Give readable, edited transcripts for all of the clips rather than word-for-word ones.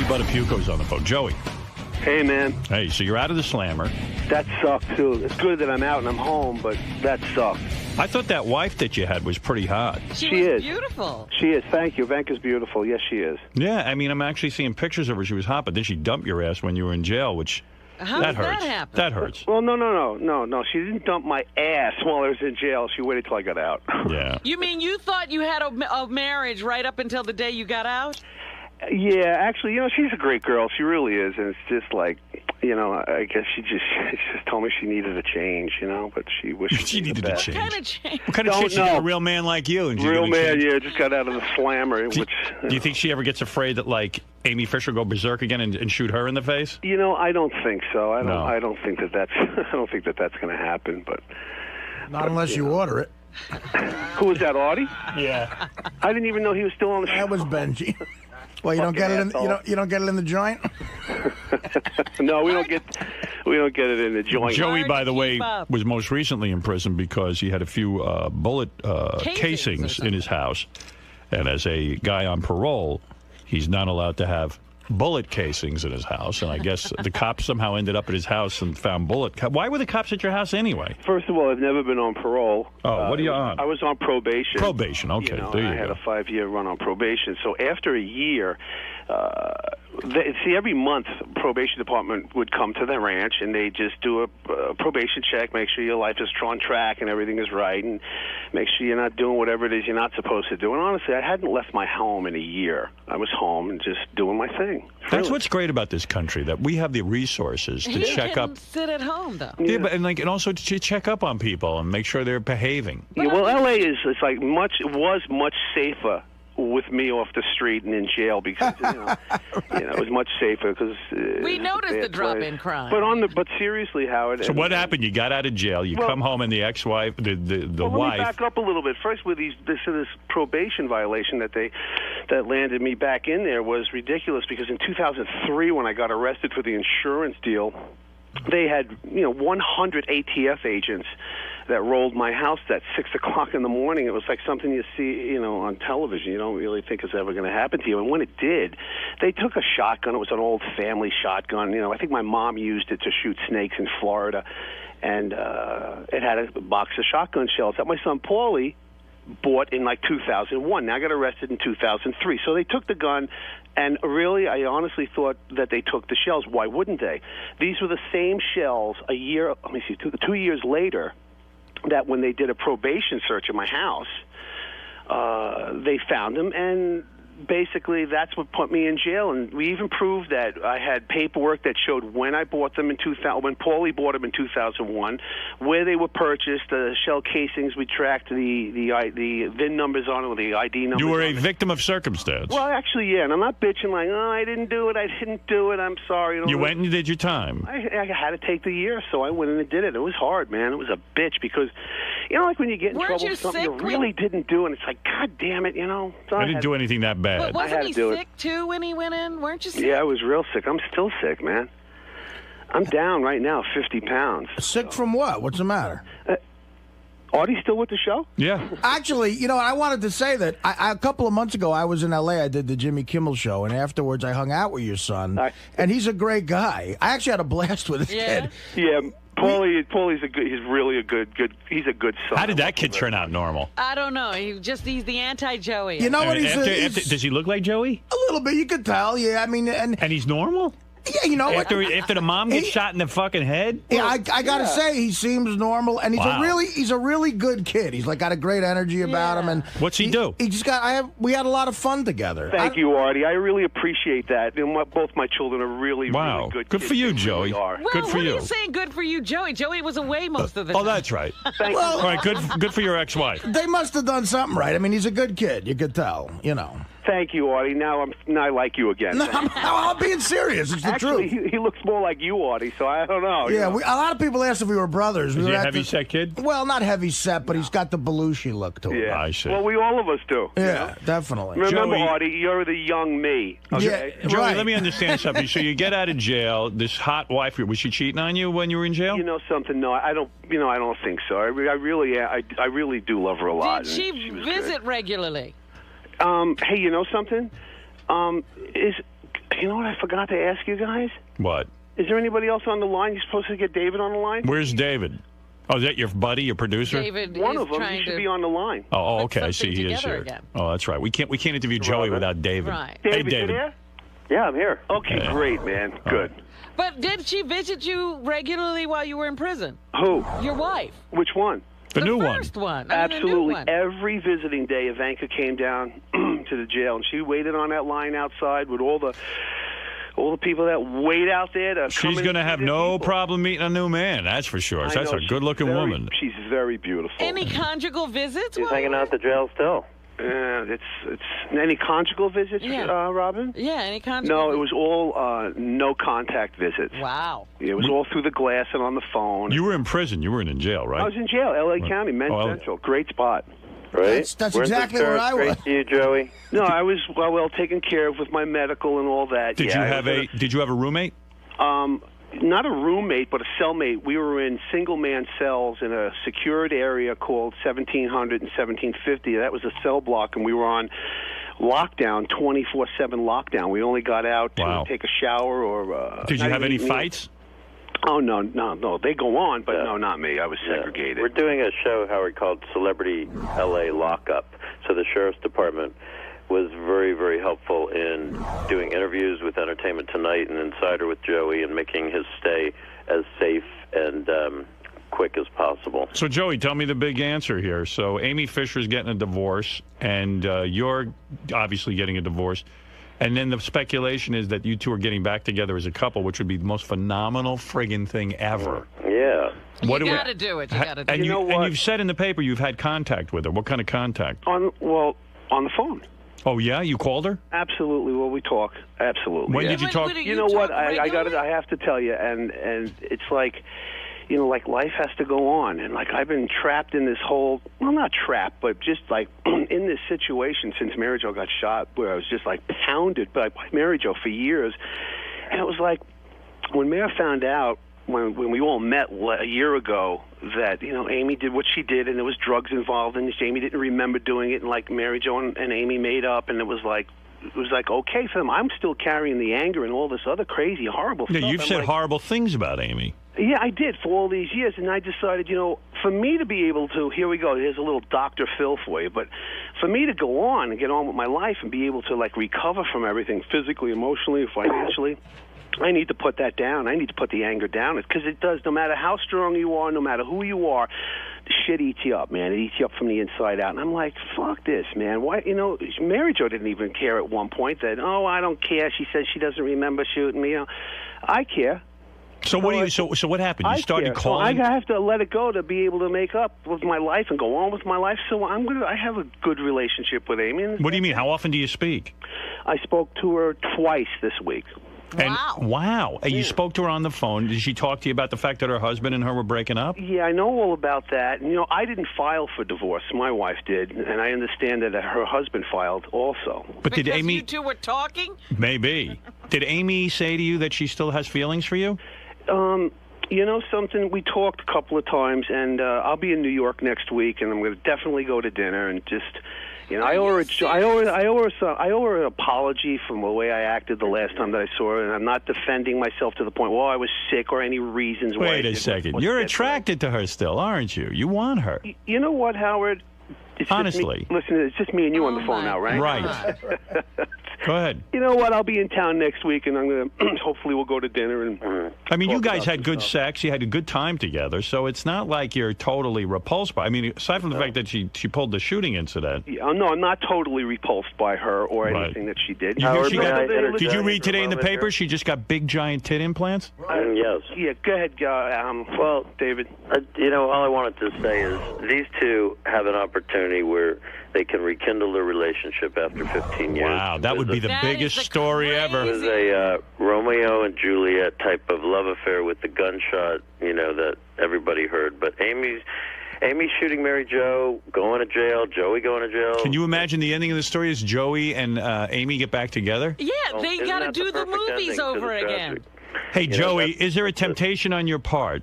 Buddy Puco's on the phone. Joey. Hey, man. Hey, so you're out of the slammer. That sucked, too. It's good that I'm out and I'm home, but that sucked. I thought that wife that you had was pretty hot. She is beautiful. She is. Thank you. Vanka's beautiful. Yes, she is. Yeah, I mean, I'm actually seeing pictures of her. She was hot, but then she dumped your ass when you were in jail, which... How that does hurts. that happen? That hurts. Well, no. She didn't dump my ass while I was in jail. She waited till I got out. Yeah. You mean you thought you had a marriage right up until the day you got out? Yeah, actually, she's a great girl. She really is, and it's just like, I guess she just told me she needed a change, but she wished she needed a change. What kind of change? What kind of change? She got a real man like you. And real man, yeah, just got out of the slammer. Do you think she ever gets afraid that, like, Amy Fisher go berserk again and shoot her in the face? I don't think so. I don't think that's going to happen. But not unless you order it. Who was that, Artie? Yeah. I didn't even know he was still on the show. That was Benji. Well, you don't get it in. You don't get it in the joint. No, we don't get it in the joint. Joey, by the way, was most recently in prison because he had a few bullet casings in his house, and as a guy on parole, he's not allowed to have bullet casings in his house, and I guess the cops somehow ended up at his house and found Why were the cops at your house anyway? First of all, I've never been on parole. Oh, what are you on? I was on probation. Probation, okay. There you I had go. a 5-year run on probation. So after a year, every month, probation department would come to the ranch and they just do a probation check, make sure your life is on track and everything is right, and make sure you're not doing whatever it is you're not supposed to do. And honestly, I hadn't left my home in a year. I was home and just doing my thing. That's what's great about this country, that we have the resources to check up. Sit at home though. Yeah, but and also to check up on people and make sure they're behaving. Yeah, well, LA was much safer with me off the street and in jail because it was much safer because we noticed the drop in crime. But seriously, Howard. So what happened? You got out of jail. You come home, and the ex-wife, the wife. Let me back up a little bit. First, with this probation violation that landed me back in there was ridiculous because in 2003, when I got arrested for the insurance deal, they had 100 ATF agents that rolled my house at 6 o'clock in the morning. It was like something you see, on television. You don't really think it's ever going to happen to you. And when it did, they took a shotgun. It was an old family shotgun. I think my mom used it to shoot snakes in Florida. And it had a box of shotgun shells that my son Paulie bought in like 2001. Now I got arrested in 2003. So they took the gun, and really, I honestly thought that they took the shells. Why wouldn't they? These were the same shells 2 years later, that when they did a probation search of my house, they found them, and basically that's what put me in jail. And we even proved that I had paperwork that showed when I bought them in 2000, when Paulie bought them in 2001, where they were purchased, the shell casings. We tracked the VIN numbers on it, with the ID numbers. You were a victim of circumstance. Well, actually, yeah, and I'm not bitching like, I didn't do it, I'm sorry. You went and you did your time. I had to take the year, so I went in and did it. It was hard, man. It was a bitch because, like when you get in trouble for something you really didn't do, and it's like, God damn it, So I didn't do anything that bad. But wasn't he sick, too, when he went in? Weren't you sick? Yeah, I was real sick. I'm still sick, man. I'm down right now 50 pounds. Sick from what? What's the matter? Artie still with the show? Yeah. Actually, I wanted to say that a couple of months ago, I was in L.A. I did the Jimmy Kimmel show, and afterwards I hung out with your son, and he's a great guy. I actually had a blast with this kid. Yeah. Paulie's he's really a good, he's a good son. How did that kid turn out normal? I don't know. He's the anti-Joey. You know what does he look like Joey? A little bit, you could tell. Yeah, I mean, and he's normal. Yeah, after the mom gets shot in the fucking head. Yeah, I gotta say he seems normal, and he's a really good kid. He's got a great energy about him. And what's he do? He just we had a lot of fun together. Thank you, Artie. I really appreciate that. And both my children are really, really good. Good kids. for you, Joey. Well, good for you. What are you saying? Good for you, Joey. Joey was away most of the time. Oh, that's right. Thank you. All right, good for your ex-wife. They must have done something right. I mean, he's a good kid. You could tell. Thank you, Artie. Now I like you again. No, I'm being serious. It's the Actually, truth. he looks more like you, Artie, so I don't know. Yeah, a lot of people asked if we were brothers. Is he a heavy-set kid? Well, not heavy-set, but he's got the Belushi look to him. Yeah. I see. Well, all of us do. Yeah, definitely. Remember, Joey, Artie, you're the young me. Okay? Yeah, Joey, right. let me understand something. So you get out of jail. This hot wife, was she cheating on you when you were in jail? You know something? No, I don't. I don't think so. I really do love her a lot. Did she visit regularly? Hey, you know something? You know what I forgot to ask you guys? What? Is there anybody else on the line? You're supposed to get David on the line? Where's David? Oh, is that your buddy, your producer? David One is of them. trying He should to be on the line. Oh, okay. I put see. something He is together here. again. Oh, that's right. We can't interview Joey without David. Right. Hey, David, you there? Yeah, I'm here. Okay, great, man. Good. But did she visit you regularly while you were in prison? Who? Your wife. Which one? The new one. First one. I mean, Absolutely. the new one. Every visiting day, Ivanka came down to the jail, and she waited on that line outside with all the people that wait out there to come She's in going to and have see their no people. problem meeting a new man. That's for sure. I That's know, a she's good-looking very- woman. She's very beautiful. Any conjugal visits? He's while hanging you out at the jail still. It's any conjugal visits, Yeah. Robin? Yeah, any conjugal No, it visits? was all no contact visits. Wow. It was all through the glass and on the phone. You were in prison. You weren't in jail, right? I was in jail, L.A. County, Men's Central. Great spot. Right? That's Weren't exactly those where I parents was. great to you, Joey? No, I was well taken care of with my medical and all that. Did yeah, you have a roommate? Not a roommate, but a cellmate. We were in single-man cells in a secured area called 1700 and 1750. That was a cell block, and we were on lockdown, 24/7 lockdown. We only got out to take a shower or... Did you have any fights? Oh, no. They go on, but no, not me. I was segregated. We're doing a show, Howard, called Celebrity L.A. Lockup. So the Sheriff's Department was very, very helpful in doing interviews with Entertainment Tonight and Insider with Joey and making his stay as safe and quick as possible. So, Joey, tell me the big answer here. So, Amy Fisher's getting a divorce, and you're obviously getting a divorce. And then the speculation is that you two are getting back together as a couple, which would be the most phenomenal friggin' thing ever. Yeah. You got to do it. You got to do it. You know what? And you've said in the paper you've had contact with her. What kind of contact? On the phone. Oh, yeah? You called her? Absolutely. Well, we talk. Absolutely. When did you talk? You know what? I got it. I have to tell you, and it's like, you know, like life has to go on, and like I've been trapped in this whole, well, not trapped, but just like in this situation since Mary Jo got shot, where I was just like pounded by Mary Jo for years, and it was like when Mary found out when we all met a year ago that, you know, Amy did what she did and there was drugs involved and Amy didn't remember doing it, and like Mary Jo and Amy made up, and it was like okay for them. I'm still carrying the anger and all this other crazy, horrible stuff. You've said horrible things about Amy. Yeah, I did for all these years, and I decided, you know, for me to be able to, here we go, here's a little Dr. Phil for you, but for me to go on and get on with my life and be able to, like, recover from everything physically, emotionally, financially, I need to put that down. I need to put the anger down, because it does, no matter how strong you are, no matter who you are, the shit eats you up, man. It eats you up from the inside out. And I'm like, fuck this, man. Why, you know, Mary Jo didn't even care at one point that, oh, I don't care. She says she doesn't remember shooting me. You know, I care. So what do you? So what happened? You started calling. So I have to let it go to be able to make up with my life and go on with my life. So I have a good relationship with Amy. What do you mean? How often do you speak? I spoke to her twice this week. And, wow. And you spoke to her on the phone. Did she talk to you about the fact that her husband and her were breaking up? Yeah, I know all about that. And, you know, I didn't file for divorce. My wife did. And I understand that her husband filed also. But did Because Amy? you two were talking? Maybe. Did Amy say to you that she still has feelings for you? You know something? We talked a couple of times, and I'll be in New York next week, and I'm going to definitely go to dinner and just, you know, I owe her an apology from the way I acted the last time that I saw her, and I'm not defending myself to the point, well, I was sick or any reasons why. Wait a second. You're attracted to her still, aren't you? You want her. You know what, Howard? Honestly. Listen, it's just me and you on the phone now, right? Right. Go ahead. You know what? I'll be in town next week, and I'm going to hopefully we'll go to dinner. And I mean, you guys had good sex. You had a good time together, so it's not like you're totally repulsed by. I mean, aside from the fact that she pulled the shooting incident. Yeah, no, I'm not totally repulsed by her or anything that she did. Did you read today in the paper she just got big giant tit implants? Yes. Yeah, go ahead. Well, David. You know, all I wanted to say is these two have an opportunity where they can rekindle their relationship after 15 years. Wow, that would be the biggest story ever. It was a Romeo and Juliet type of love affair with the gunshot, you know, that everybody heard. But Amy's shooting Mary Jo, going to jail, Joey going to jail. Can you imagine the ending of the story is Joey and Amy get back together? Yeah, they got to do the movies over again. Hey, Joey, is there a temptation on your part?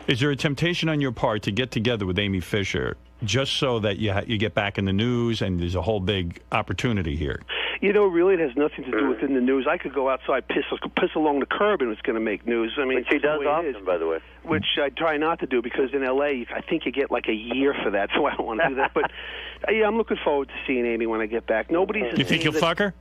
Is there a temptation on your part to get together with Amy Fisher just so that you get back in the news and there's a whole big opportunity here? You know, really, it has nothing to do with in the news. I could go outside, piss along the curb, and it's going to make news. I mean, which she does often, by the way. Which I try not to do because in L.A., I think you get like a year for that, so I don't want to do that. But yeah, I'm looking forward to seeing Amy when I get back. Nobody's. You think you'll fuck her?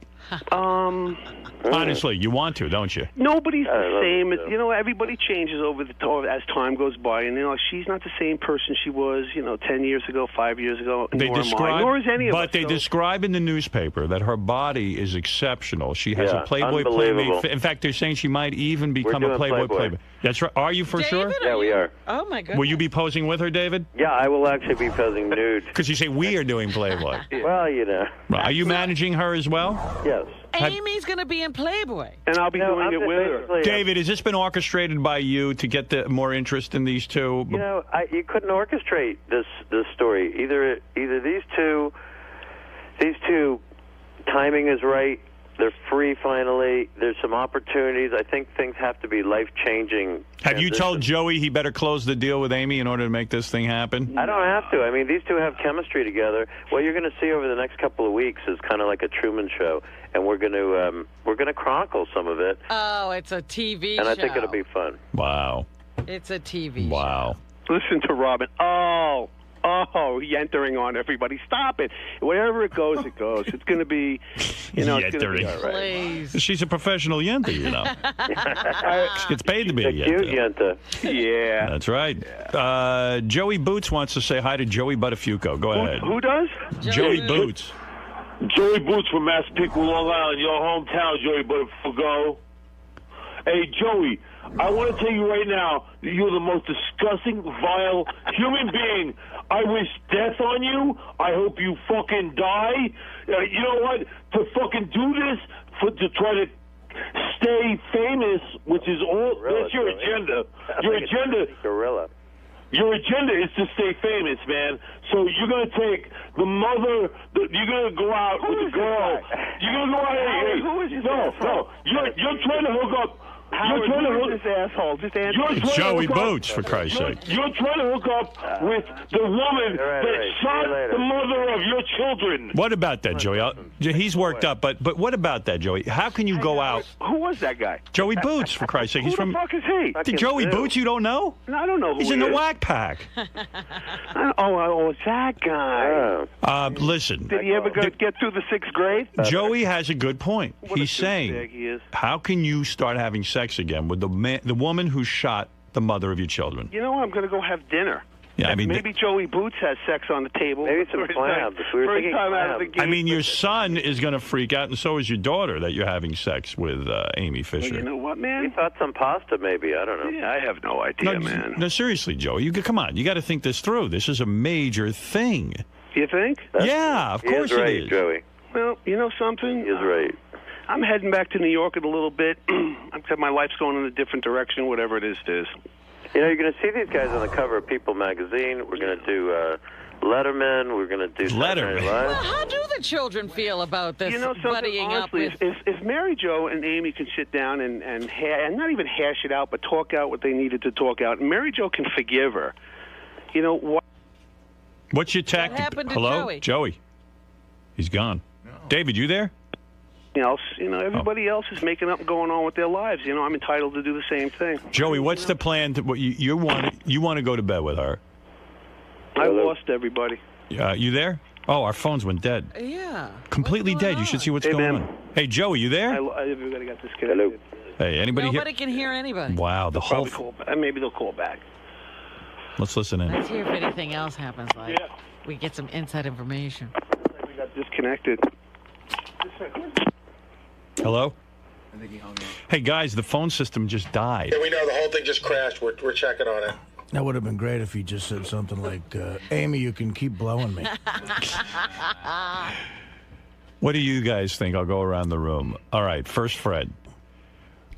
Honestly, you want to, don't you? Nobody's the same. You know, everybody changes as time goes by, and you know, she's not the same person she was, 10 years ago, 5 years ago. Nor is any of us. But they describe in the newspaper that her body is exceptional. She has a Playboy Playmate. In fact, they're saying she might even become a Playboy Playmate. That's right. Are you for sure? Yeah, we are. Oh my goodness. Will you be posing with her, David? Yeah, I will actually be posing nude. Because you say we are doing Playboy. Well, you know. Are you managing her as well? Yes. Amy's going to be in Playboy. And I'll be doing it with her. David, has this been orchestrated by you to get more interest in these two? You know, you couldn't orchestrate this story. Either these two, timing is right. They're free finally. There's some opportunities. I think things have to be life-changing. Have you told Joey he better close the deal with Amy in order to make this thing happen? I don't have to. I mean, these two have chemistry together. What you're going to see over the next couple of weeks is kind of like a Truman Show, and we're going to chronicle some of it. Oh, it's a TV show. And I think it'll be fun. Wow. It's a TV show. Wow. Listen to Robin. Oh, yentering on everybody. Stop it. Wherever it goes, it goes. It's going to be, it's going to be all right. Please. She's a professional yenter, you know. She gets paid to be a cute yenter. Yeah. That's right. Yeah. Joey Boots wants to say hi to Joey Buttafuoco. Go ahead. Who does? Joey Boots. Joey Boots from Massapequa, Long Island, your hometown, Joey Buttafuoco. Hey, Joey, I want to tell you right now, you're the most disgusting, vile human being. I wish death on you. I hope you fucking die. You know what? To fucking do this, to try to stay famous, which is all, that's your agenda. Your agenda. Gorilla. Your agenda is to stay famous, man. So you're going to take the mother, you're going to go out with the girl. You're going to go out. Who is this No. You're trying to hook up. You're trying to hook this asshole. Just answer. It's Joey Boots, for Christ's sake. You're trying to hook up with the woman that shot the mother of your children. What about that, Joey? He's worked up, but what about that, Joey? How can you go out? Who was that guy? Joey Boots, for Christ's sake. He's Who the fuck is he? The Joey Boots you don't know? I don't know who He's in the Whack Pack. Oh, it's that guy. Listen. Did he ever get through the 6th grade? Joey has a good point. He's saying, he is. how can you start having sex again with the woman who shot the mother of your children? You know, I'm going to go have dinner. Yeah, I mean, maybe Joey Boots has sex on the table. Maybe some clams. We were thinking clams. I mean, your son is going to freak out, and so is your daughter, that you're having sex with Amy Fisher. Well, you know what, man? We thought some pasta, maybe. I don't know. Yeah, I have no idea, man. No, seriously, Joey. Come on. You got to think this through. This is a major thing. You think? Yeah, of course right, it is. Joey. Well, you know something? He is right. I'm heading back to New York in a little bit. My life's going in a different direction, whatever it is. You know, you're going to see these guys on the cover of People magazine. We're going to do Letterman. We're going to do Letterman. Well, how do the children feel about this buddying honestly, up with... if Mary Jo and Amy can sit down and not even hash it out, but talk out what they needed to talk out, and Mary Jo can forgive her, you know what? What's your tactic? What happened to Hello? Joey. He's gone. No. David, you there? Else, everybody else is making up and going on with their lives. I'm entitled to do the same thing. Joey, what's the plan? You want to go to bed with her? I lost everybody. You there? Oh, our phones went dead. Yeah. Completely dead. You should see what's going on. Hey, Joey, you there? Everybody got disconnected. Hey, anybody Nobody can hear anybody. Wow, the whole... Maybe they'll call back. Let's listen in. Let's hear if anything else happens. We get some inside information. We got disconnected. Hello? I think he hung up. Hey, guys, the phone system just died. Yeah, we know the whole thing just crashed. We're checking on it. That would have been great if he just said something like, Amy, you can keep blowing me. What do you guys think? I'll go around the room. All right, first Fred.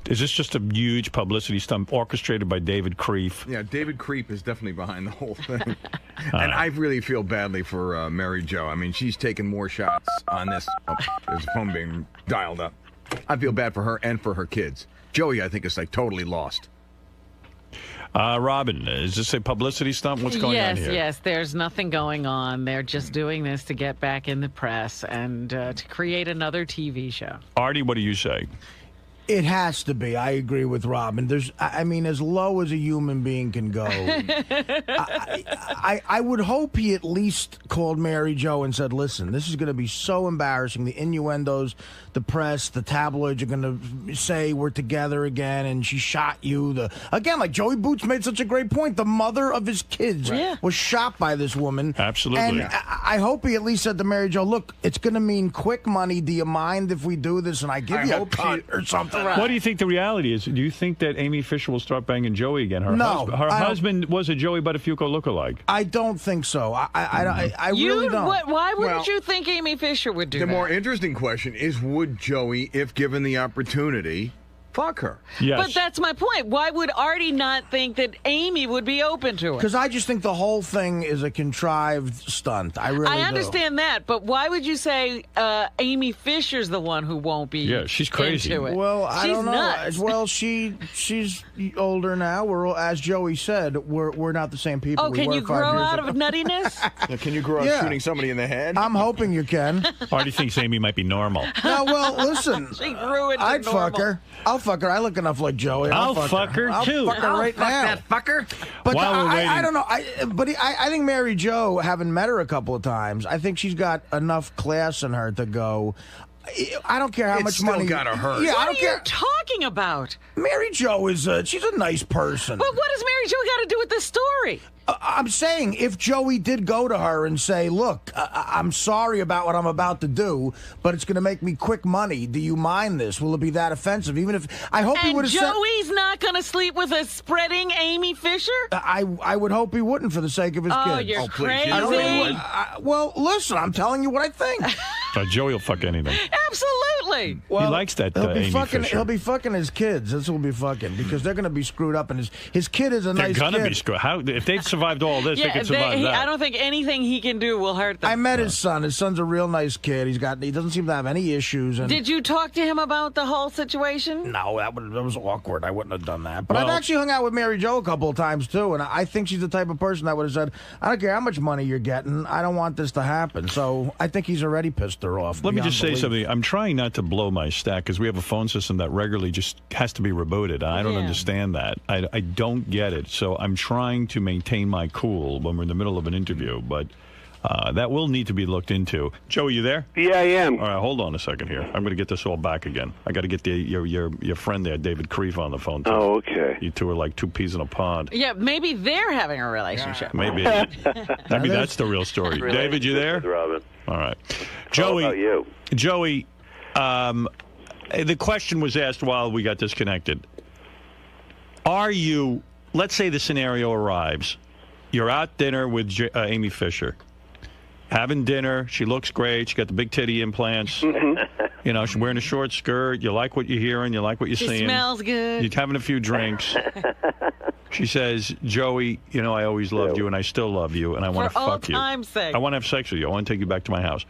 Is this just a huge publicity stunt orchestrated by David Krieff? Yeah, David Krieff is definitely behind the whole thing. And I really feel badly for Mary Jo. I mean, she's taken more shots on this as the phone being dialed up. I feel bad for her and for her kids. Joey, I think, is like totally lost. Robin, is this a publicity stunt? What's going on here? Yes, there's nothing going on. They're just doing this to get back in the press and to create another TV show. Artie, what do you say? It has to be. I agree with Robin. I mean, as low as a human being can go. I would hope he at least called Mary Jo and said, listen, this is going to be so embarrassing. The innuendos, the press, the tabloids are going to say we're together again and she shot you. Again, like Joey Boots made such a great point. The mother of his kids was shot by this woman. Absolutely. And I hope he at least said to Mary Jo, look, it's going to mean quick money. Do you mind if we do this? And I give you a cut or something. Right. What do you think the reality is? Do you think that Amy Fisher will start banging Joey again? Her husband was a Joey Buttafuoco lookalike. I don't think so. I really don't. Why wouldn't you think Amy Fisher would do that? The more interesting question is, would Joey, if given the opportunity, fuck her? Yes. But that's my point. Why would Artie not think that Amy would be open to it? Because I just think the whole thing is a contrived stunt. I really do. I understand that, but why would you say Amy Fisher's the one who won't be she's crazy. into it? Well, I don't know. Nuts. Well, she's older now. As Joey said, we're not the same people. Oh, can you grow out of nuttiness? Can you grow out shooting somebody in the head? I'm hoping you can. Artie thinks Amy might be normal. No, well, listen. She grew into I'd normal. fuck her. I'll fuck her. I look enough like Joey. I'll fuck her, too. I'll fuck her right now. that fucker. But While we're waiting. I don't know. I think Mary Jo, having met her a couple of times, I think she's got enough class in her to go. I don't care how much money. It's still gotta hurt. Yeah, What I don't are care. you talking about? Mary Jo is she's a nice person. But what does Mary Jo got to do with this story? I'm saying if Joey did go to her and say, look, I'm sorry about what I'm about to do, but it's going to make me quick money. Do you mind this? Will it be that offensive? Even if I hope he would have said. Joey's not going to sleep with a spreading Amy Fisher? I would hope he wouldn't for the sake of his kids. Oh, you're crazy. I don't think he would. Well, listen, I'm telling you what I think. Joey will fuck anything. Absolutely. Well, he likes that he'll be Amy fucking, Fisher. He'll be fucking his kids. This will be fucking because they're going to be screwed up, and his kid is a They're nice gonna kid. be screwed. How if they've survived all this, they can survive that. I don't think anything he can do will hurt them. I met his son. His son's a real nice kid. He doesn't seem to have any issues. And Did you talk to him about the whole situation? no, that was awkward. I wouldn't have done that. But Well- I've actually hung out with Mary Jo a couple of times too, and I think she's the type of person that would have said, "I don't care how much money you're getting. I don't want this to happen." So I think he's already pissed her off. Let me just say beyond belief. something. I'm trying not to blow my stack because we have a phone system that regularly just has to be rebooted. I don't understand that. I don't get it. So I'm trying to maintain my cool when we're in the middle of an interview, but that will need to be looked into. Joe, are you there? Yeah, I am. All right, hold on a second here. I'm going to get this all back again. I got to get your friend there, David Krieff, on the phone, too. Oh, okay. You two are like two peas in a pond. Yeah, maybe they're having a relationship. Maybe that's the real story. David, you there? Robin. All right. How about you? Joey, the question was asked while we got disconnected. Are you, let's say the scenario arrives. You're out dinner with Amy Fisher. Having dinner. She looks great. She got the big titty implants. You know, she's wearing a short skirt. You like what you're hearing. You like what you're She seeing. smells good. You're having a few drinks. She says, Joey, you know, I always loved you and I still love you and I want to For old fuck you. time's sake. I want to have sex with you. I want to take you back to my house.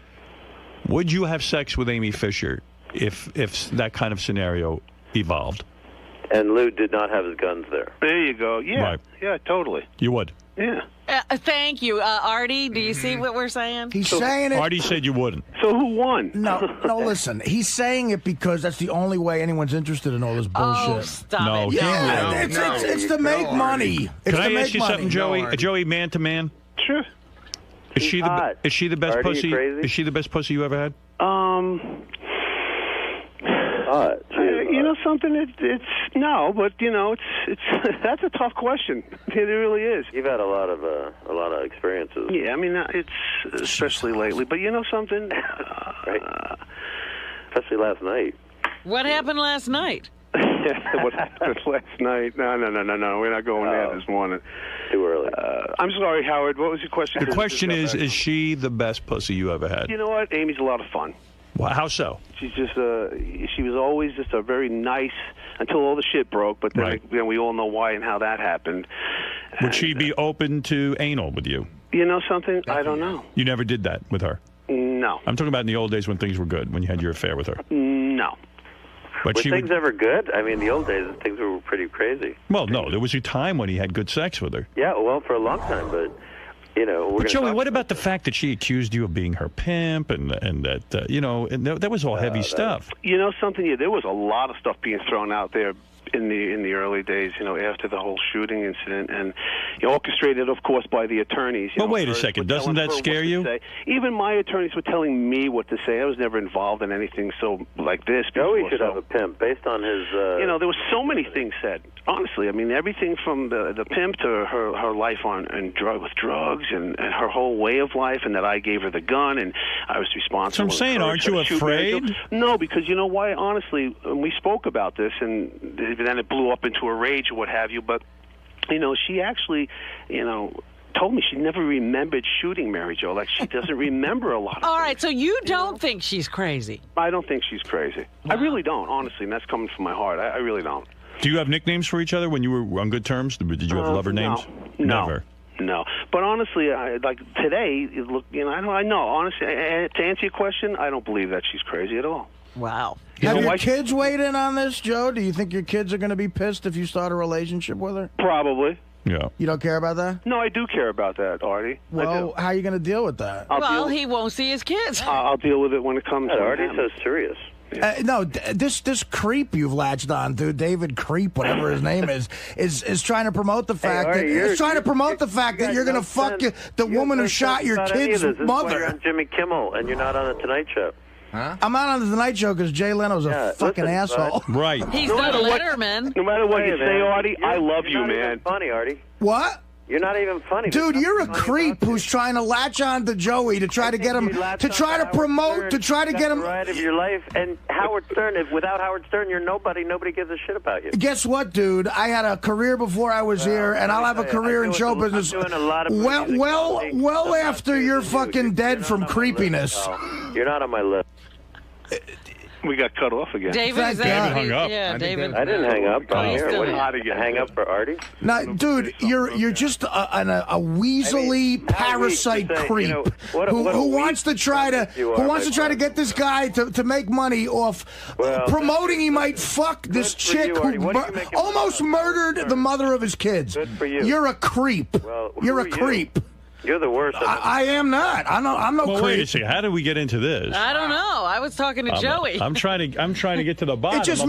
Would you have sex with Amy Fisher if that kind of scenario evolved? And Lou did not have his guns there. There you go. Yeah, Right. yeah, totally. You would. Yeah. Thank you. Artie, do you see what we're saying? He's saying it. Artie said you wouldn't. So who won? No, listen. He's saying it because that's the only way anyone's interested in all this Oh, bullshit. stop No, it. he Yeah, wouldn't. it's to make money. It's Can I to ask make you money. something, Joey? Artie. Joey, man to man? Sure. Is she hot. the best Artie, you pussy? crazy? Is she the best pussy you ever had? You know something? It's no, but you know, it's that's a tough question. It really is. You've had a lot of experiences. Yeah, I mean, it's especially lately. But you know something? Right. Especially last night. What happened last night? What happened last night? No. We're not going there this morning. Too early. I'm sorry, Howard. What was your question? The question is she the best pussy you ever had? You know what? Amy's a lot of fun. Well, how so? She's just she was always just a very nice until all the shit broke. But then, Right. then we all know why and how that happened. Would she be open to anal with you? You know something? I don't know. You never did that with her? No. I'm talking about in the old days when things were good, when you had your affair with her. No. But were she things ever good? I mean, the old days, things were pretty crazy. Well, no, there was a time when he had good sex with her. Yeah, well, for a long time, but, you know... But, Joey, what about the fact that she accused you of being her pimp and that, you know, and that was all heavy stuff? You know something? Yeah, there was a lot of stuff being thrown out there in the early days, you know, after the whole shooting incident, and orchestrated, of course, by the attorneys. Well, wait a second. Doesn't that scare you? Even my attorneys were telling me what to say. I was never involved in anything so like this. Joey should have a pimp based on his... You know, there was so many things said. Honestly, I mean, everything from the pimp to her life with drugs and her whole way of life, and that I gave her the gun and I was responsible. So I'm saying, aren't you afraid? No, because you know why? Honestly, we spoke about this, and then it blew up into a rage or what have you. But you know, she actually, you know, told me she never remembered shooting Mary Jo. Like, she doesn't remember a lot of All things. right, so you don't think she's crazy? I don't think she's crazy. Wow. I really don't, honestly, and that's coming from my heart. I really don't. Do you have nicknames for each other when you were on good terms? Did you have lover names? No. Never. No, but honestly, like today, look, you know, I know. Honestly, to answer your question, I don't believe that she's crazy at all. Wow. Have your kids weighed in on this, Joe? Do you think your kids are going to be pissed if you start a relationship with her? Probably. Yeah. You don't care about that? No, I do care about that, Artie. Well, how are you going to deal with that? Well, he won't see his kids. I'll deal with it when it comes to Artie's so serious. No, this creep you've latched on to, David Krieff, whatever his name is trying to promote the fact that you're going to fuck the woman who shot your kid's mother. You're on Jimmy Kimmel and you're not on the Tonight Show. Huh? I'm not on the Tonight Show because Jay Leno's a fucking asshole. Right. He's not a Letterman. No matter what you say, Artie, I love you, man. You're not even funny, Artie. What? You're not even funny. Dude, you're a creep who's trying to latch on to Joey to try to get him, to try to promote, to try to get him. Right of your life, and Howard Stern. Without Howard Stern, you're nobody. Nobody gives a shit about you. Guess what, dude? I had a career before I was here, and I'll have a career in show business. Well after you're fucking dead from creepiness. You're not on my list. We got cut off again. David hung up. Yeah, David. I didn't hang up. I'm here. Still How did you hang up for Artie? No, dude, you're just a weaselly parasite creep who wants to try to get this guy to make money off promoting he might fuck this chick who almost murdered the mother of his kids. Good for you. You're a creep. You're a creep. You're the worst. I am not. I'm no creep. Wait a second. How did we get into this? I don't know. I was talking to Joey. I'm trying to get to the bottom. It just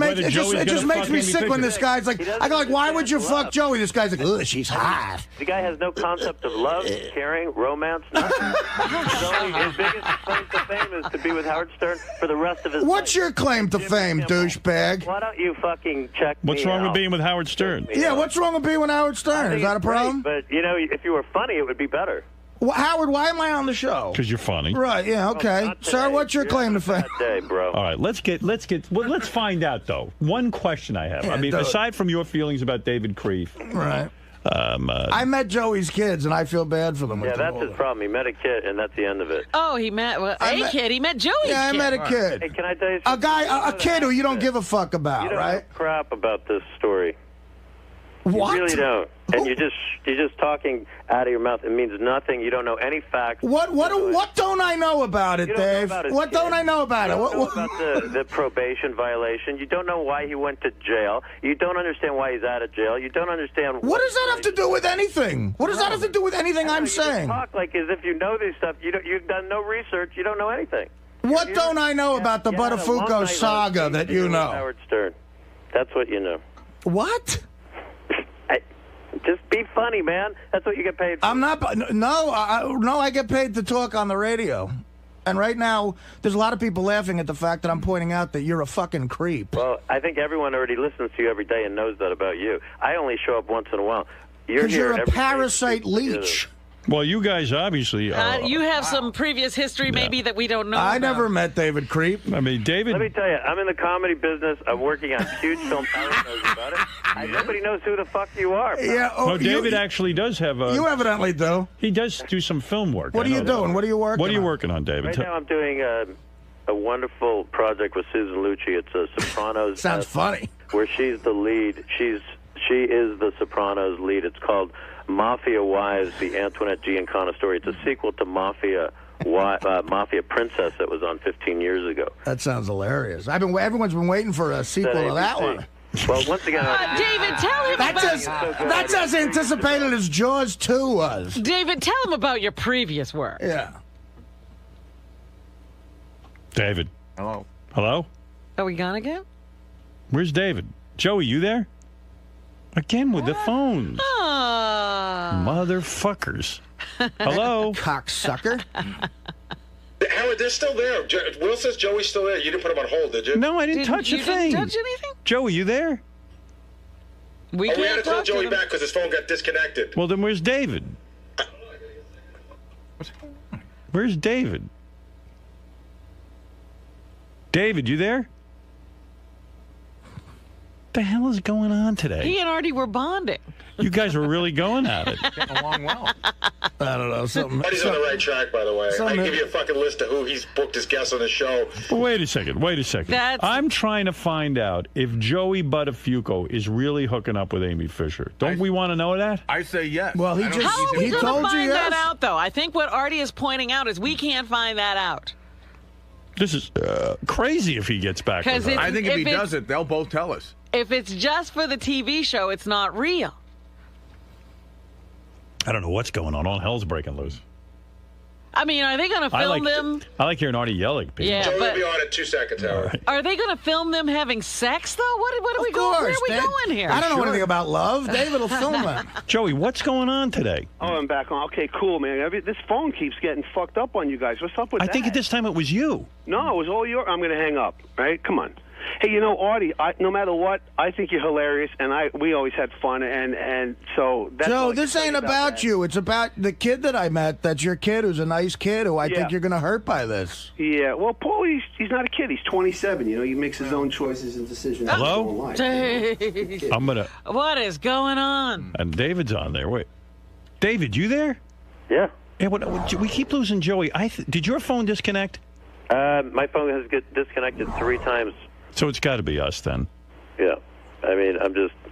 makes me sick when this guy's like, I go like, why would you fuck Joey? This guy's like, ugh, she's hot. The guy has no concept of love, caring, romance, nothing. His biggest claim to fame is to be with Howard Stern for the rest of his life. What's your claim to fame, douchebag? Why don't you fucking check What's wrong with being with Howard Stern? Yeah, what's wrong with being with Howard Stern? Is that a problem? But, you know, if you were funny, it would be better. Well, Howard, why am I on the show? Because you're funny. Right, yeah, okay. Sir, what's your claim to fame? Day, bro. All right, let's find out, though. One question I have. Yeah, I mean, aside from your feelings about David Krieff. Right. I met Joey's kids, and I feel bad for them. Yeah, that's his problem. He met a kid, and that's the end of it. Oh, he met a kid. He met Joey's kid. Yeah, I met a kid. Hey, can I tell you something? A kid who you don't give a fuck about, you don't right? know crap about this story. What? You really don't. And you're just talking out of your mouth. It means nothing. You don't know any facts. What don't I know about it, Dave? What don't I know about it? You don't know about the probation violation. You don't know why he went to jail. You don't understand why he's out of jail. You don't understand. What does that have to do with anything? What does that have to do with anything I'm saying? You talk like as if you know this stuff. You've done no research. You don't know anything. What don't I know about the Buttafuoco saga that you know? Howard Stern. That's what you know. What? Just be funny, man. That's what you get paid for. I'm not. No, I get paid to talk on the radio. And right now, there's a lot of people laughing at the fact that I'm pointing out that you're a fucking creep. Well, I think everyone already listens to you every day and knows that about you. I only show up once in a while. You're a parasite leech. Well, you guys obviously you have some previous history maybe that we don't know I about. never met David Krieff. I mean, David... Let me tell you, I'm in the comedy business. I'm working on huge film. Howard knows about it. Nobody knows who the fuck you are. Yeah. No, David actually does have a... You evidently do. He does do some film work. What are you doing? What are you working on? What are you working on, David? Right now I'm doing a wonderful project with Susan Lucci. It's a Sopranos... Sounds funny. Where she's the lead. She is the Sopranos lead. It's called Mafia Wives, the Antoinette Giancana story. It's a sequel to Mafia Princess that was on 15 years ago. That sounds hilarious. Everyone's been waiting for a sequel to that one. Well, once again, David, tell him that's as anticipated as Jaws 2 was. David, tell him about your previous work. Yeah. David. Hello. Hello? Are we gone again? Where's David? Joey, you there? Again with the phones. Motherfuckers. Hello? Cocksucker. Howard, they're still there. Will says Joey's still there. You didn't put him on hold, did you? No, I didn't touch a thing. You didn't touch anything? Joey, you there? We had can't to call talk to Joey them. back because his phone got disconnected. Well, then where's David? Where's David? David, you there? What the hell is going on today? He and Artie were bonding. You guys were really going at it. Getting along well. I don't know. Something. But he's on the right track, by the way. I can give you a fucking list of who he's booked as guests on the show. But wait a second. I'm trying to find out if Joey Buttafuoco is really hooking up with Amy Fisher. Don't we want to know that? I say yes. Well, he I don't just- How are we He going to told you find yes. that out, though? I think what Artie is pointing out is we can't find that out. This is crazy if he gets back with 'Cause her. it's- I think if he If it's- does it, they'll both tell us. If it's just for the TV show, it's not real. I don't know what's going on. All hell's breaking loose. I mean, are they going to film them? I like hearing Artie yell at people. Yeah, Joey will but be on in 2 seconds, Howard. are they going to film them having sex, though? What are we going? Where are we going here? I don't know anything about love. David will film that. Joey, what's going on today? Oh, I'm back on. Okay, cool, man. This phone keeps getting fucked up on you guys. What's up with I that? think at this time it was you. No, it was all your. I'm going to hang up. Right? Come on. Hey, you know, Artie, no matter what, I think you're hilarious, and we always had fun, and so that's all Joe, I can this tell ain't you about that. you. It's about the kid that I met. That's your kid, who's a nice kid, who I Yeah. think you're going to hurt by this. Yeah, well, Paul, he's not a kid. He's 27. You know, he makes his own choices and decisions. Hello? in life. Jeez. I'm gonna. What is going on? And David's on there. Wait, David, you there? Yeah. Yeah. We keep losing Joey. Did your phone disconnect? My phone has get disconnected 3 times. So it's got to be us then. Yeah. I mean,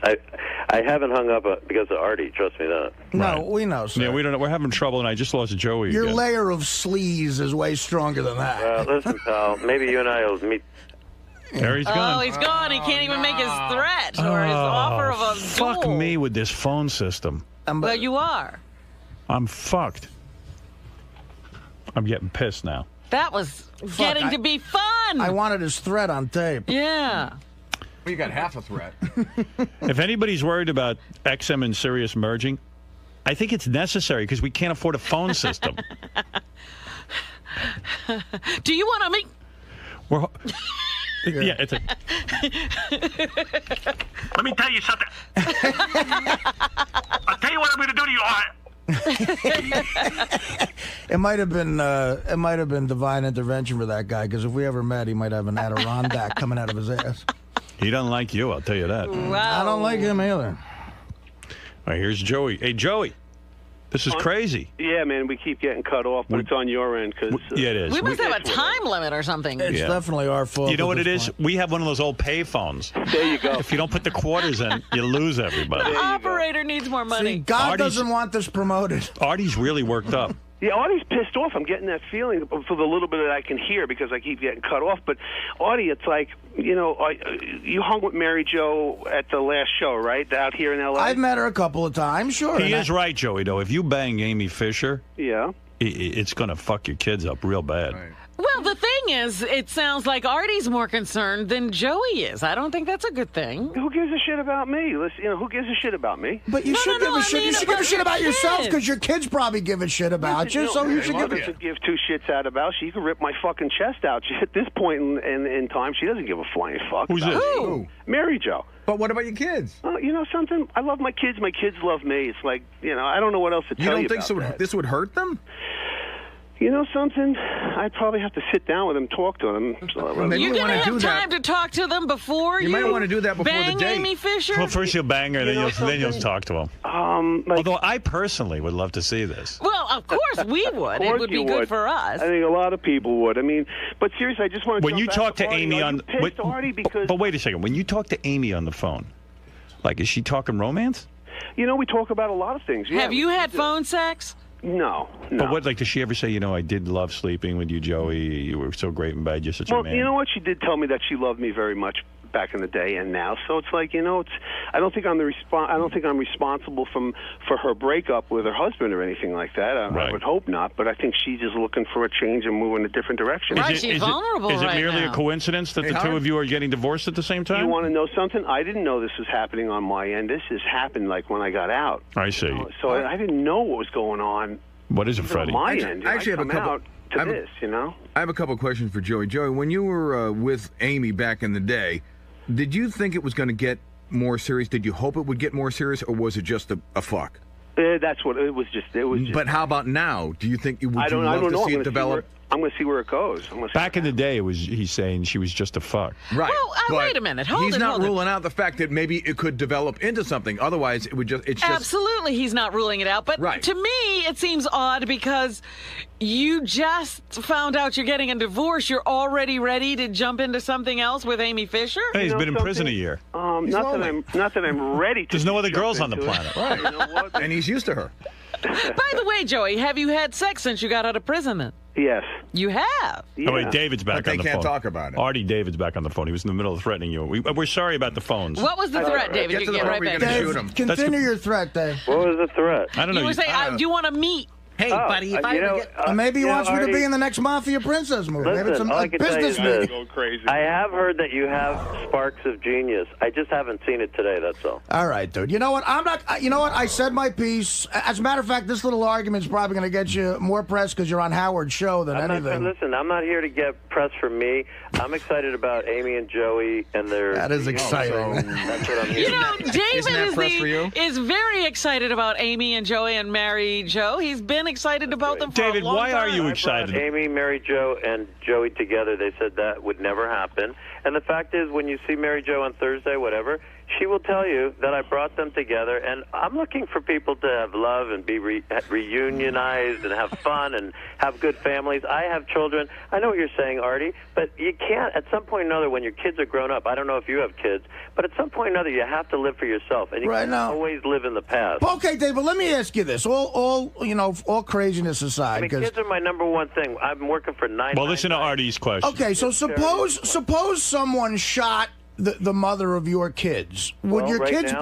I haven't hung up because of Artie. Trust me that. No, Right. we know, sir. Yeah, we don't know. We're having trouble, and I just lost Joey Your again. layer of sleaze is way stronger than that. Listen, pal. Maybe you and I will meet. There he's Oh, gone. he's gone. He can't even make his threat or his offer of a Fuck duel. me with this phone system. Well, you are. I'm fucked. I'm getting pissed now. That was getting to be fun. I wanted his threat on tape. Yeah. Well, you got half a threat. If anybody's worried about XM and Sirius merging, I think it's necessary because we can't afford a phone system. Do you want to make? We're, yeah, it's a. Let me tell you something. I'll tell you what I'm going to do to you. It might have been divine intervention for that guy, because if we ever met, he might have an Adirondack coming out of his ass. He doesn't like you, I'll tell you that. Wow. I don't like him either. All right, here's Joey. Hey, Joey, this is crazy. Yeah, man, we keep getting cut off, but it's on your end because Yeah, it is. We must have a time limit or something. It's Yeah. definitely our fault. You know at what it this is? point. We have one of those old pay phones. there you go. If you don't put the quarters in, you lose everybody. The operator needs more money. See, God Artie's- doesn't want this promoted. Artie's really worked up. Yeah, Artie's pissed off. I'm getting that feeling for the little bit that I can hear because I keep getting cut off. But Artie, it's like, you know, you hung with Mary Jo at the last show, right? Out here in L.A. I've met her a couple of times, sure. He and is right, Joey, though. If you bang Amy Fisher, Yeah. it's going to fuck your kids up real bad. Right. Well, the thing is, it sounds like Artie's more concerned than Joey is. I don't think that's a good thing. Who gives a shit about me? Listen, you know, who gives a shit about me? But you No, should no, give no, a shit. I mean You should give a about shit about your yourself, kids. because your kids probably give a shit about you. So you should She give. doesn't give 2 shits out about you. You can rip my fucking chest out. At this point in time, she doesn't give a flying fuck. Who's about this? me. Who? Mary Jo. But what about your kids? You know something? I love my kids. My kids love me. It's like, you know, I don't know what else to You tell don't you think about that. this would hurt them? You know something? I'd probably have to sit down with them, talk to them. Maybe You're you going wanna to do have that. time to talk to them before you might wanna do that before the bang date. Amy Fisher? Well, first you'll bang her, then know you'll something? talk to him. Like, Although I personally would love to see this. Well, of course we would. of It course would be you good would. for us. I think a lot of people would. I mean, but seriously, I just want to. When you talk to Artie. Amy Are on you pissed, Artie, because but wait a second. When you talk to Amy on the phone, like, is she talking romance? We talk about a lot of things. Yeah, Have you had phone sex? No. But what, like, does she ever say, I did love sleeping with you, Joey. You were so great in bed. You're such a man. Well, you know what? She did tell me that she loved me very much back in the day and now. So it's like, I don't think I'm responsible for her breakup with her husband or anything like that. I would hope not. But I think she's just looking for a change and move in a different direction. Right, she's vulnerable Is it merely now. a coincidence that the two of you are getting divorced at the same time? You want to know something? I didn't know this was happening on my end. This has happened like when I got out. I see. So I didn't know what was going on. What is it, Freddie? On my end. I actually have a couple. I have a couple questions for Joey. Joey, when you were with Amy back in the day, did you think it was going to get more serious? Did you hope it would get more serious, or was it just a fuck? That's what it was. It was. But how about now? Do you think you would love to see it develop? I'm going to see where it goes. Back in the day, he's saying she was just a fuck. Right. Well, wait a minute. He's not ruling out the fact that maybe it could develop into something. Otherwise, it's just... Absolutely, he's not ruling it out. But to me, it seems odd because you just found out you're getting a divorce. You're already ready to jump into something else with Amy Fisher? Hey, he's been in prison a year. Not that I'm ready to. There's no other girls on the planet. Right. You know what? And he's used to her. By the way, Joey, have you had sex since you got out of prison then? Yes. You have? Yeah. Oh, wait, David's back on the phone. They can't talk about it. Artie, David's back on the phone. He was in the middle of threatening you. We're sorry about the phones. What was the threat, David? Get to the get point right where back you're to going to shoot him. Continue your threat, Dave. What was the threat? I don't know. You were saying, do you want to meet? Hey, buddy, if I ever get... maybe he wants me to be in the next Mafia Princess movie. Maybe it's all I can tell you is business this. meeting. I have heard that you have sparks of genius. I just haven't seen it today, that's all. All right, dude. You know what? I said my piece. As a matter of fact, this little argument's probably going to get you more press because you're on Howard's show than anything. Listen, I'm not here to get press from me. I'm excited about Amy and Joey and their... That is exciting. That's what I'm here David is very excited about Amy and Joey and Mary Jo. He's been excited about them for David, a long why time. are you excited? Amy, Mary Jo, and Joey together, they said that would never happen. And the fact is, when you see Mary Jo on Thursday, whatever, she will tell you that I brought them together. And I'm looking for people to have love and be reunionized and have fun and have good families. I have children. I know what you're saying, Artie, but you can't, at some point or another, when your kids are grown up, I don't know if you have kids, but at some point or another, you have to live for yourself. And you can't always live in the past. Okay, Dave, but let me ask you this. All craziness aside. I mean, kids are my number one thing. I'm working for 9. Well, listen to Artie's question. Okay, so suppose someone shot the mother of your kids. Would your kids?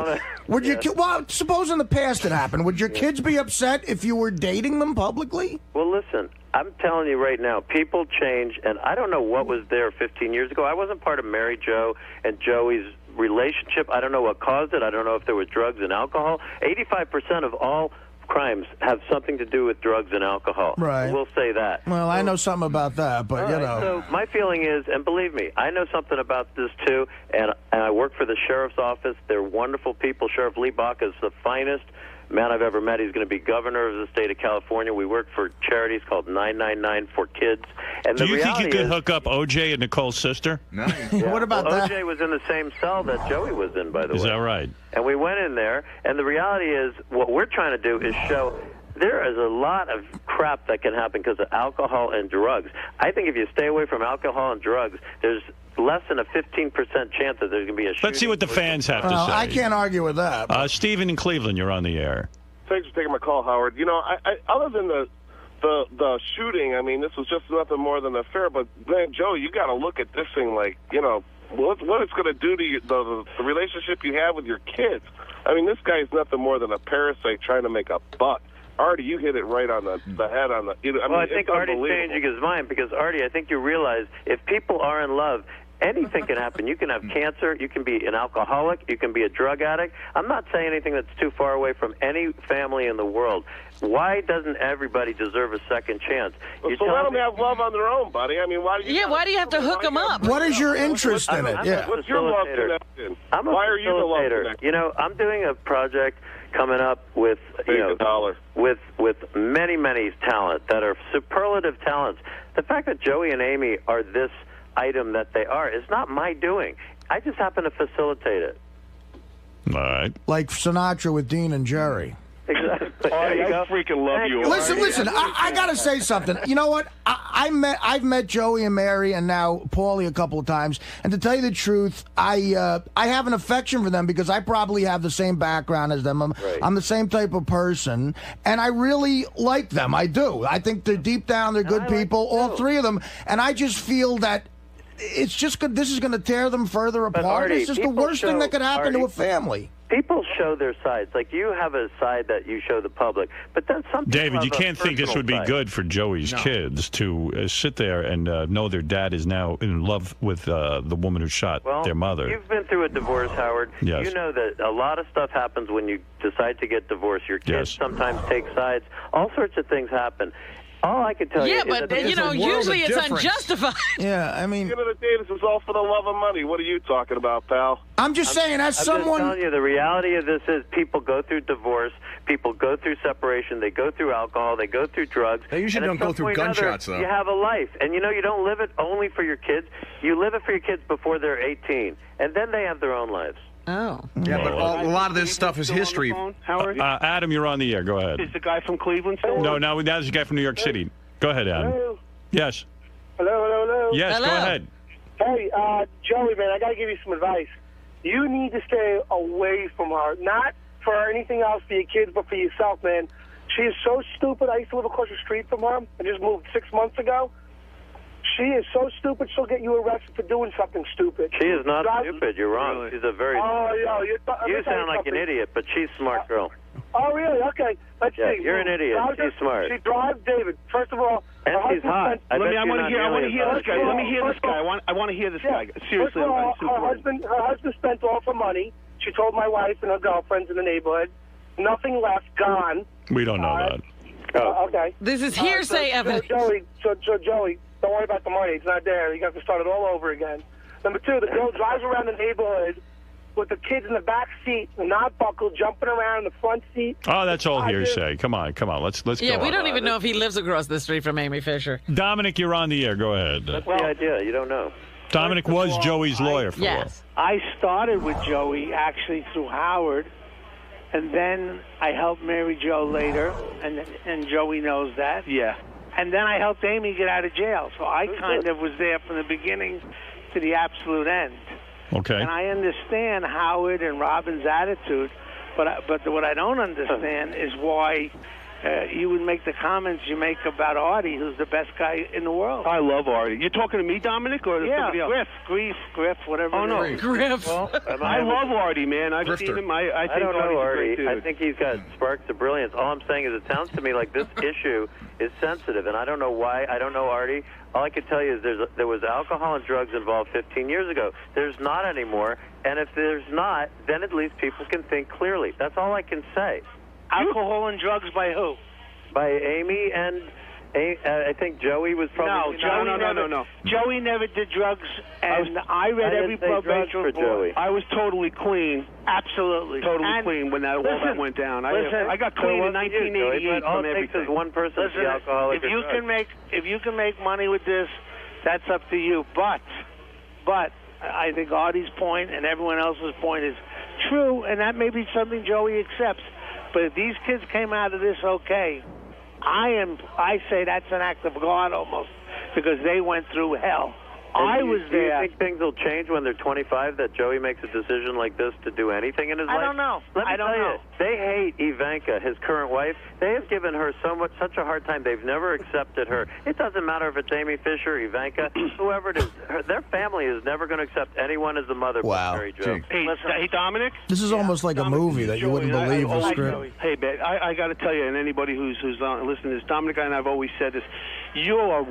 Well, suppose in the past it happened. Would your kids be upset if you were dating them publicly? Well, listen, I'm telling you right now, people change, and I don't know what was there 15 years ago. I wasn't part of Mary Jo and Joey's relationship. I don't know what caused it. I don't know if there was drugs and alcohol. 85% of all crimes have something to do with drugs and alcohol. Right. We'll say that. Well, I know something about that, but So my feeling is, and believe me, I know something about this too, and I work for the sheriff's office. They're wonderful people. Sheriff Lee Bach is the finest man I've ever met. He's going to be governor of the state of California. We work for charities called 999 for Kids. And Do you think you could hook up OJ and Nicole's sister? No. Yeah. What about that? OJ was in the same cell that Joey was in, by the way. Is that right? And we went in there, and the reality is what we're trying to do is show there is a lot of crap that can happen because of alcohol and drugs. I think if you stay away from alcohol and drugs, there's less than a 15% chance that there's going to be a shooting. Let's see what the fans have to say. I can't argue with that. Stephen in Cleveland, you're on the air. Thanks for taking my call, Howard. I other than the shooting, I mean, this was just nothing more than an affair. But, man, Joe, you got to look at this thing like, what it's going to do to you, the relationship you have with your kids. I mean, this guy is nothing more than a parasite trying to make a buck. Artie, you hit it right on the head. I think Artie's changing his mind because, Artie, I think you realize if people are in love, anything can happen. You can have cancer. You can be an alcoholic. You can be a drug addict. I'm not saying anything that's too far away from any family in the world. Why doesn't everybody deserve a second chance? Well, so let them have love on their own, buddy. I mean, why do you? Yeah, why do you have to hook them up? What is your interest in it? What's your love connection? Why are you the love connection? I'm doing a project coming up with with many talent that are superlative talents. The fact that Joey and Amy are this item that they are is not my doing. I just happen to facilitate it. All right. Like Sinatra with Dean and Jerry. Exactly. I freaking love you. Listen, I got to say something. You know what? I I've met Joey and Mary and now Paulie a couple of times, and to tell you the truth, I have an affection for them because I probably have the same background as them. I'm the same type of person, and I really like them. I do. I think they're deep down, they're good people, all three of them, and I just feel that it's just good. This is going to tear them further apart. Artie, it's just the worst thing that could happen to a family. People show their sides. Like, you have a side that you show the public, but then some people David, have you can't think this would be good for Joey's kids to sit there and know their dad is now in love with the woman who shot their mother. You've been through a divorce, Howard. Yes. You know that a lot of stuff happens when you decide to get divorced. Your kids sometimes take sides. All sorts of things happen. All I can tell you is that usually it's unjustified. Yeah, I mean, at the end of the day, this is all for the love of money. What are you talking about, pal? I'm just saying, as someone. I'm just telling you, the reality of this is people go through divorce, people go through separation, they go through alcohol, they go through drugs. They usually don't go through gunshots, though. You have a life, and you don't live it only for your kids. You live it for your kids before they're 18, and then they have their own lives. Oh. Yeah, but a lot of this stuff is history. Howard? Adam, you're on the air. Go ahead. Is the guy from Cleveland still? No, now there's a guy from New York City. Go ahead, Adam. Hello? Yes. Hello? Yes, Hello. go ahead. Hey, Joey, man, I got to give you some advice. You need to stay away from her. Not for anything else for your kids, but for yourself, man. She is so stupid. I used to live across the street from her. I just moved 6 months ago. She is so stupid, she'll get you arrested for doing something stupid. She is not stupid. You're wrong. Really? She's a very you sound like an idiot, but she's a smart girl. Oh, really? Okay. Let's see. You're an idiot. She's smart. She drives David. First of all, and she's hot. I want to hear this guy. Let me hear this guy. I want to hear this guy. Seriously, first of all, her husband spent all her money. She told my wife and her girlfriends in the neighborhood. Nothing left. Gone. We don't know that. Okay. This is hearsay evidence. Joey, don't worry about the money. It's not there. You have to start it all over again. Number two, the girl drives around the neighborhood with the kids in the back seat, not buckled, jumping around in the front seat. Oh, that's all hearsay. Come on. Let's go. Yeah, we don't even know if he lives across the street from Amy Fisher. Dominic, you're on the air. Go ahead. That's the idea. You don't know. Dominic was Joey's lawyer for a while. I started with Joey actually through Howard, and then I helped Mary Jo later, and Joey knows that. Yeah. And then I helped Amy get out of jail, so I kind of was there from the beginning to the absolute end. Okay. And I understand Howard and Robin's attitude, but what I don't understand is why you would make the comments you make about Artie, who's the best guy in the world. I love Artie. You're talking to me, Dominic, or somebody else? Grief, whatever. Oh, no. Griff. Well, I love Artie, man. I've seen him. I think don't know Artie's a great dude. I think he's got sparks of brilliance. All I'm saying is it sounds to me like this issue is sensitive, and I don't know why. I don't know Artie. All I can tell you is there was alcohol and drugs involved 15 years ago. There's not anymore, and if there's not, then at least people can think clearly. That's all I can say. Alcohol and drugs by who? By Amy and I think Joey was probably... No. Joey never did drugs, and I read every probation report. I was totally clean. Absolutely. Totally clean when all that went down. I got clean in 1988 all from it takes everything. is one person to be alcoholic. If you can make money with this, that's up to you. But I think Artie's point and everyone else's point is true, and that may be something Joey accepts. But if these kids came out of this okay, I say that's an act of God almost, because they went through hell. I was there. Do you think things will change when they're 25, that Joey makes a decision like this to do anything in his life? I don't know. Let me tell you, they hate Ivanka, his current wife. They have given her such a hard time. They've never accepted her. It doesn't matter if it's Amy Fisher, Ivanka, whoever it is. Their family is never going to accept anyone as the mother but Mary Jo. Hey, Dominic? This is almost like Dominic, a movie that you wouldn't believe the script. Hey, man, I got to tell you, and anybody who's listening to this, Dominic and I have always said this. You are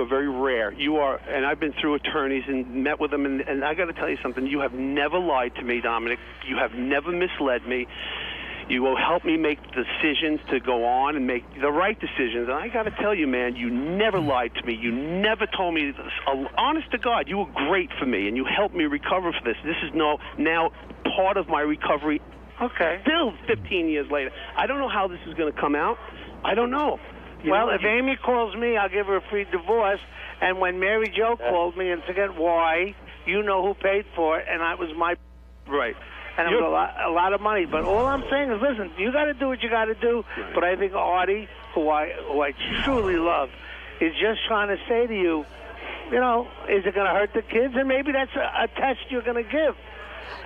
very rare. You are, and I've been through attorneys and met with them, and I got to tell you something. You have never lied to me, Dominic. You have never misled me. You will help me make decisions to go on and make the right decisions. And I got to tell you, man, you never lied to me. You never told me this. Honest to God, you were great for me, and you helped me recover for this. This is now part of my recovery. Okay. Still 15 years later. I don't know how this is going to come out. I don't know. If Amy calls me, I'll give her a free divorce. And when Mary Jo called me, and forget why, you know who paid for it, and that was my... Right. And it was a lot of money. But all I'm saying is, listen, you got to do what you got to do. Right. But I think Artie, who I truly love, is just trying to say to you, you know, is it going to hurt the kids? And maybe that's a test you're going to give.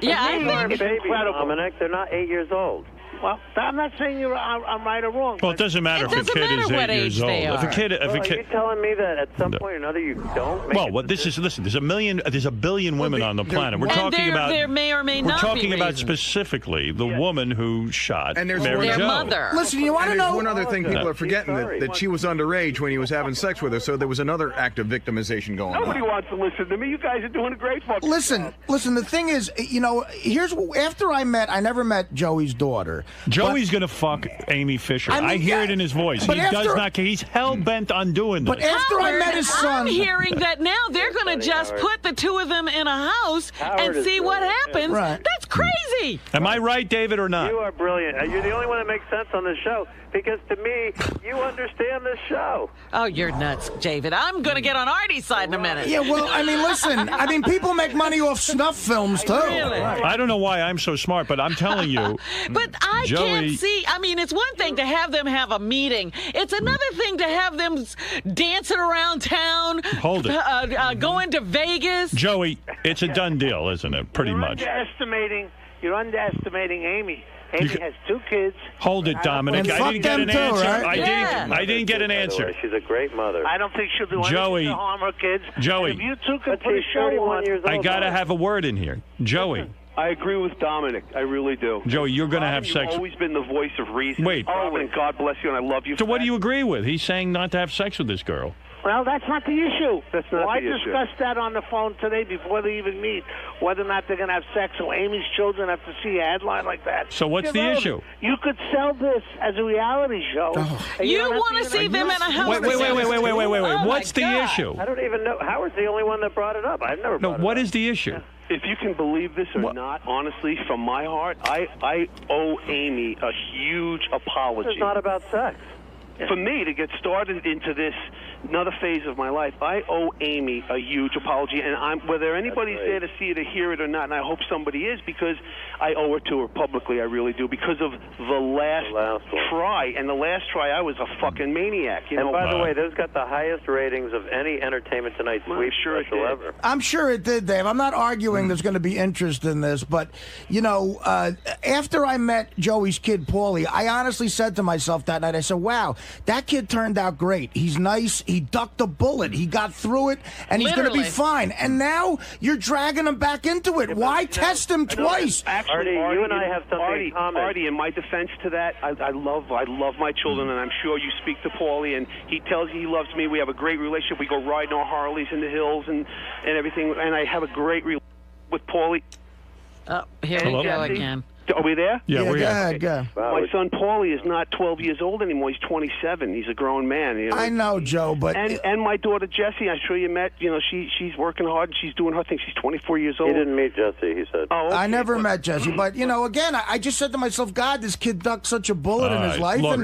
Yeah, I think it's incredible. Dominic, they're not 8 years old. Well, I'm not saying I'm right or wrong. Well, it doesn't matter if a kid is 8 years old. If a kid, are you telling me that at some point or another you don't? Well, listen. There's a billion women on the planet. We're talking about. There may or may not be We're talking about reasons. specifically the woman who shot and there's Mary their Jo. mother. Listen, you want to know one other thing people are forgetting that she was underage when he was having sex with her, so there was another act of victimization going on. Nobody wants to listen to me. You guys are doing a great fucking Listen. The thing is, you know, I never met Joey's daughter. Joey's going to fuck Amy Fisher. I hear it in his voice. He does not. He's hell bent on doing this. But after I met his son, I'm hearing that now they're going to just put the two of them in a house and see what happens. Right. That's crazy. Am I right, David, or not? You are brilliant. You're the only one that makes sense on this show because to me, you understand this show. Oh, you're nuts, David. I'm going to get on Artie's side in a minute. Yeah, well, I mean, listen. I mean, people make money off snuff films too. Really? I don't know why I'm so smart, but I'm telling you. But I can't see. I mean, it's one thing to have them have a meeting. It's another thing to have them dancing around town. Hold it. Going to Vegas. Joey, it's a done deal, isn't it? Pretty much. You're underestimating Amy. Amy has 2 kids. Hold it, Dominic. I didn't get an answer. I didn't get an answer. She's a great mother. I don't think she'll do anything to harm her kids. Joey. And if you two can put a show on. I got to have a word in here. Joey. I agree with Dominic. I really do. Joey, you're going to have You've sex. You've always been the voice of reason. Wait. And God bless you, and I love you. So what do you agree with? He's saying not to have sex with this girl. Well, that's not the issue. That's not the issue. I discussed that on the phone today before they even meet, whether or not they're going to have sex. So Amy's children have to see a headline like that. So what's the issue? You could sell this as a reality show. You want to see them in a house? Wait. What's the issue? I don't even know. Howard's the only one that brought it up. I've never brought it up. No, what is the issue? If you can believe this or not, honestly, from my heart, I owe Amy a huge apology. It's not about sex. For me to get started into this another phase of my life, I owe Amy a huge apology, and whether anybody's there to see it or hear it or not, and I hope somebody is, because I owe it to her publicly. I really do, because of the last try. And the last try, I was a fucking maniac. You know? By the way, those got the highest ratings of any Entertainment Tonight sweep special ever. I'm sure it did, Dave. I'm not arguing there's going to be interest in this, but, you know, after I met Joey's kid, Paulie, I honestly said to myself that night, I said, wow, that kid turned out great. He's nice. He ducked a bullet. He got through it, and he's going to be fine. And now you're dragging him back into it. Why test him twice? Actually, Artie, you and I have something in common. Artie, in my defense to that, I love my children, and I'm sure you speak to Paulie, and he tells you he loves me. We have a great relationship. We go riding our Harleys in the hills and everything, and I have a great relationship with Paulie. Oh, here we go again. Are we there? Yeah, we're here. Go. My son Paulie is not 12 years old anymore. He's 27. He's a grown man. You know? I know, Joe, but and my daughter Jessie, I'm sure you met. You know, she's working hard and she's doing her thing. She's 24 years old. He didn't meet Jessie. He said. Oh, okay. I never met Jessie, but you know, again, I just said to myself, God, this kid ducked such a bullet in his life. Look,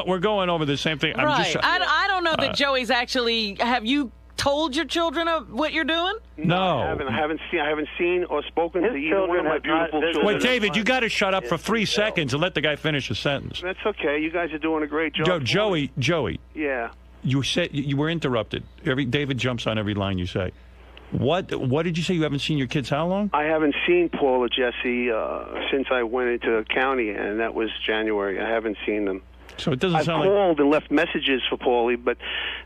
we're going over the same thing. Right. I don't know that Joey's actually. Have you told your children of what you're doing? No. I haven't seen or spoken to either one of my beautiful children. Wait, David, you got to shut up for 3 seconds and let the guy finish a sentence. That's okay. You guys are doing a great job. Joey. Yeah. You said you were interrupted. David jumps on every line you say. What did you say? You haven't seen your kids how long? I haven't seen Paul or Jessie since I went into county, and that was January. I haven't seen them. So it doesn't sound like... I've called and left messages for Paulie, but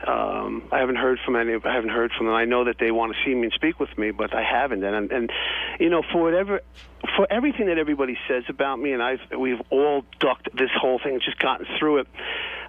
I haven't heard from any. I haven't heard from them. I know that they want to see me and speak with me, but I haven't. And you know, for everything that everybody says about me, and we've all ducked this whole thing and just gotten through it.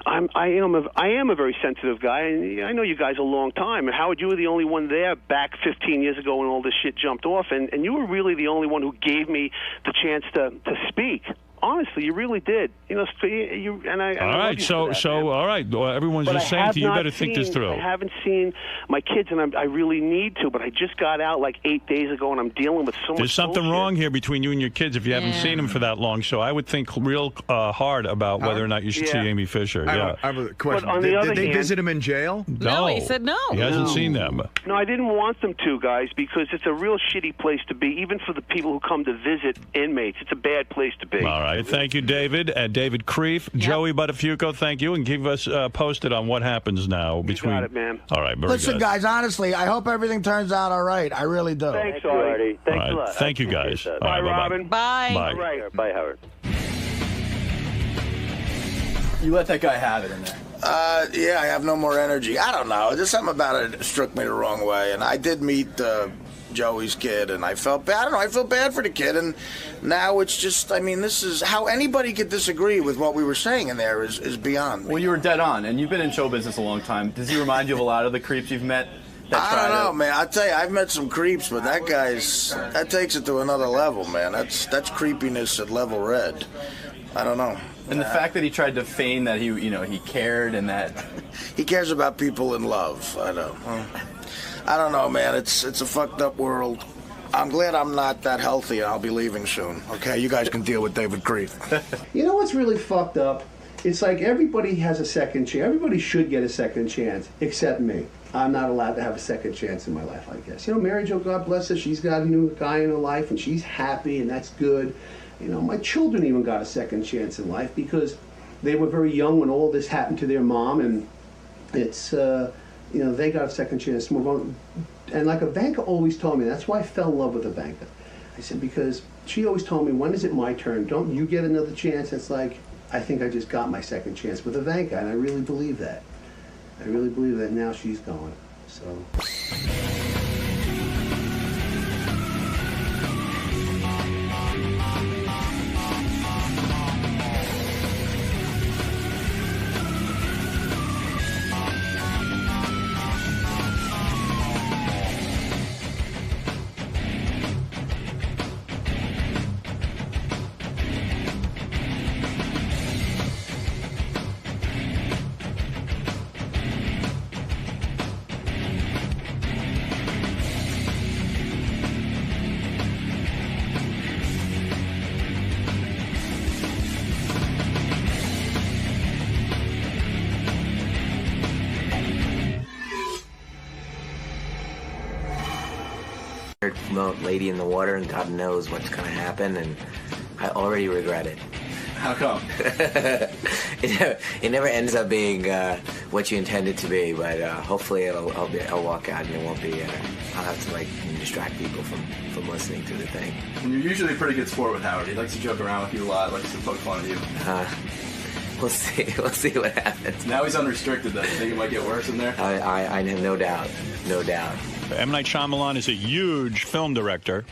I am a very sensitive guy, and I know you guys a long time. And Howard, you were the only one there back 15 years ago when all this shit jumped off, and you were really the only one who gave me the chance to speak. Honestly, you really did. You know, all right. So all right. Well, everyone's just saying to you, better think this through. I haven't seen my kids, and I really need to. But I just got out like 8 days ago, and I'm dealing with so much. There's something wrong here between you and your kids if you haven't seen them for that long. So I would think real hard about whether or not you should see Amy Fisher. I have a question. But on the other did they hand, visit him in jail? No, he said no. He hasn't seen them. No, I didn't want them to, guys, because it's a real shitty place to be, even for the people who come to visit inmates. It's a bad place to be. All right. right. Thank you, David. And David Krieff. Yep. Joey Buttafuoco, thank you. And keep us posted on what happens now. You got it, man. All right, very Listen, good. guys, honestly, I hope everything turns out all right. I really do. Thanks, Artie. Thanks a lot. Thank you, guys. Bye, Robin. Bye. Bye. All right. Bye, Howard. You let that guy have it in there. Yeah, I have no more energy. I don't know. There's something about it that struck me the wrong way. And I did meet Joey's kid, and I felt bad. I don't know. I feel bad for the kid, and now it's just. I mean, this is how anybody could disagree with what we were saying in there is beyond me. Well, you were dead on, and you've been in show business a long time. Does he remind you of a lot of the creeps you've met? I don't know, man. I'll tell you, I've met some creeps, but that takes it to another level, man. That's creepiness at level red. I don't know. And the fact that he tried to feign that he cared and that he cares about people in love. I don't know, man. It's a fucked up world. I'm glad I'm not that healthy, and I'll be leaving soon. Okay, you guys can deal with David Krieff. You know what's really fucked up? It's like everybody has a second chance. Everybody should get a second chance, except me. I'm not allowed to have a second chance in my life, I guess. You know, Mary Jo, God bless her, she's got a new guy in her life, and she's happy, and that's good. You know, my children even got a second chance in life because they were very young when all this happened to their mom, and it's, they got a second chance to move on. And like Ivanka always told me, that's why I fell in love with Ivanka. I said, because she always told me, when is it my turn? Don't you get another chance? It's like, I think I just got my second chance with Ivanka, and I really believe that. I really believe that now she's gone, so... Lady in the water, and God knows what's going to happen, and I already regret it. How come? It never ends up being what you intend it to be, but hopefully I'll walk out and it won't be. I'll have to distract people from listening to the thing. And you're usually a pretty good sport with Howard. He likes to joke around with you a lot, likes to poke fun of you. We'll see. We'll see what happens. Now he's unrestricted, though. You think it might get worse in there? I have no doubt. No doubt. M. Night Shyamalan is a huge film director.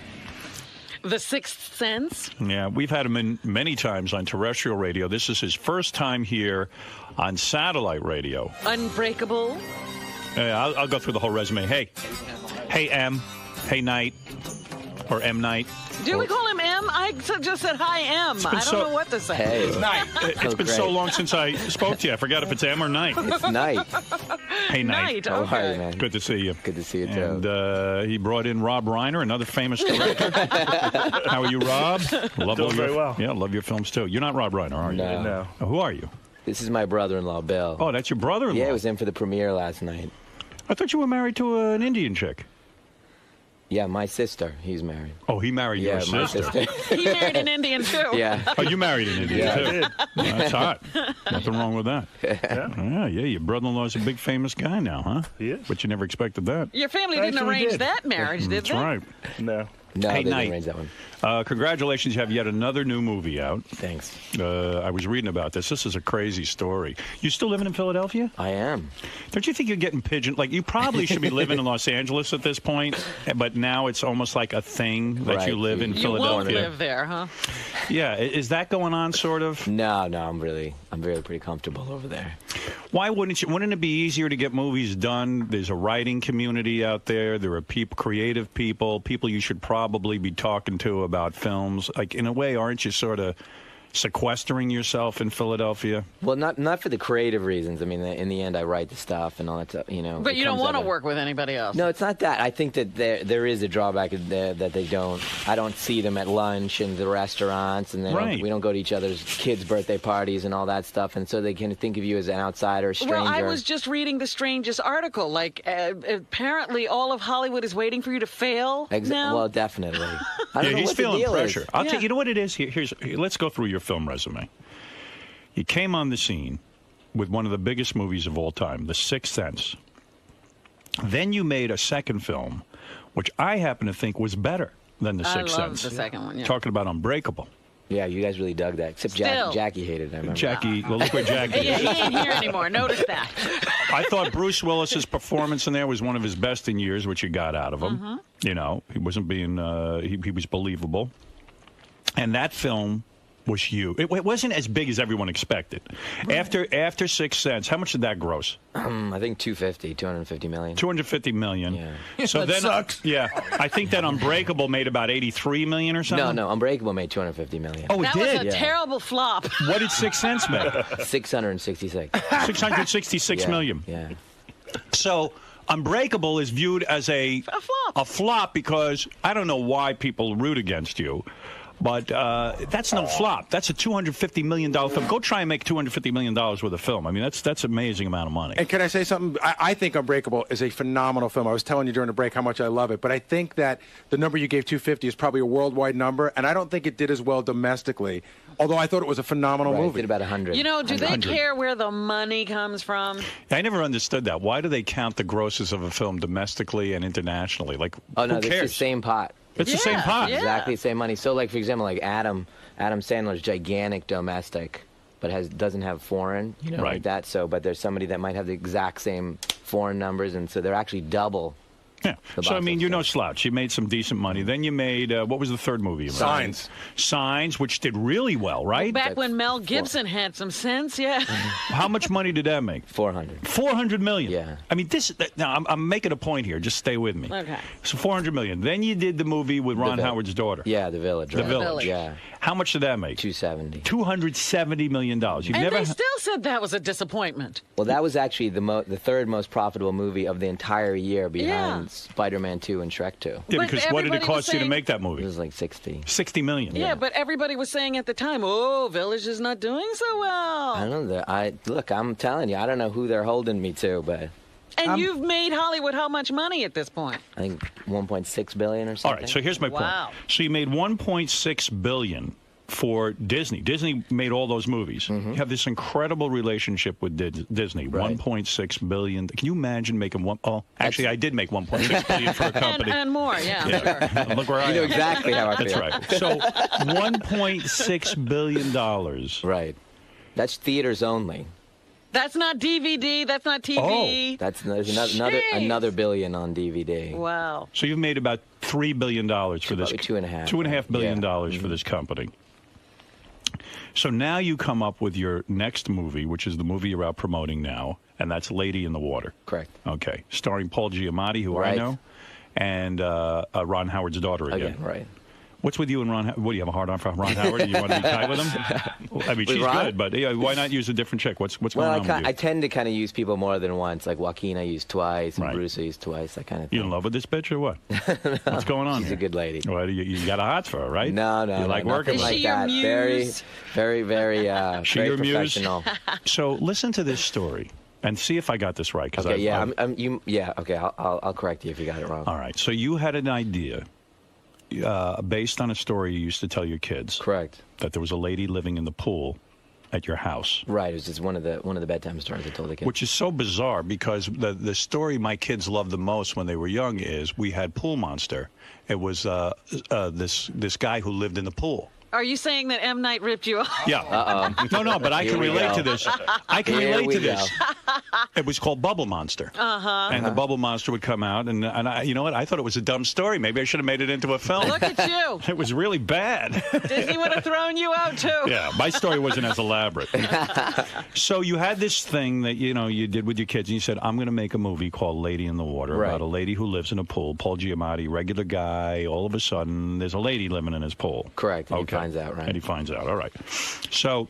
The Sixth Sense? Yeah, we've had him in many times on terrestrial radio. This is his first time here on satellite radio. Unbreakable? Yeah, I'll go through the whole resume. Hey, M. Hey, Night. Or M. Night. Do we call him M? I just said hi, M. I don't know what to say. Hey. It's been so long since I spoke to you. I forgot if it's M or Night. It's Night. Hey, Night. How are you, man? Good to see you. Good to see you, too. And he brought in Rob Reiner, another famous director. How are you, Rob? Doing very well. Yeah, love your films, too. You're not Rob Reiner, are you? No. Who are you? This is my brother-in-law, Bill. Oh, that's your brother-in-law? Yeah, I was in for the premiere last night. I thought you were married to an Indian chick. Yeah, my sister. He's married. Oh, he married your my sister. He married an Indian, too. Yeah. Oh, you married an Indian, too? I did. Well, that's hot. Nothing wrong with that. Yeah, your brother-in-law's a big famous guy now, huh? He is. But you never expected that. Your family didn't Actually, arrange did. that marriage, did That's they? right. No. No, Hey, they Night. didn't arrange that one. Congratulations, you have yet another new movie out. Thanks. I was reading about this. This is a crazy story. You still living in Philadelphia? I am. Don't you think you're getting pigeoned? Like, you probably should be living in Los Angeles at this point, but now it's almost like a thing that you live in Philadelphia. You won't live there, huh? Yeah. Is that going on, sort of? No, I'm really pretty comfortable over there. Why wouldn't you? Wouldn't it be easier to get movies done? There's a writing community out there. There are creative people you should probably be talking to about films. Like, in a way, aren't you sort of sequestering yourself in Philadelphia? Well, not for the creative reasons. I mean, in the end, I write the stuff and all that stuff. But you don't want to work with anybody else. No, it's not that. I think that there is a drawback there that they don't. I don't see them at lunch and the restaurants, and we don't go to each other's kids' birthday parties and all that stuff, and so they can think of you as an outsider, a stranger. Well, I was just reading the strangest article. Like, apparently, all of Hollywood is waiting for you to fail now. Well, definitely. I don't know he's what feeling the deal pressure. is. I'll tell you know what it is. Let's go through your film resume. You came on the scene with one of the biggest movies of all time, The Sixth Sense. Then you made a second film, which I happen to think was better than The Sixth Sense. I love the second one, yeah. Talking about Unbreakable. Yeah, you guys really dug that. Except Jackie hated it, I remember. Jackie, well, look where Jackie Yeah, is. he ain't here anymore. Notice that. I thought Bruce Willis's performance in there was one of his best in years, which you got out of him. Mm-hmm. You know, he wasn't being, he was believable. And that film was huge. It wasn't as big as everyone expected. Right. After Sixth Sense, how much did that gross? I think 250 million. 250 million. Yeah. So that then, sucks. Yeah, I think that Unbreakable made about 83 million or something. No, Unbreakable made 250 million. Oh, it that did? That was a terrible flop. What did Sixth Sense make? 666. 666 million. Yeah. So Unbreakable is viewed as a flop because I don't know why people root against you. But that's no flop. That's a $250 million film. Go try and make $250 million with a film. I mean, that's an amazing amount of money. And can I say something? I think Unbreakable is a phenomenal film. I was telling you during the break how much I love it. But I think that the number you gave, 250, is probably a worldwide number. And I don't think it did as well domestically. Although I thought it was a phenomenal movie. It did about 100. You know, do they 100. care where the money comes from? I never understood that. Why do they count the grosses of a film domestically and internationally? Like, oh, no, who cares? It's the same pot. It's the same pot. Exactly the same money. So, like, for example, like Adam Sandler's gigantic domestic, but doesn't have foreign, you know, like that. So, but there's somebody that might have the exact same foreign numbers, and so they're actually double. Yeah. So, I mean, you're no slouch. You made some decent money. Then you made, what was the third movie you made? Signs, which did really well, right? Back when Mel Gibson had some sense, yeah. How much money did that make? 400. 400 million? Yeah. I mean, now, I'm making a point here. Just stay with me. Okay. So 400 million. Then you did the movie with Ron Howard's daughter. Yeah, The Village. The Village. Yeah. How much did that make? 270. $270 million. They still said that was a disappointment. Well, that was actually the third most profitable movie of the entire year behind Spider-Man 2 and Shrek 2. Yeah, because what did it cost you to make that movie? It was like 60. 60 million. Yeah, but everybody was saying at the time, oh, Village is not doing so well. I don't know. Look, I'm telling you, I don't know who they're holding me to, but... And you've made Hollywood how much money at this point? I think 1.6 billion or something. All right, so here's my point. So you made 1.6 billion for Disney. Disney made all those movies. You have this incredible relationship with Disney. 1.6 billion. Can you imagine making one? Oh, actually, I did make 1.6 billion for a company. And more, yeah. Sure. Look where I am. You know exactly how I feel. That's right. So 1.6 billion dollars. Right. That's theaters only. That's not DVD. That's not TV. Oh, there's another billion on DVD. Wow. So you've made about $3 billion for this. $2.5 billion for this company. So now you come up with your next movie, which is the movie you're out promoting now, and that's Lady in the Water. Correct. Okay. Starring Paul Giamatti, who I know, and Ron Howard's daughter again. Right. What's with you and Ron? What do you have a hard on for Ron Howard? Do you want to be tight with him? I mean, she's good, but why not use a different chick? What's going on with you? I tend to kind of use people more than once. Like Joaquin, I used twice, and Bruce, I used twice. That kind of thing. You in love with this bitch or what? What's going on? She's a good lady. Well, you got a hot for her, right? No. You like working with her? Is she your muse? Very, very your professional. So listen to this story. And see if I got this right. Okay, I'll correct you if you got it wrong. All right. So you had an idea based on a story you used to tell your kids. Correct. That there was a lady living in the pool at your house. Right. It was just one of the bedtime stories I told the kids. Which is so bizarre because the story my kids loved the most when they were young is we had Pool Monster. It was this guy who lived in the pool. Are you saying that M. Night ripped you off? Yeah. No, but I can relate to this. I can relate to this. It was called Bubble Monster. And the Bubble Monster would come out, and I, you know what? I thought it was a dumb story. Maybe I should have made it into a film. Look at you. It was really bad. Disney would have thrown you out, too. Yeah, my story wasn't as elaborate. So you had this thing that, you did with your kids, and you said, I'm going to make a movie called Lady in the Water about a lady who lives in a pool. Paul Giamatti, regular guy. All of a sudden, there's a lady living in his pool. Correct. Okay. Finds out, right? And he finds out. All right. So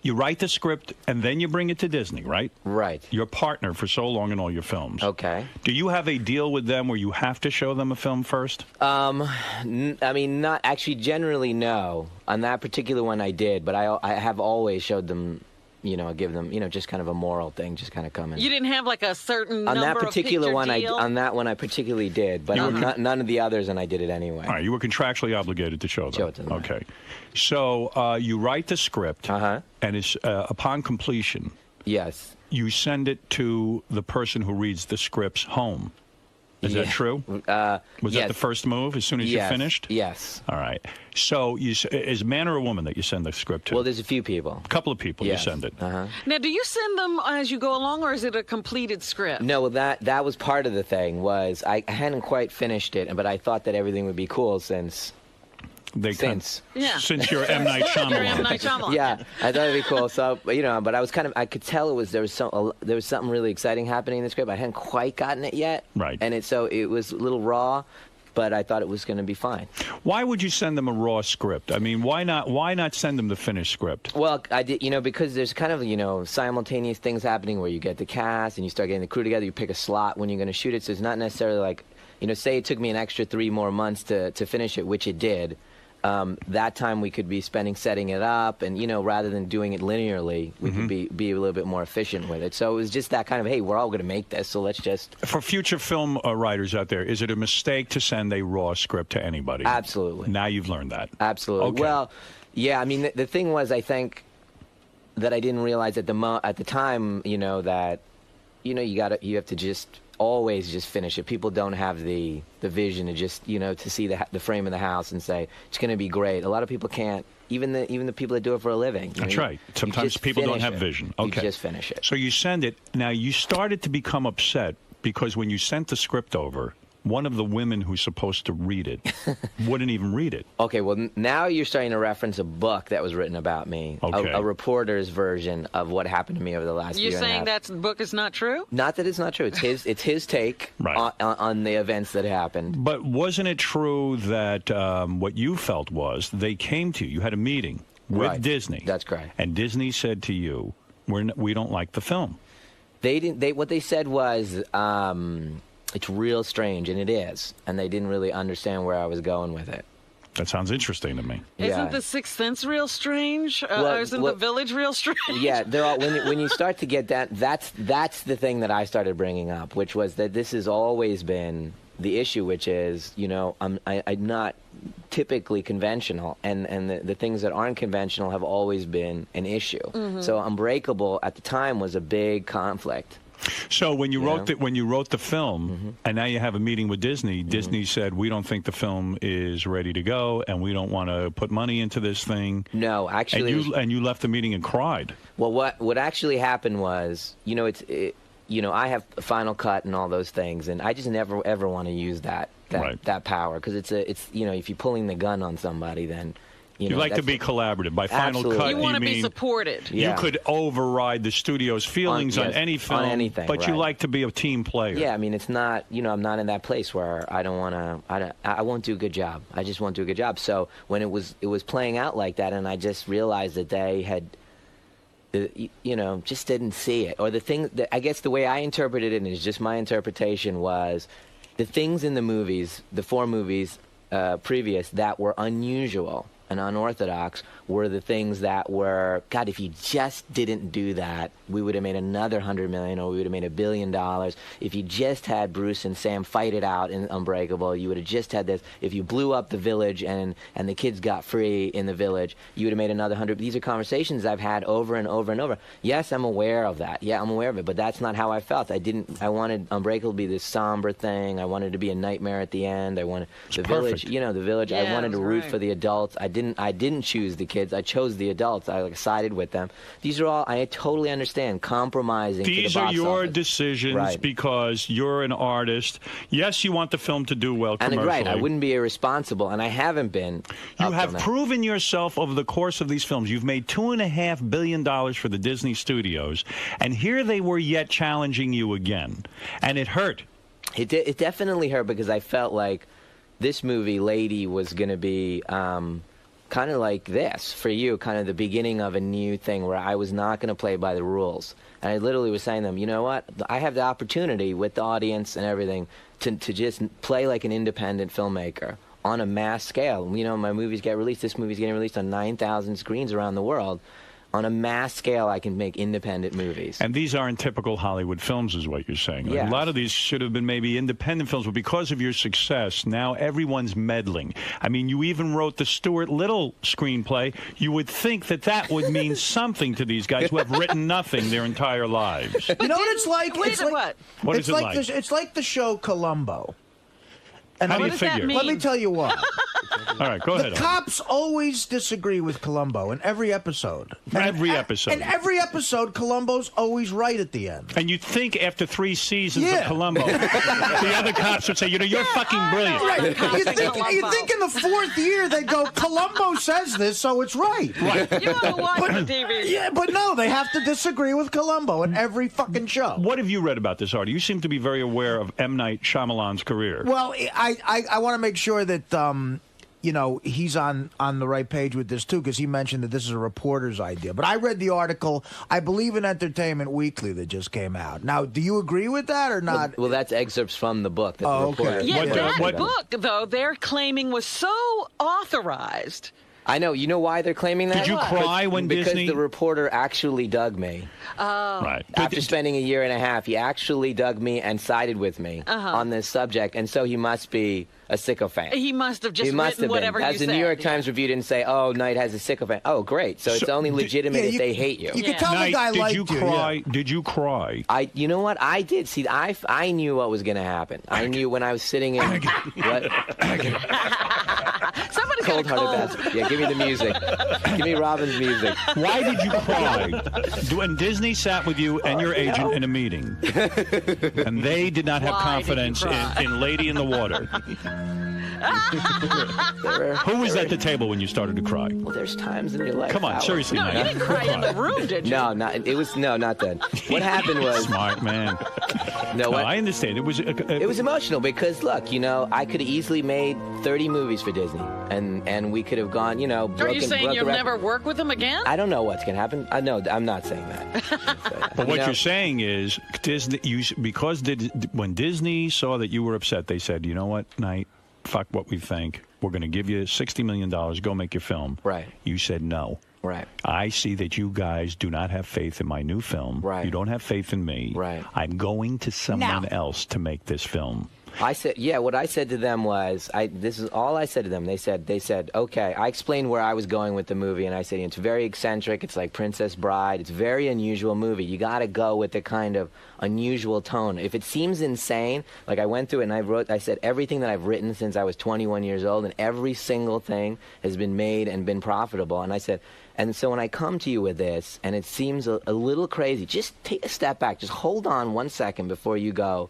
you write the script and then you bring it to Disney, right? Right. Your partner for so long in all your films. Okay. Do you have a deal with them where you have to show them a film first? I mean, not actually. Generally, no. On that particular one, I did, but I have always showed them give them, just kind of a moral thing, just kind of come in. You didn't have like a certain on number that particular of one. deal? On that one, I particularly did, but none of the others, and I did it anyway. All right, you were contractually obligated to show them. Show it to them. Okay, so you write the script, and it's upon completion. Yes. You send it to the person who reads the scripts home. Is that true? Was that the first move as soon as you finished? Yes. All right. So is a man or a woman that you send the script to? Well, there's a few people. A couple of people you send it. Uh-huh. Now, do you send them as you go along, or is it a completed script? No, well, that was part of the thing. Was I hadn't quite finished it, but I thought that everything would be cool since you're M. Night Shyamalan. Yeah, I thought it'd be cool. So, but I was I could tell there was something really exciting happening in the script. I hadn't quite gotten it yet. Right. And it was a little raw, but I thought it was going to be fine. Why would you send them a raw script? I mean, why not send them the finished script? Well, I did, because there's kind of, simultaneous things happening where you get the cast and you start getting the crew together, you pick a slot when you're going to shoot it. So it's not necessarily like, say it took me an extra 3 more months to finish it, which it did. That time we could be spending setting it up, and rather than doing it linearly, we could be a little bit more efficient with it. So it was just that kind of, hey, we're all going to make this, so let's just. For future film writers out there, is it a mistake to send a raw script to anybody? Absolutely. Now you've learned that. Absolutely. Okay. Well, yeah. I mean, the thing was, I think that I didn't realize at the time, that you have to just always just finish it. People don't have the vision to just to see the frame of the house and say it's going to be great. A lot of people can't. Even the people that do it for a living. That's right. Sometimes people don't have vision. Okay. You just finish it. So you send it. Now you started to become upset because when you sent the script over, one of the women who's supposed to read it wouldn't even read it. Okay, well, now you're starting to reference a book that was written about me, okay. a reporter's version of what happened to me over the last year and a half. You're saying that book is not true? Not that it's not true. It's his take on the events that happened. But wasn't it true that what you felt was they came to you, you had a meeting with Disney. That's correct. And Disney said to you, we don't like the film. They didn't. What they said was, it's real strange, and it is. And they didn't really understand where I was going with it. That sounds interesting to me. Isn't The Sixth Sense real strange? Isn't The Village real strange? Yeah, they're all, when you start to get that, that's the thing that I started bringing up, which was that this has always been the issue, which is, I'm not typically conventional, and the things that aren't conventional have always been an issue. Mm-hmm. So Unbreakable at the time was a big conflict. So when you wrote the film, and now you have a meeting with Disney, Disney said, we don't think the film is ready to go, and we don't want to put money into this thing. No, actually, and you left the meeting and cried. Well, what actually happened was, I have a final cut and all those things, and I just never ever want to use that power, because it's if you're pulling the gun on somebody, then. You like to be collaborative. By final cut, you want to be supported. You could override the studio's feelings on any film, on anything, but you like to be a team player. Yeah, I mean, it's not, I'm not in that place where I don't want to, I won't do a good job. I just won't do a good job. So when it was playing out like that, and I just realized that they had, just didn't see it. Or the thing, I guess the way I interpreted it, and it's just my interpretation, was the things in the movies, the 4 movies previous, that were unusual and unorthodox were the things that were, God, if you just didn't do that, we would have made another $100 million, or we would have made $1 billion. If you just had Bruce and Sam fight it out in Unbreakable, you would have just had this. If you blew up the village and the kids got free in the village, you would have made another 100. These are conversations I've had over and over and over. Yes, I'm aware of that. Yeah, I'm aware of it, but that's not how I felt. I wanted Unbreakable to be this somber thing. I wanted it to be a nightmare at the end. I wanted the village, the village. Yeah, I wanted to root for the adults. I didn't choose the kids. I chose the adults. I sided with them. These are all, I totally understand, compromising. These are your decisions because you're an artist. Yes, you want the film to do well commercially. And I wouldn't be irresponsible, and I haven't been. You have proven yourself over the course of these films. You've made $2.5 billion for the Disney studios, and here they were yet challenging you again, and it hurt. It definitely hurt, because I felt like this movie, Lady, was going to be kind of like this for you, kind of the beginning of a new thing where I was not going to play by the rules. And I literally was saying to them, you know what? I have the opportunity with the audience and everything to just play like an independent filmmaker on a mass scale. My movies get released. This movie's getting released on 9,000 screens around the world on a mass scale, I can make independent movies. And these aren't typical Hollywood films, is what you're saying. Yeah. A lot of these should have been maybe independent films, but because of your success, now everyone's meddling. I mean, you even wrote the Stuart Little screenplay. You would think that that would mean something to these guys who have written nothing their entire lives. You know what it's like? What is it like? It's like the show Columbo. And How do you figure? Let me tell you why. All right, go ahead. The cops always disagree with Columbo in every episode. Every episode. In every episode, Columbo's always right at the end. And you'd think after 3 seasons of Columbo, the other cops would say, you're fucking brilliant. Right. You think in the 4th year they'd go, Columbo says this, so it's right. Right. You want to watch the TV. Yeah, but no, they have to disagree with Columbo in every fucking show. What have you read about this, Artie? You seem to be very aware of M. Night Shyamalan's career. Well, I want to make sure that he's on the right page with this too, because he mentioned that this is a reporter's idea. But I read the article, I believe, in Entertainment Weekly that just came out. Now, do you agree with that or not? Well, that's excerpts from the book. That the reporter. Yeah, that book, though, they're claiming was so authorized. I know. You know why they're claiming that? Did you cry when because Disney... the reporter actually dug me. Oh. Right. After spending a year and a half, he actually dug me and sided with me on this subject, and so he must be a sycophant. He must have just written whatever you said. As the New York Times review didn't say, oh, Knight has a sycophant. Oh, great. So it's only legitimate if they hate you. You can tell the guy liked you. Did you cry? You know what? I did. See, I knew what was going to happen. I knew when I was sitting in... what? Somebody's Cold-hearted bastard. Yeah, give me the music. Give me Robin's music. Why did you cry? When Disney sat with you and your agent in a meeting, and they did not have confidence in Lady in the Water. Who was at the table when you started to cry? Well, there's times in your life. Come on, seriously, No, you didn't cry in the room, did you? No, not then. What happened was smart man. No, I understand. It was emotional because look, I could have easily made 30 movies for Disney, and we could have gone, Are you saying you'll never work with them again? I don't know what's gonna happen. No, I'm not saying that. But what you're saying is Disney, when Disney saw that you were upset, they said, you know what, Knight, fuck what we think. We're going to give you $60 million. Go make your film. Right. You said no. Right. I see that you guys do not have faith in my new film. Right. You don't have faith in me. Right. I'm going to someone else to make this film. I said, yeah. What I said to them was, this is all I said to them. They said, okay. I explained where I was going with the movie, and I said it's very eccentric. It's like Princess Bride. It's a very unusual movie. You got to go with the kind of unusual tone. If it seems insane, like I went through it and I said everything that I've written since I was 21 years old, and every single thing has been made and been profitable. And I said, and so when I come to you with this, and it seems a little crazy, just take a step back. Just hold on 1 second before you go,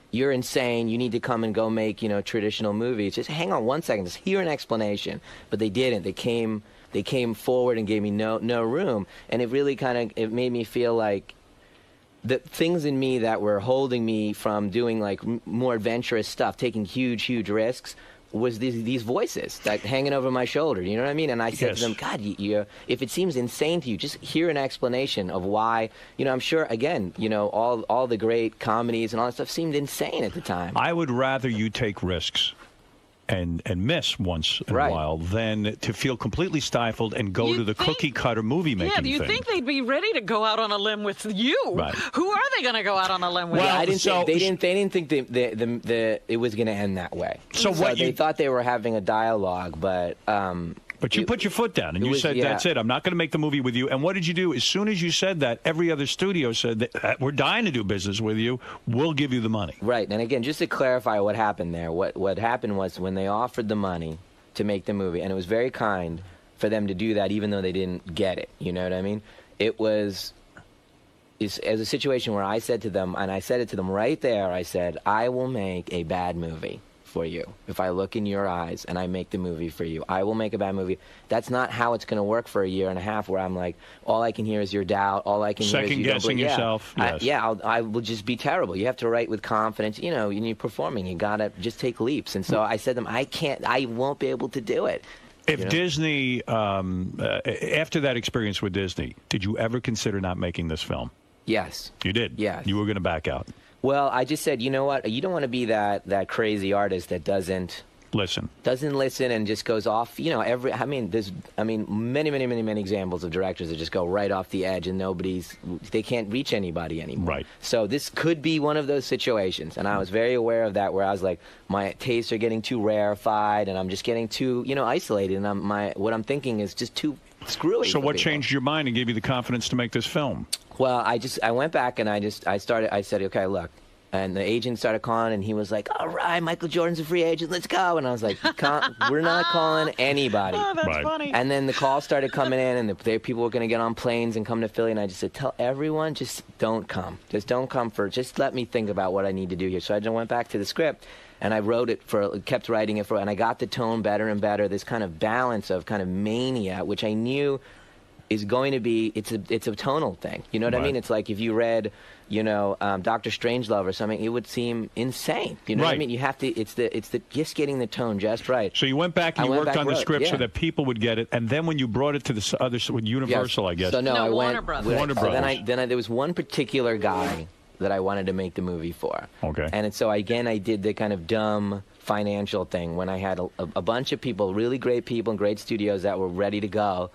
you're insane, you need to come and go make, traditional movies. Just hang on 1 second, just hear an explanation. But they didn't. They came forward and gave me no room. And it really it made me feel like the things in me that were holding me from doing like more adventurous stuff, taking huge risks, was these voices that hanging over my shoulder, you know what I mean? And I said to them, God, if it seems insane to you, just hear an explanation of why. I'm sure, again, all the great comedies and all that stuff seemed insane at the time. I would rather you take risks and miss once in a while than to feel completely stifled and go to the cookie-cutter movie-making thing. Yeah, do you think they'd be ready to go out on a limb with you? Right. Who are they going to go out on a limb with? Well, they didn't think it was going to end that way. So they thought they were having a dialogue, but... But you put your foot down and you said, that's it. I'm not going to make the movie with you. And what did you do? As soon as you said that, every other studio said, that we're dying to do business with you. We'll give you the money. Right. And again, just to clarify what happened there, what happened was when they offered the money to make the movie, and it was very kind for them to do that even though they didn't get it. You know what I mean? It was as a situation where I said to them, and I said it to them right there, I said, I will make a bad movie for you. If I look in your eyes and I make the movie for you, I will make a bad movie. That's not how it's going to work for a year and a half where I'm like, all I can hear is your doubt. All I can hear is you second-guessing yourself. I will just be terrible. You have to write with confidence. When you're performing, you got to just take leaps. And so I said to them, I won't be able to do it. If Disney, after that experience with Disney, did you ever consider not making this film? Yes. You did? Yes. You were going to back out? Well, I just said, you know what? You don't want to be that crazy artist that doesn't listen. Doesn't listen and just goes off. There's many examples of directors that just go right off the edge and they can't reach anybody anymore. Right. So this could be one of those situations, and I was very aware of that, where I was like, my tastes are getting too rarefied, and I'm just getting too, isolated, and what I'm thinking is just too screwy. So what changed your mind and gave you the confidence to make this film? Well, I went back and I said, okay, look. And the agent started calling, and he was like, all right, Michael Jordan's a free agent, let's go. And I was like, we're not calling anybody. Oh, that's funny. And then the calls started coming in, and people were going to get on planes and come to Philly. And I just said, tell everyone, just don't come. Just don't come just let me think about what I need to do here. So I just went back to the script, and I kept writing it and I got the tone better and better, this kind of balance of kind of mania, which I knew is going to be, it's a tonal thing. You know what I mean? It's like if you read, Dr. Strangelove or something, it would seem insane. You know what I mean? You have to, it's the just getting the tone just right. So you went back and you worked on the script so that people would get it, and then when you brought it to the other, with Universal, I guess. So I Warner went, Brothers. Warner Brothers. Then there was one particular guy that I wanted to make the movie for. Okay. And so I did the kind of dumb financial thing when I had a bunch of people, really great people and great studios that were ready to go.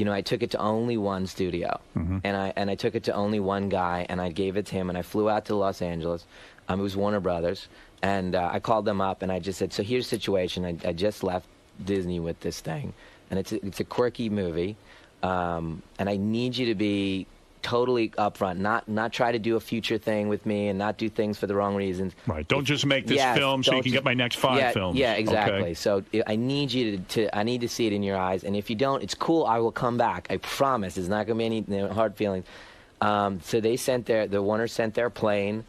I took it to only one studio, and I took it to only one guy, and I gave it to him, and I flew out to Los Angeles. It was Warner Brothers, and I called them up, and I just said, so here's the situation. I just left Disney with this thing, and it's a quirky movie, and I need you to be totally upfront, not try to do a future thing with me and not do things for the wrong reasons. Right. Don't just make this film so you can get my next 5 films. Yeah, exactly. Okay. So I need you I need to see it in your eyes, and if you don't, it's cool. I will come back. I promise. It's not going to be any hard feelings. So the Warner sent their plane.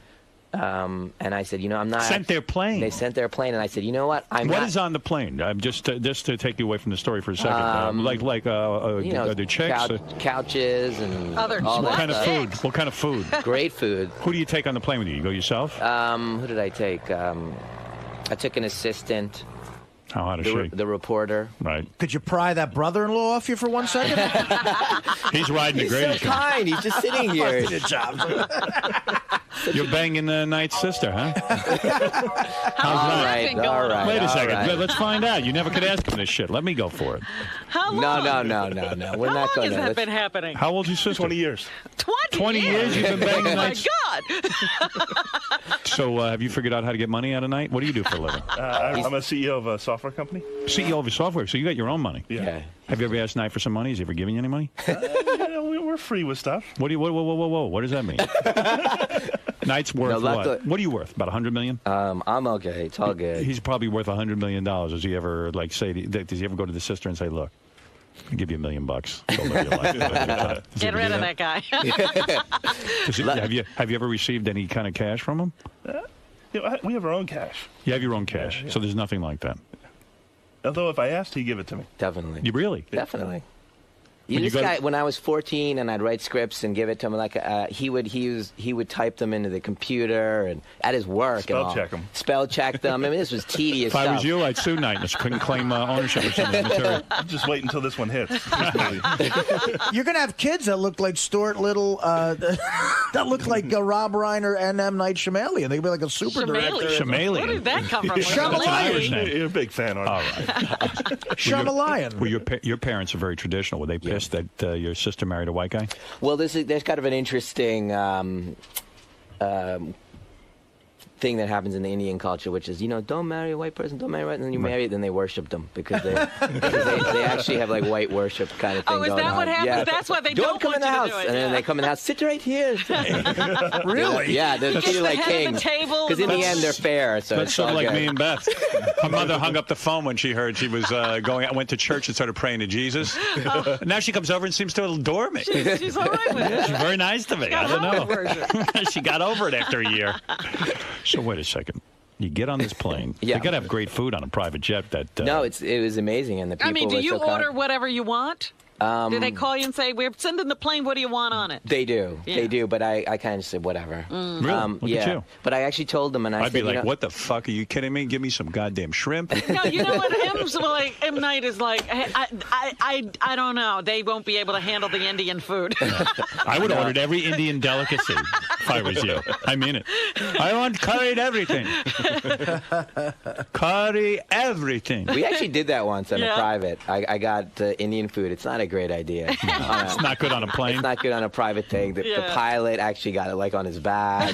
And I said, I'm not. Sent their plane. They sent their plane, and I said, you know what? What is on the plane? Just to take you away from the story for a second. The chicks, couches, and other what kind of food? What kind of food? Great food. Who do you take on the plane with you? You go yourself? Who did I take? I took an assistant. How hot is she? The reporter. Right. Could you pry that brother-in-law off you for 1 second? He's riding the greatest. He's so kind. He's just sitting here. You're banging the Knight's sister, huh? All right. Wait a second. Let's find out. You never could ask him this shit. Let me go for it. How long? No. We're not going to. How long has that been happening? How old's your sister? 20 years. 20 years you've been banging Oh, my Knights? God. So have you figured out how to get money out of Knight? What do you do for a living? I'm a CEO of a software company. CEO of a software, so you got your own money. Yeah. Have you ever asked Knight for some money? Has he ever given you any money? We're free with stuff. Whoa. What does that mean? Knight's worth what? What are you worth? About $100 million? I'm okay. It's all good. He's probably worth $100 million. Does he ever does he ever go to the sister and say, look, I'll give you $1 million. Go live your life. Get rid of that guy. Have you ever received any kind of cash from him? We have our own cash. You have your own cash, so there's nothing like that. Although if I asked, he'd give it to me. Definitely. You really? Definitely. This guy, when I was 14 and I'd write scripts and give it to him, he would type them into the computer and at his work. Spell check them. Spell check them. I mean, this was tedious If stuff. I was you, I'd sue Knight and couldn't claim ownership of some of the material. Just wait until this one hits. You're going to have kids that look like Stuart Little, that look like Rob Reiner and M. Night Shyamalan. They'd be like a super director. Shyamalan. Where did that come from? Shyamalan. You're a big fan, aren't you? All right. Shyamalan. Well, your parents are very traditional. Were they pissed that your sister married a white guy? Well, there's kind of an interesting thing that happens in the Indian culture, which is, don't marry a white person, don't marry a white, and then you marry it, then they worship them because they actually have like white worship kind of thing going on. Oh, is that what happens? Yeah. That's why they don't come in the house. Do it. And then they come in the house, sit right here. Really? Yeah, they're treated like kings. Because in the end, they're fair. So that's sort of like me and Beth. Her mother hung up the phone when she heard she was went to church and started praying to Jesus. Now she comes over and seems to adore me. She's all right with it. She's very nice to me. I don't know. She got over it after a year. So wait a second. You get on this plane. Yeah. You got to have great food on a private jet. No, it was amazing, and the people. Do you were so order whatever you want? Do they call you and say, we're sending the plane, what do you want on it? They do. Yeah. They do, but I kind of said whatever. Really? Look at you. But I actually told them, and I'd said, be like, what the fuck? Are you kidding me? Give me some goddamn shrimp. No, you know what? M. Night is like, I don't know. They won't be able to handle the Indian food. I would have ordered every Indian delicacy if I was you. I mean it. I want curried everything. Curry everything. We actually did that once on a private. I got Indian food. It's not a great idea. No, it's not good on a plane. It's not good on a private thing. The pilot actually got it like on his back.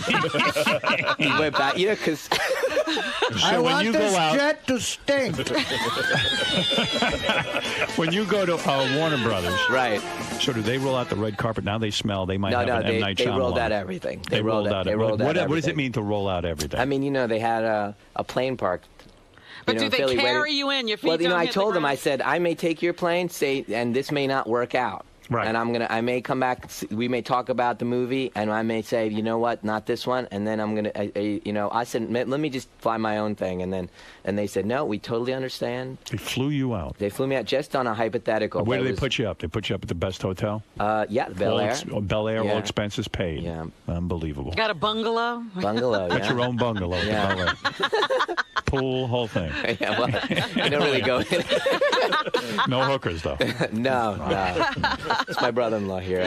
He went back, because I want this jet to stink. When you go to Warner Brothers, right? So do they roll out the red carpet? Now they smell. They might have an M. Night Shyamalan. They rolled out everything. They rolled out everything. What does it mean to roll out everything? I mean, they had a plane park. But do they carry you in? Your feet don't I hit told the them. ground? I said I may take your plane, and this may not work out. Right. And I may come back. We may talk about the movie, and I may say, you know what, not this one. And then I'm gonna, I said, let me just fly my own thing. And they said, no, we totally understand. They flew you out. They flew me out just on a hypothetical. Where do they put you up? They put you up at the best hotel? Yeah, Bel Air. Bel Air, all expenses paid. Yeah. Unbelievable. Got a bungalow? Bungalow, Got your own bungalow. Yeah. Bel Air. Pool, whole thing. Yeah, well, I don't really go in. No hookers, though. No. It's my brother-in-law here.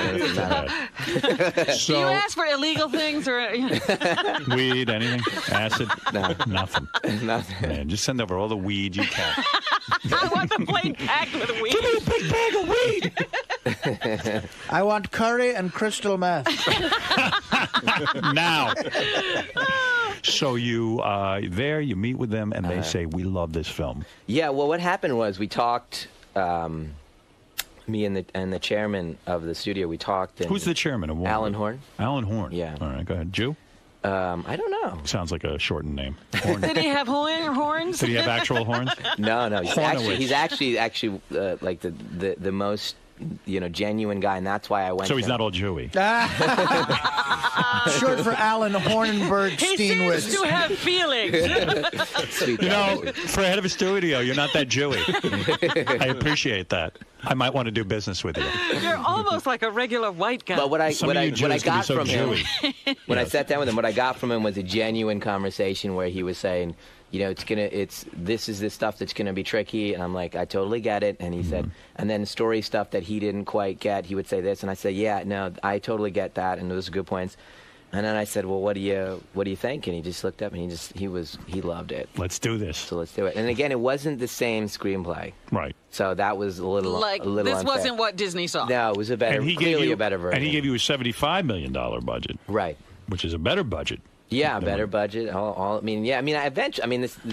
So, do you ask for illegal things or weed, anything? Acid? No. Nothing. Nothing. Man, just send over all the weed you can. I want the plane packed with weed. Give me a big bag of weed. I want curry and crystal meth. Now. So you you meet with them, and they say, we love this film. Yeah, well, what happened was we talked, me and the chairman of the studio, we talked. And who's the chairman of Warner? Alan Horn. Alan Horn. Yeah. All right, go ahead. Jew? I don't know. Sounds like a shortened name. Did he have horns? Did he have actual horns? No. He's actually like the most genuine guy, and that's why I went. So he's not all Jewy. Short for Alan Hornenberg He Steenwitz. seems to have feelings. Sweet for a head of a studio, you're not that Jewy. I appreciate that. I might want to do business with you. You're almost like a regular white guy. But what I got from him, when I Yes. sat down with him, what I got from him was a genuine conversation where he was saying, this is the stuff that's gonna be tricky, and I'm like, I totally get it. And he said, and then story stuff that he didn't quite get, he would say this, and I said, yeah, no, I totally get that, and those are good points. And then I said, well, what do you think? And he just looked up and he loved it. Let's do this. So let's do it. And again, it wasn't the same screenplay. Right. So that was a little this unfair. wasn't what Disney saw. No, it was a better, clearly a better version. And he gave you a $75 million budget. Right. Which is a better budget. Yeah, better budget.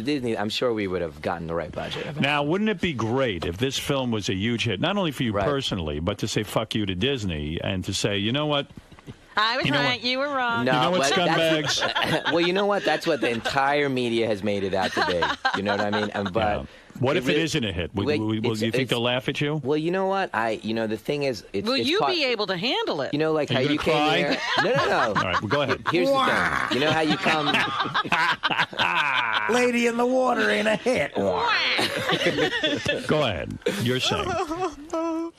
Disney, I'm sure we would have gotten the right budget. Now, wouldn't it be great if this film was a huge hit, not only for you personally, but to say fuck you to Disney and to say, you know what? I was right, you were wrong. No, you know what, scumbags? Well, you know what? That's what the entire media has made it out to be. You know what I mean? But what if it isn't a hit? Will you think they'll laugh at you? Well, you know what? The thing is, will you be able to handle it? You know, like how you came cry? here. No. All right, well, go ahead. Here's the thing. You know how you come. Lady in the Water ain't a hit. Go ahead. You're saying.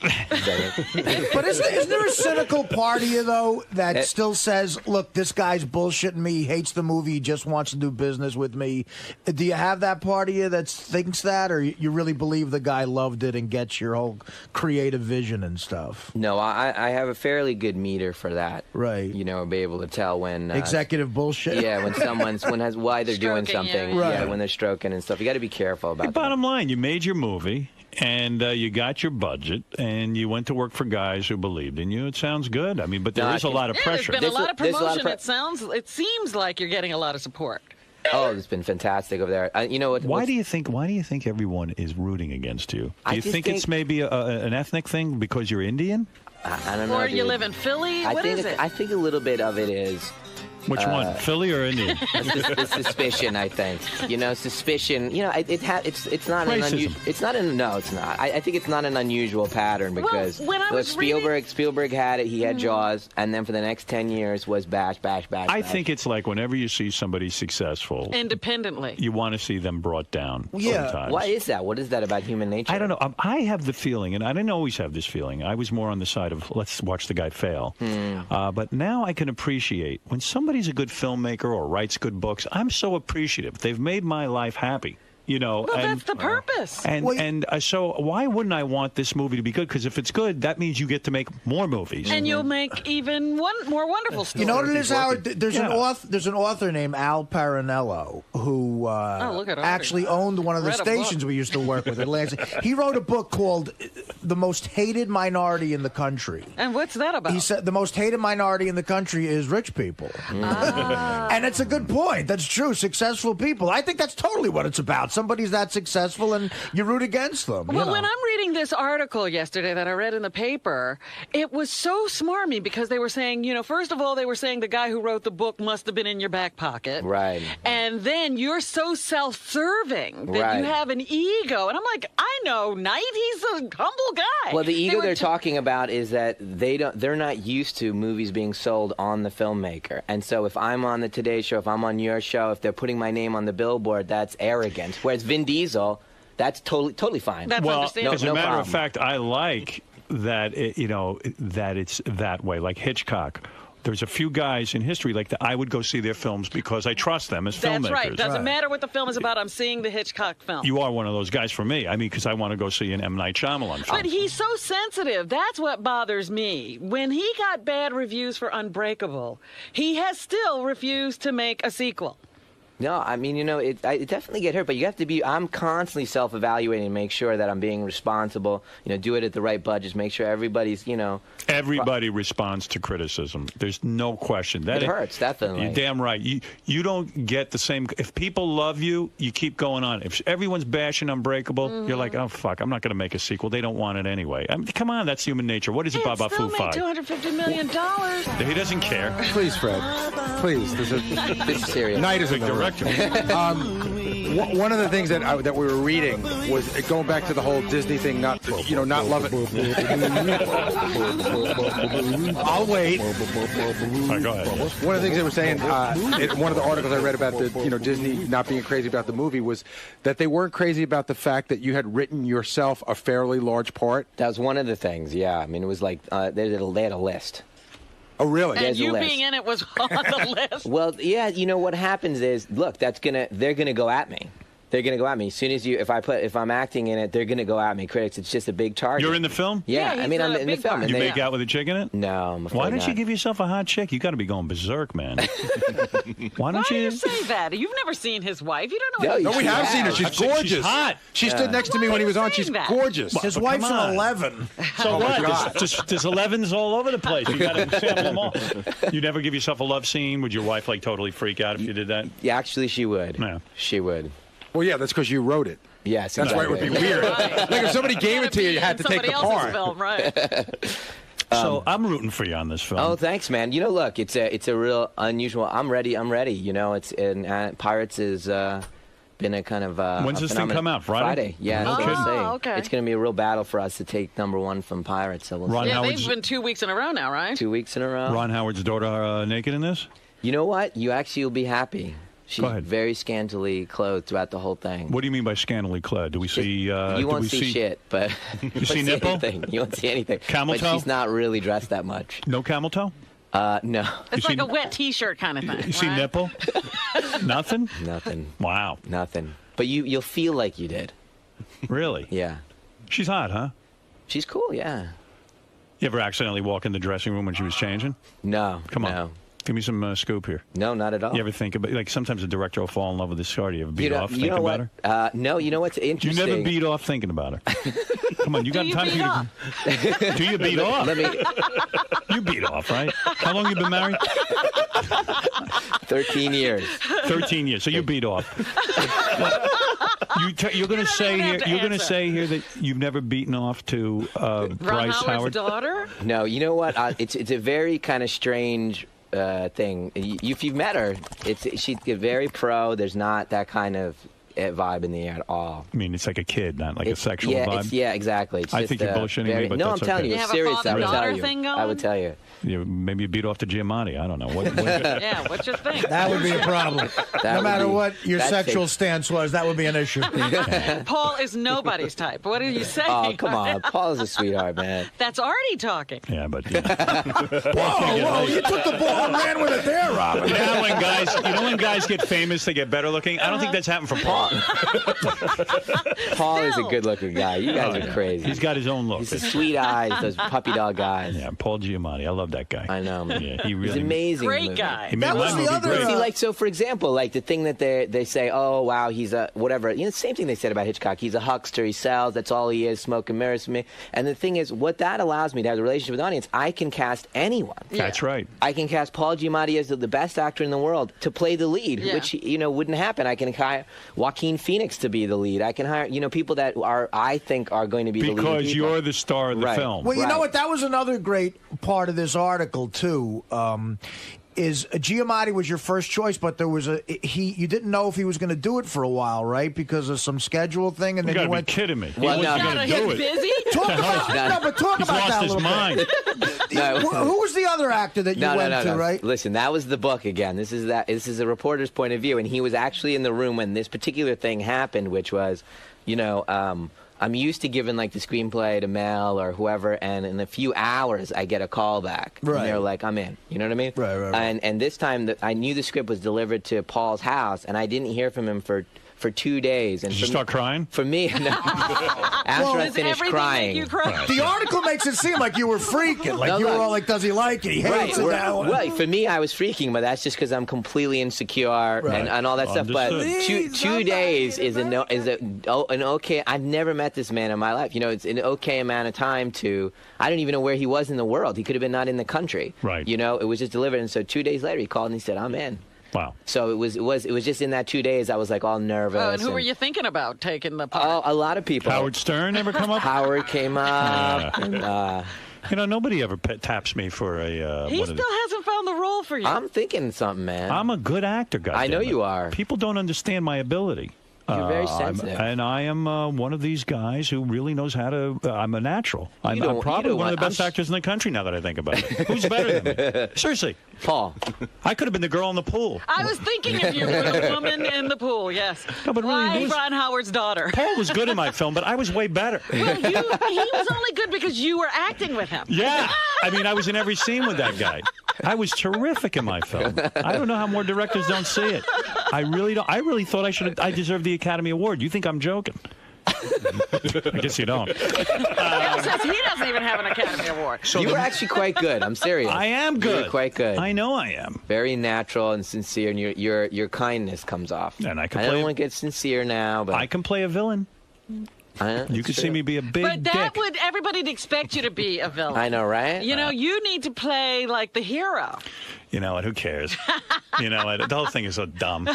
But isn't there a cynical part of you, though, that still says, look, this guy's bullshitting me, he hates the movie, he just wants to do business with me? Do you have that part of you that thinks that, or you really believe the guy loved it and gets your whole creative vision and stuff? No, I have a fairly good meter for that. Right. Be able to tell when... executive bullshit? Yeah, when why they're doing something. Right. When they're stroking and stuff. You got to be careful about that. Bottom line, you made your movie. And you got your budget, and you went to work for guys who believed in you. It sounds good. I mean, but there is a lot of pressure. There's been a lot of promotion. It seems like you're getting a lot of support. Oh, it's been fantastic over there. Why do you think everyone is rooting against you? Do you think it's maybe an ethnic thing because you're Indian? I don't know. Or you live in Philly? What is it? I think a little bit of it is. Which one, Philly or Indian? The suspicion, I think. Suspicion. It's not an unusual. It's not an. No, it's not. I think it's not an unusual pattern because Spielberg had it. He had Jaws, and then for the next 10 years was bash. I think it's like whenever you see somebody successful independently, you want to see them brought down. Yeah. Sometimes. Why is that? What is that about human nature? I don't know. I have the feeling, and I didn't always have this feeling. I was more on the side of let's watch the guy fail. But now I can appreciate when somebody's a good filmmaker or writes good books. I'm so appreciative. They've made my life happy. You know, well, that's the purpose. And so why wouldn't I want this movie to be good? Because if it's good, that means you get to make more movies. And you'll make even more wonderful stories. You know what it is, Howard? There's an author named Al Parinello who actually owned one of the stations we used to work with at Lansing. He wrote a book called The Most Hated Minority in the Country. And what's that about? He said the most hated minority in the country is rich people. And it's a good point. That's true. Successful people. I think that's totally what it's about. Somebody's that successful and you root against them. Well, when I'm reading this article yesterday that I read in the paper, it was so smarmy because they were saying, you know, first of all, they were saying the guy who wrote the book must have been in your back pocket. Right. And then you're so self-serving that you have an ego. And I'm like, I know Knight, he's a humble guy. Well, the ego they're talking about is that they're not used to movies being sold on the filmmaker. And so if I'm on the Today Show, if I'm on your show, if they're putting my name on the billboard, that's arrogant. Whereas Vin Diesel, that's totally fine. That's understandable. As a matter of fact, I like that that it's that way. Like Hitchcock. There's a few guys in history like that I would go see their films because I trust them as filmmakers. That's right. Doesn't matter what the film is about. I'm seeing the Hitchcock film. You are one of those guys for me. I mean, because I want to go see an M. Night Shyamalan film. But he's so sensitive. That's what bothers me. When he got bad reviews for Unbreakable, he has still refused to make a sequel. No, I mean, you know, I definitely get hurt, but you have to be, I'm constantly self-evaluating to make sure that I'm being responsible, you know, do it at the right budgets, make sure everybody's, you know. Everybody responds to criticism. There's no question. It hurts, definitely. You're damn right. You don't get the same, if people love you, you keep going on. If everyone's bashing Unbreakable, you're like, oh, fuck, I'm not going to make a sequel. They don't want it anyway. I mean, come on, that's human nature. What is it, Baba Foo Five? $250 million. He doesn't care. Please, Fred. Please. This is serious. Knight is a director. One of the things that we were reading was going back to the whole Disney thing, not love it. I'll wait. All right, go ahead. One of the things they were saying, in one of the articles I read about Disney not being crazy about the movie was that they weren't crazy about the fact that you had written yourself a fairly large part. That was one of the things. Yeah, I mean, it was like they had a list. Oh, really? And you being in it was on the list. Well, yeah, you know what happens is, look, they're gonna go at me. They're gonna go at me as soon as if I'm acting in it, they're gonna go at me. Critics, it's just a big target. You're in the film? Yeah, I mean, I'm in the film. You make out with a chick in it? No, I'm afraid Why don't not. you give yourself a hot chick? You got to be going berserk, man. Why do you say that? You've never seen his wife. You don't know. No, we have seen her. She's gorgeous. She's hot. She stood next to me when he was on. She's gorgeous. His wife's an 11. So what? There's 11s all over the place. You got to sample them all. You never give yourself a love scene? Would your wife totally freak out if you did that? Yeah, actually, she would. Yeah. She would. Well, yeah, that's because you wrote it. Yes, that's why it would be weird. Like if somebody gave it to you, you had to take the part. Film, right. So I'm rooting for you on this film. Oh, thanks, man. You know, look, it's a real unusual. I'm ready. You know, Pirates is been a kind of when's this thing come out? Friday. Yeah, okay. It's going to be a real battle for us to take #1 from Pirates. So they've been 2 weeks in a row now, right? 2 weeks in a row. Ron Howard's daughter naked in this? You know what? You actually will be happy. She's very scantily clothed throughout the whole thing. What do you mean by scantily clad? Do we see? You won't see shit, but you see nipple? Anything. You won't see anything. Camel toe? But she's not really dressed that much. No camel toe? No. It's like a wet T-shirt kind of thing. You see nipple? Nothing? Nothing. Wow. Nothing. But you'll feel like you did. Really? Yeah. She's hot, huh? She's cool. Yeah. You ever accidentally walk in the dressing room when she was changing? No. Come on. No. Give me some scoop here. No, not at all. You ever think about, like, sometimes a director will fall in love with this star. Do you ever beat off thinking about her? No, you know what's interesting? You never beat off thinking about her. Come on, you got time to do you beat off? You beat off, right? How long you been married? 13 years. 13 years. So you beat off. You're going to say here. You're going to say here that you've never beaten off to Bryce Howard. Daughter? No, you know what? It's a very kind of strange thing. If you've met her, she's very pro. There's not that kind of vibe in the air at all. I mean, it's like a kid, not like a sexual vibe. Yeah, exactly. It's I think you're bullshitting me, but no, that's I'm telling you, okay. it's serious. I would tell you. Thing going? I would tell you. Maybe you beat off to Giamatti. I don't know. Yeah, what's your thing? That would be a problem. No matter what your sexual stance was, that would be an issue. Paul is nobody's type. What are you saying? Oh, come on. Paul is a sweetheart, man. That's Artie talking. Yeah, but... Whoa, you took the ball and ran with it there, Robin. Now when guys get famous, they get better looking? I don't think that's happened for Paul. Paul is a good-looking guy. You guys are crazy. He's got his own look. He's the sweet eyes, those puppy dog eyes. Yeah, Paul Giamatti. I love that guy. I know, man. Yeah, he really, he's amazing. Great guy. He made my movie great. See, like, so for example, like the thing that they say, oh wow, he's a whatever. You know, the same thing they said about Hitchcock. He's a huckster. He sells. That's all he is. Smoking mirrors for me. And the thing is, what that allows me to have a relationship with the audience. I can cast anyone. That's right. I can cast Paul Giamatti as the best actor in the world to play the lead, which wouldn't happen. I can hire Joaquin Phoenix to be the lead. I can hire people that I think are going to be the lead. Because you're the star of the film. Well, you know what? That was another great part of this article too. Is Giamatti was your first choice, but there was you didn't know if he was going to do it for a while, right? Because of some schedule thing, and then you went. Be kidding me! Well, he wasn't going to do it. Busy? Talk about He's that lost his mind. Who was the other actor that you went to? Right? Listen, that was the book again. This is a reporter's point of view, and he was actually in the room when this particular thing happened, which was, I'm used to giving like the screenplay to Mel or whoever, and in a few hours I get a call back. Right. And they're like, I'm in. You know what I mean? Right. And this time I knew the script was delivered to Paul's house, and I didn't hear from him for 2 days. And Did you start crying? For me, no. After I finished crying. The article makes it seem like you were freaking. Like you were all like, does he like it? He hates it now. Right. For me, I was freaking, but that's just because I'm completely insecure and all that stuff. But 2 days is an okay. I've never met this man in my life. It's an okay amount of time to. I don't even know where he was in the world. He could have been not in the country. Right. It was just delivered, and so 2 days later he called and he said, "I'm in." Wow. So it was just in that 2 days I was like all nervous. Oh, and who were you thinking about taking the part? Oh, a lot of people. Howard Stern ever come up? Howard came up. And, nobody ever taps me for a. He still hasn't found the role for you. I'm thinking something, man. I'm a good actor, goddammit. I know you are. People don't understand my ability. You're very sensitive. And I am one of these guys who really knows how to. I'm a natural. I'm probably one of the best actors in the country now that I think about it. Who's better than me? Seriously. Paul. I could have been the girl in the pool. I was thinking of you for the woman in the pool, yes. No, but really, Ron Howard's daughter. Paul was good in my film, but I was way better. Well, he was only good because you were acting with him. Yeah. I was in every scene with that guy. I was terrific in my film. I don't know how more directors don't see it. I really don't. I really thought I deserved the Academy Award. You think I'm joking? I guess you don't. He doesn't even have an Academy Award. So you were actually quite good. I'm serious. I am good. You were quite good. I know I am. Very natural and sincere, and your kindness comes off. And I don't want to get sincere now, but I can play a villain. You could see me be a big But that dick. everybody'd expect you to be a villain. I know, right? You need to play like the hero. You know what? Who cares? The whole thing is so dumb.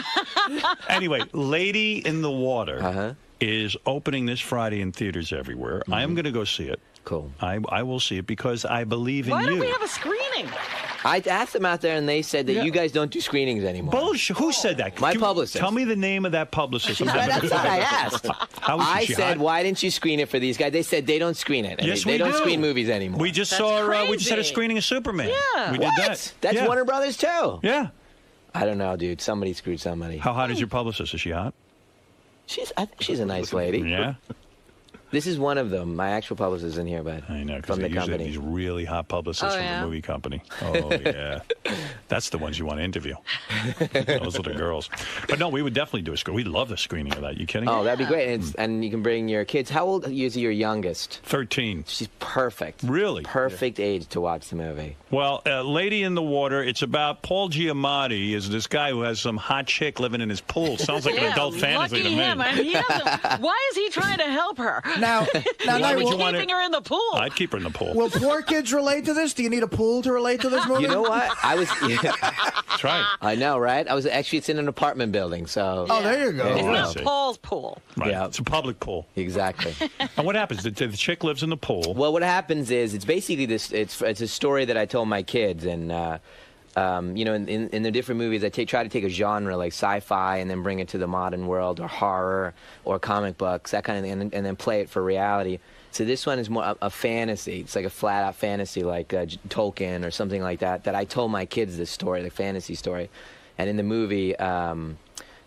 Anyway, Lady in the Water is opening this Friday in theaters everywhere. I am going to go see it. Cool. I will see it because I believe in Why you. Why don't we have a screening? I asked them out there, and they said that you guys don't do screenings anymore. Bullshit. Who said that? My publicist. Tell me the name of that publicist. That's what I asked. I said, why didn't you screen it for these guys? They said they don't screen it. Yes, they don't do. Screen movies anymore. We just we just had a screening of Superman. Yeah. We did that. That's Warner Brothers too. Yeah. I don't know, dude. Somebody screwed somebody. How hot is your publicist? Is she hot? I think she's a nice lady. Yeah. This is one of them. My actual publicist is in here, but I know, from the company. These really hot publicists from the movie company. Oh, yeah. That's the ones you want to interview. Those are the girls. But no, we would definitely do a screen. We'd love the screening of that. You kidding? Oh, that'd be great. And you can bring your kids. How old is your youngest? 13. She's perfect. Really? Perfect age to watch the movie. Well, Lady in the Water, it's about Paul Giamatti is this guy who has some hot chick living in his pool. Sounds like an adult fantasy to me. Him. I mean, why is he trying to help her? Now why would you want keeping her in the pool? I'd keep her in the pool. Will poor kids relate to this? Do you need a pool to relate to this movie? You know what? That's right. I know, right? It's in an apartment building, so. Oh, there you go. It's not Paul's pool. Right. Yeah. It's a public pool. Exactly. And what happens? The chick lives in the pool. Well, what happens is it's basically this. It's a story that I told my kids, and in the different movies, I try to take a genre like sci-fi and then bring it to the modern world, or horror, or comic books, that kind of thing, and then play it for reality. So this one is more a fantasy. It's like a flat-out fantasy, like Tolkien or something like that. That I told my kids this story, the fantasy story, and in the movie,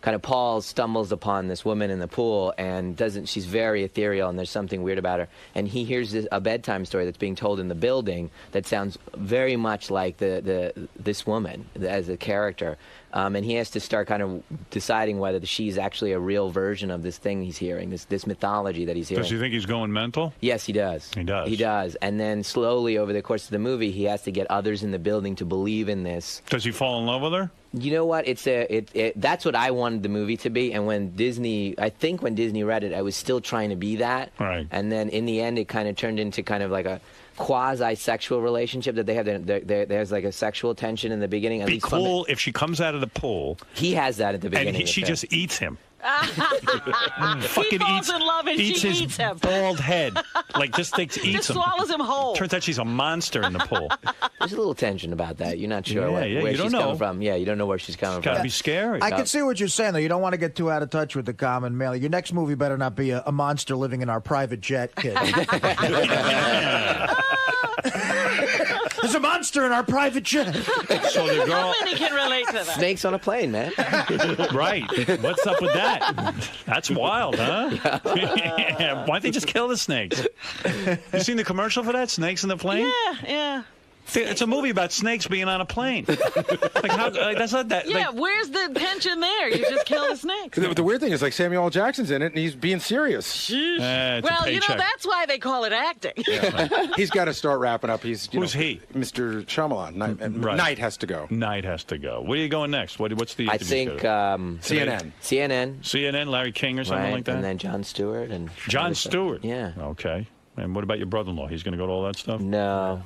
kind of Paul stumbles upon this woman in the pool and she's very ethereal and there's something weird about her. And he hears a bedtime story that's being told in the building that sounds very much like this woman as a character. And he has to start kind of deciding whether she's actually a real version of this thing he's hearing, this mythology that he's hearing. Does he think he's going mental? Yes, he does. He does. He does. And then slowly over the course of the movie, he has to get others in the building to believe in this. Does he fall in love with her? You know what? That's what I wanted the movie to be. And when Disney read it, I was still trying to be that. Right. And then in the end, it kind of turned into kind of like a quasi-sexual relationship that they have. There's like a sexual tension in the beginning. Be cool if she comes out of the pool. He has that at the beginning. And she just eats him. He falls in love and she eats him. Bald head, like eats him. Just swallows him whole. Turns out she's a monster in the pool. There's a little tension about that. You're not sure where you she's coming from. Yeah, you don't know where she's coming from. Gotta be scary. I can see what you're saying, though. You don't want to get too out of touch with the common male. Your next movie better not be a monster living in our private jet, kid. There's a monster in our private jet. So the girl. How many can relate to that? Snakes on a plane, man. Right. What's up with that? That's wild, huh? Why don't they just kill the snakes? You seen the commercial for that? Snakes in the plane? Yeah. It's a movie about snakes being on a plane. That's not that. Yeah, where's the tension there? You just kill the snake. The weird thing is, like, Samuel L. Jackson's in it, and he's being serious. Well, that's why they call it acting. He's got to start wrapping up. Who's he? Mr. Shyamalan. Knight has to go. Knight has to go. Where are you going next? What's the? I think CNN. CNN. Larry King or something like that. And then Jon Stewart and Jon Stewart. Yeah. Okay. And what about your brother-in-law? He's going to go to all that stuff? No.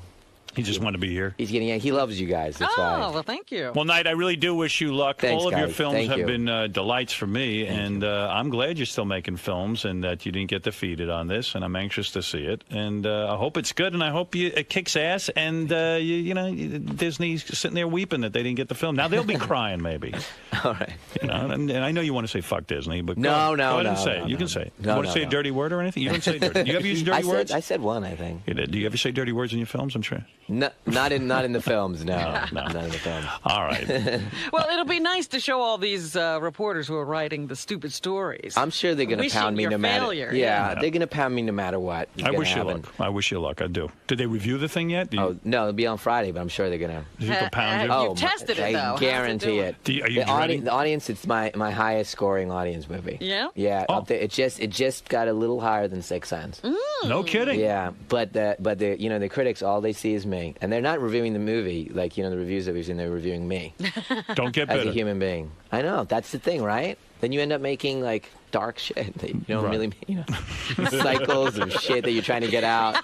He just wanted to be here. He loves you guys. That's why. Well, thank you. Well, Knight, I really do wish you luck. Thanks, all of your guys. films Thank have you. been delights for me, and I'm glad you're still making films and that you didn't get defeated on this, and I'm anxious to see it. And I hope it's good, and I hope it kicks ass, and Disney's sitting there weeping that they didn't get the film. Now they'll be crying, maybe. All right. And I know you want to say fuck Disney, but no, go ahead and say it. You can say it. You want to say a dirty word or anything? You don't say dirty. You ever use dirty words? I said one, I think. You did. Do you ever say dirty words in your films? I'm sure. No, not in the films. No, not in the films. All right. Well, it'll be nice to show all these reporters who are writing the stupid stories. I'm sure they're going to pound me no matter. Yeah, they're going to pound me no matter what. I wish you luck. I wish you luck. I do. Did they review the thing yet? No, it'll be on Friday, but I'm sure they're going to. Do you think they'll pound you? You've tested it, though. I guarantee it. Are you the audience, it's my highest scoring audience movie. Yeah. Yeah. Up there, it just got a little higher than Sixth Sense. No kidding. Yeah, but the critics, all they see is me, and they're not reviewing the movie like the reviews that we've seen. They're reviewing me. Don't get bitter. As a human being. I know, that's the thing, right? Then you end up making like dark shit that you don't really, cycles of shit that you're trying to get out.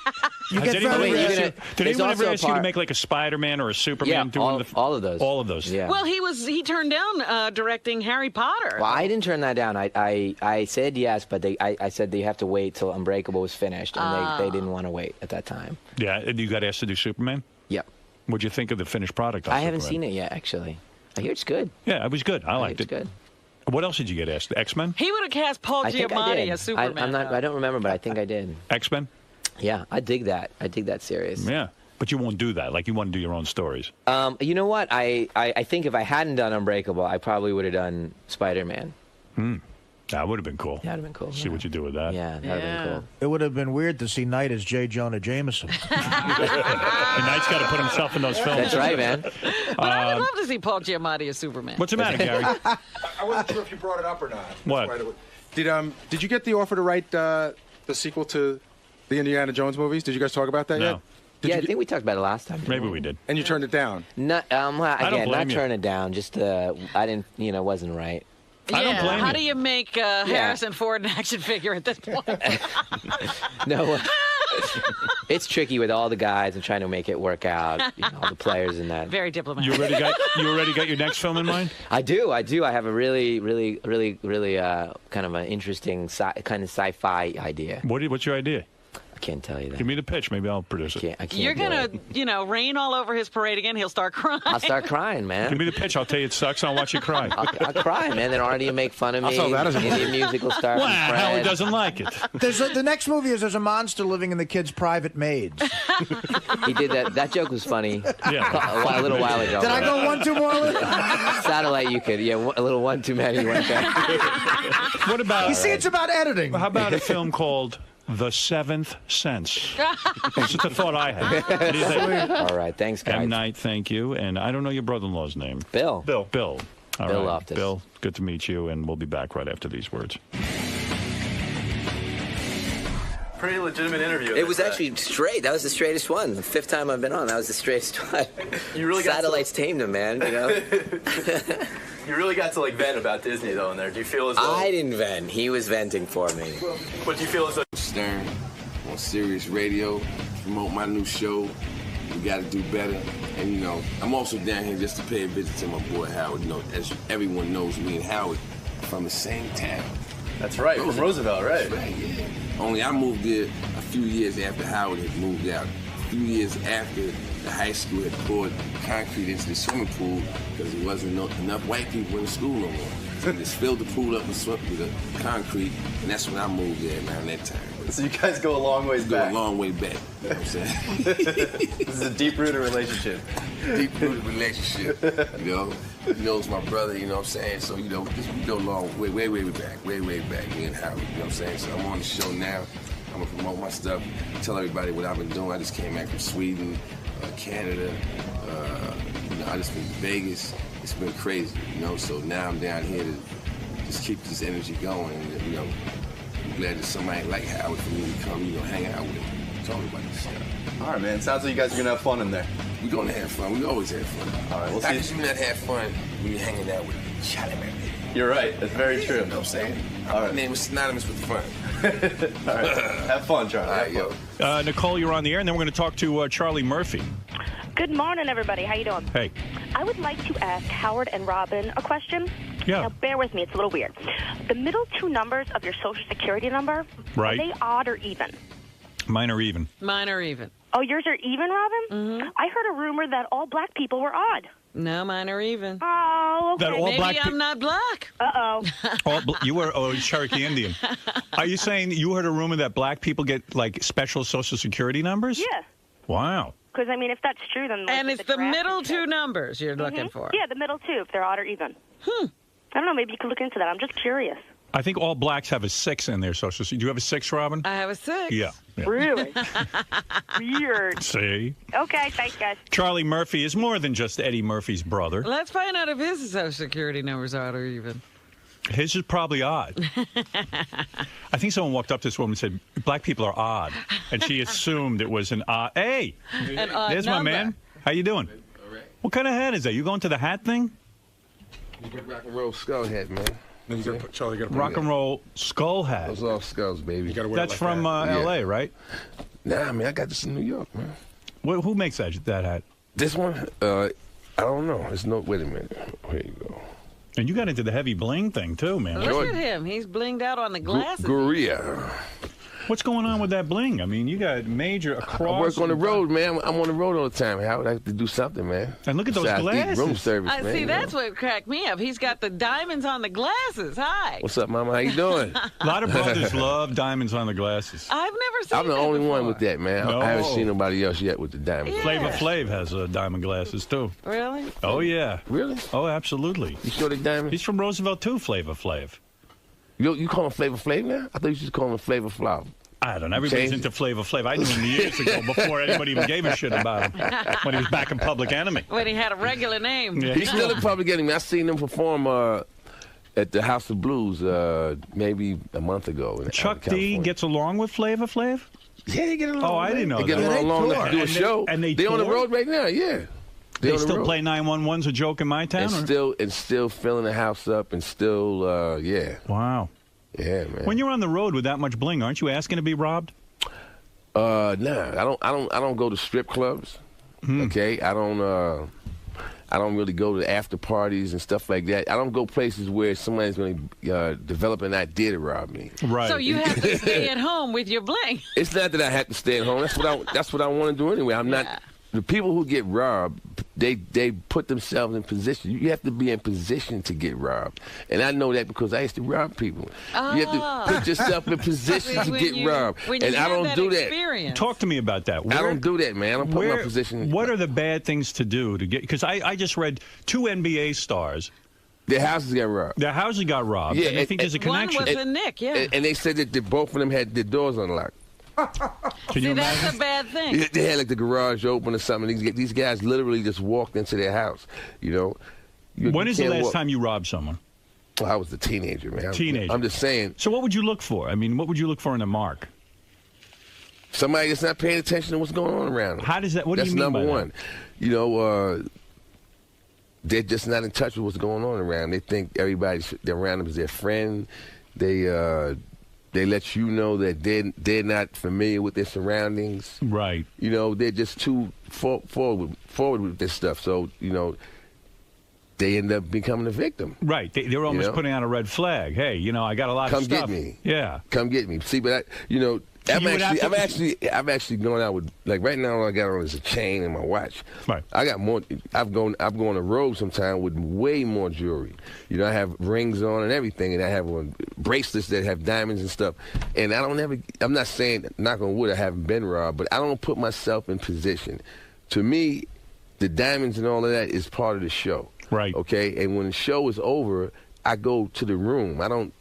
Did anyone ever ask you to make like a Spider-Man or a Superman? Yeah, all of those. All of those. Yeah. Well, he turned down directing Harry Potter. Well, I didn't turn that down. I said yes, but I said they have to wait till Unbreakable was finished, and they didn't want to wait at that time. Yeah, and you got asked to do Superman? Yep. What'd you think of the finished product? I haven't seen it yet, actually. I hear it's good. Yeah, it was good. I liked it. It's good. What else did you get asked? The X-Men? He would have cast Paul Giamatti as Superman. I don't remember, but I think I did. X-Men? Yeah, I dig that. I dig that series. Yeah, but you won't do that. Like, you want to do your own stories. You know what? I think if I hadn't done Unbreakable, I probably would have done Spider-Man. That would have been cool. That would have been cool. See what you do with that. Yeah, that would have been cool. It would have been weird to see Knight as J. Jonah Jameson. Knight's got to put himself in those films. That's right, man. But I would love to see Paul Giamatti as Superman. What's the matter, Gary? I wasn't sure if you brought it up or not. What? Did you get the offer to write the sequel to the Indiana Jones movies? Did you guys talk about that yet? Yeah, I think we talked about it last time. Maybe we did. And you turned it down? Not turn it down. Just I didn't. Wasn't right. I don't blame you. How do you make Harrison Ford an action figure at this point? No. It's tricky with all the guys and trying to make it work out. All the players and that. Very diplomatic. You already got your next film in mind? I do. I have a really kind of an interesting kind of sci-fi idea. What's your idea? can't tell you that. Give me the pitch. Maybe I'll produce it. I can't. You're gonna, rain all over his parade again. He'll start crying. I'll start crying, man. Give me the pitch. I'll tell you it sucks. I'll watch you cry. I'll cry, man. Then Artie will make fun of me. I'll tell that as a Indian music will start. Well, Howard doesn't like it. The next movie is there's a monster living in the kid's private maids. He did that. That joke was funny. Yeah. A little while ago. Did I go one too more? Satellite, you could. Yeah, a little one too many went there. What about? You see, it's about editing. How about a film called The Seventh Sense? That's just a thought I had. What do you think? All right, thanks, guys. M. Night, thank you. And I don't know your brother-in-law's name. Bill. Bill. All Bill right. Loftus. Bill, good to meet you, and we'll be back right after these words. Pretty legitimate interview. It was actually straight. That was the straightest one. The 5th time I've been on, that was the straightest one. You really got Satellites tamed him, man. You know. You really got to vent about Disney though in there. Do you feel as though I didn't vent. He was venting for me. But do you feel as though Stern on Sirius Radio, promote my new show. We got to do better. And I'm also down here just to pay a visit to my boy Howard. As everyone knows, me and Howard from the same town. That's right, from Roosevelt, right? That's right, yeah. Only I moved there a few years after Howard had moved out. A few years after the high school had poured concrete into the swimming pool because there wasn't enough white people in the school no more. So they just filled the pool up with the concrete, and that's when I moved there around that time. So you guys go a long ways back. Go a long way back. You know what I'm saying? This is a deep-rooted relationship. Deep-rooted relationship. He knows my brother, you know what I'm saying? So, we go long, way back, way back, me and Howard, you know what I'm saying? So I'm on the show now. I'm going to promote my stuff, tell everybody what I've been doing. I just came back from Sweden, Canada. I just been to Vegas. It's been crazy, So now I'm down here to just keep this energy going. And, I'm glad that somebody like Howard for me to come, hang out with him, talk about this stuff. All right, man. Sounds like you guys are going to have fun in there. We're going to have fun. We always have fun. All right, we'll see. How could you not have fun when you're hanging out with Charlie Man? You're right. That's very true. You know what I'm saying? All right. My name is synonymous with fun. All right. Have fun, Charlie. All right, Nicole, you're on the air, and then we're going to talk to Charlie Murphy. Good morning, everybody. How you doing? Hey. I would like to ask Howard and Robin a question. Yeah. Now, bear with me. It's a little weird. The middle 2 numbers of your Social Security number, right. Are they odd or even? Mine are even. Mine are even. Oh, yours are even, Robin? Mm-hmm. I heard a rumor that all black people were odd. No, mine are even. Oh, okay. That all Maybe black I'm not black. Uh-oh. You were Cherokee Indian. Are you saying you heard a rumor that black people get, special Social Security numbers? Yeah. Wow. Because, if that's true, then... And it's the middle 2 numbers you're looking for. Yeah, the middle 2, if they're odd or even. I don't know. Maybe you could look into that. I'm just curious. I think all blacks have a 6 in their Social Security. Do you have a 6, Robin? I have a 6. Yeah. Really? Weird. See? Okay, thanks, guys. Charlie Murphy is more than just Eddie Murphy's brother. Let's find out if his Social Security number's odd or even. His is probably odd. I think someone walked up to this woman and said, black people are odd. And she assumed it was an odd. Hey! An odd There's number. my man. How you doing? All right. What kind of hat is that? You going to the hat thing? Rock and roll skull hat, man. Rock and roll skull hat. Those all skulls, baby. You gotta wear That's from L.A., right? Nah, man, I got this in New York, man. Who makes that hat? This one? I don't know. It's no. Wait a minute. Here you go. And you got into the heavy bling thing too, man. Look at him. He's blinged out on the glasses. Korea. What's going on with that bling? I mean, you got major across. I work on the road, man. I'm on the road all the time. Howard, I have to do something, man. And look at those Besides glasses. Room service, man. See, that's what cracked me up. He's got the diamonds on the glasses. Hi. What's up, Mama? How you doing? A lot of brothers love diamonds on the glasses. I've never seen I'm the only before. one with that, man. No. I haven't seen nobody else yet with the diamonds. Yeah. Flavor Flav has diamond glasses too. Really? Oh yeah. Really? Oh, absolutely. You sure they diamonds? He's from Roosevelt too, Flavor Flav. You call him Flavor Flav now? I thought you should call him Flavor Flav. I don't know. Everybody's into Flavor Flav. I knew him years ago before anybody even gave a shit about him when he was back in Public Enemy. When he had a regular name. Yeah. He's still in Public Enemy. I seen him perform at the House of Blues maybe a month ago. Chuck D gets along with Flavor Flav? Yeah, they get along. Oh, I didn't know they that. Get along enough to do a show. And they on the road right now, yeah. They still play 911's A Joke in My Town? And still filling the house up and still, yeah. Wow. Yeah, man. When you're on the road with that much bling, aren't you asking to be robbed? Nah, I don't go to strip clubs. Okay, I I don't really go to after parties and stuff like that. I don't go places where somebody's going to develop an idea to rob me. Right. So you have to stay at home with your bling. It's not that I have to stay at home. That's what I want to do anyway. I'm not. The people who get robbed, they put themselves in position. You have to be in position to get robbed. And I know that because I used to rob people. You have to put yourself in position to get robbed. And I don't do that. Talk to me about that. I don't do that, man. I don't put my position. What are the bad things to do to get? Because I just read 2 NBA stars. Their houses got robbed. Their houses got robbed. Yeah, and I think there's a connection. One was in Nick, yeah. And they said that both of them had their doors unlocked. See, that's a bad thing. They had like the garage open or something. These guys literally just walked into their house. You know. When is the last time you robbed someone? Well, I was a teenager, man. Teenager. I'm just saying. So what would you look for? I mean, what would you look for in a mark? Somebody that's not paying attention to what's going on around them. How does that? What do you mean by that? That's number one. You know, they're just not in touch with what's going on around. They think everybody around them is their friend. They let you know that they're not familiar with their surroundings. Right. You know, they're just too forward with this stuff. So, you know, they end up becoming a victim. Right. They're almost putting out a red flag. Hey, you know, I got a lot of stuff. Come get me. Yeah. Come get me. See, but I've actually gone out with, like, right now all I got on is a chain and my watch. Right. I got more. I've gone on the road sometime with way more jewelry. You know, I have rings on and everything, and I have bracelets that have diamonds and stuff. And I'm not saying, knock on wood, I haven't been robbed, but I don't put myself in position. To me, the diamonds and all of that is part of the show. Right. Okay. And when the show is over, I go to the room. I don't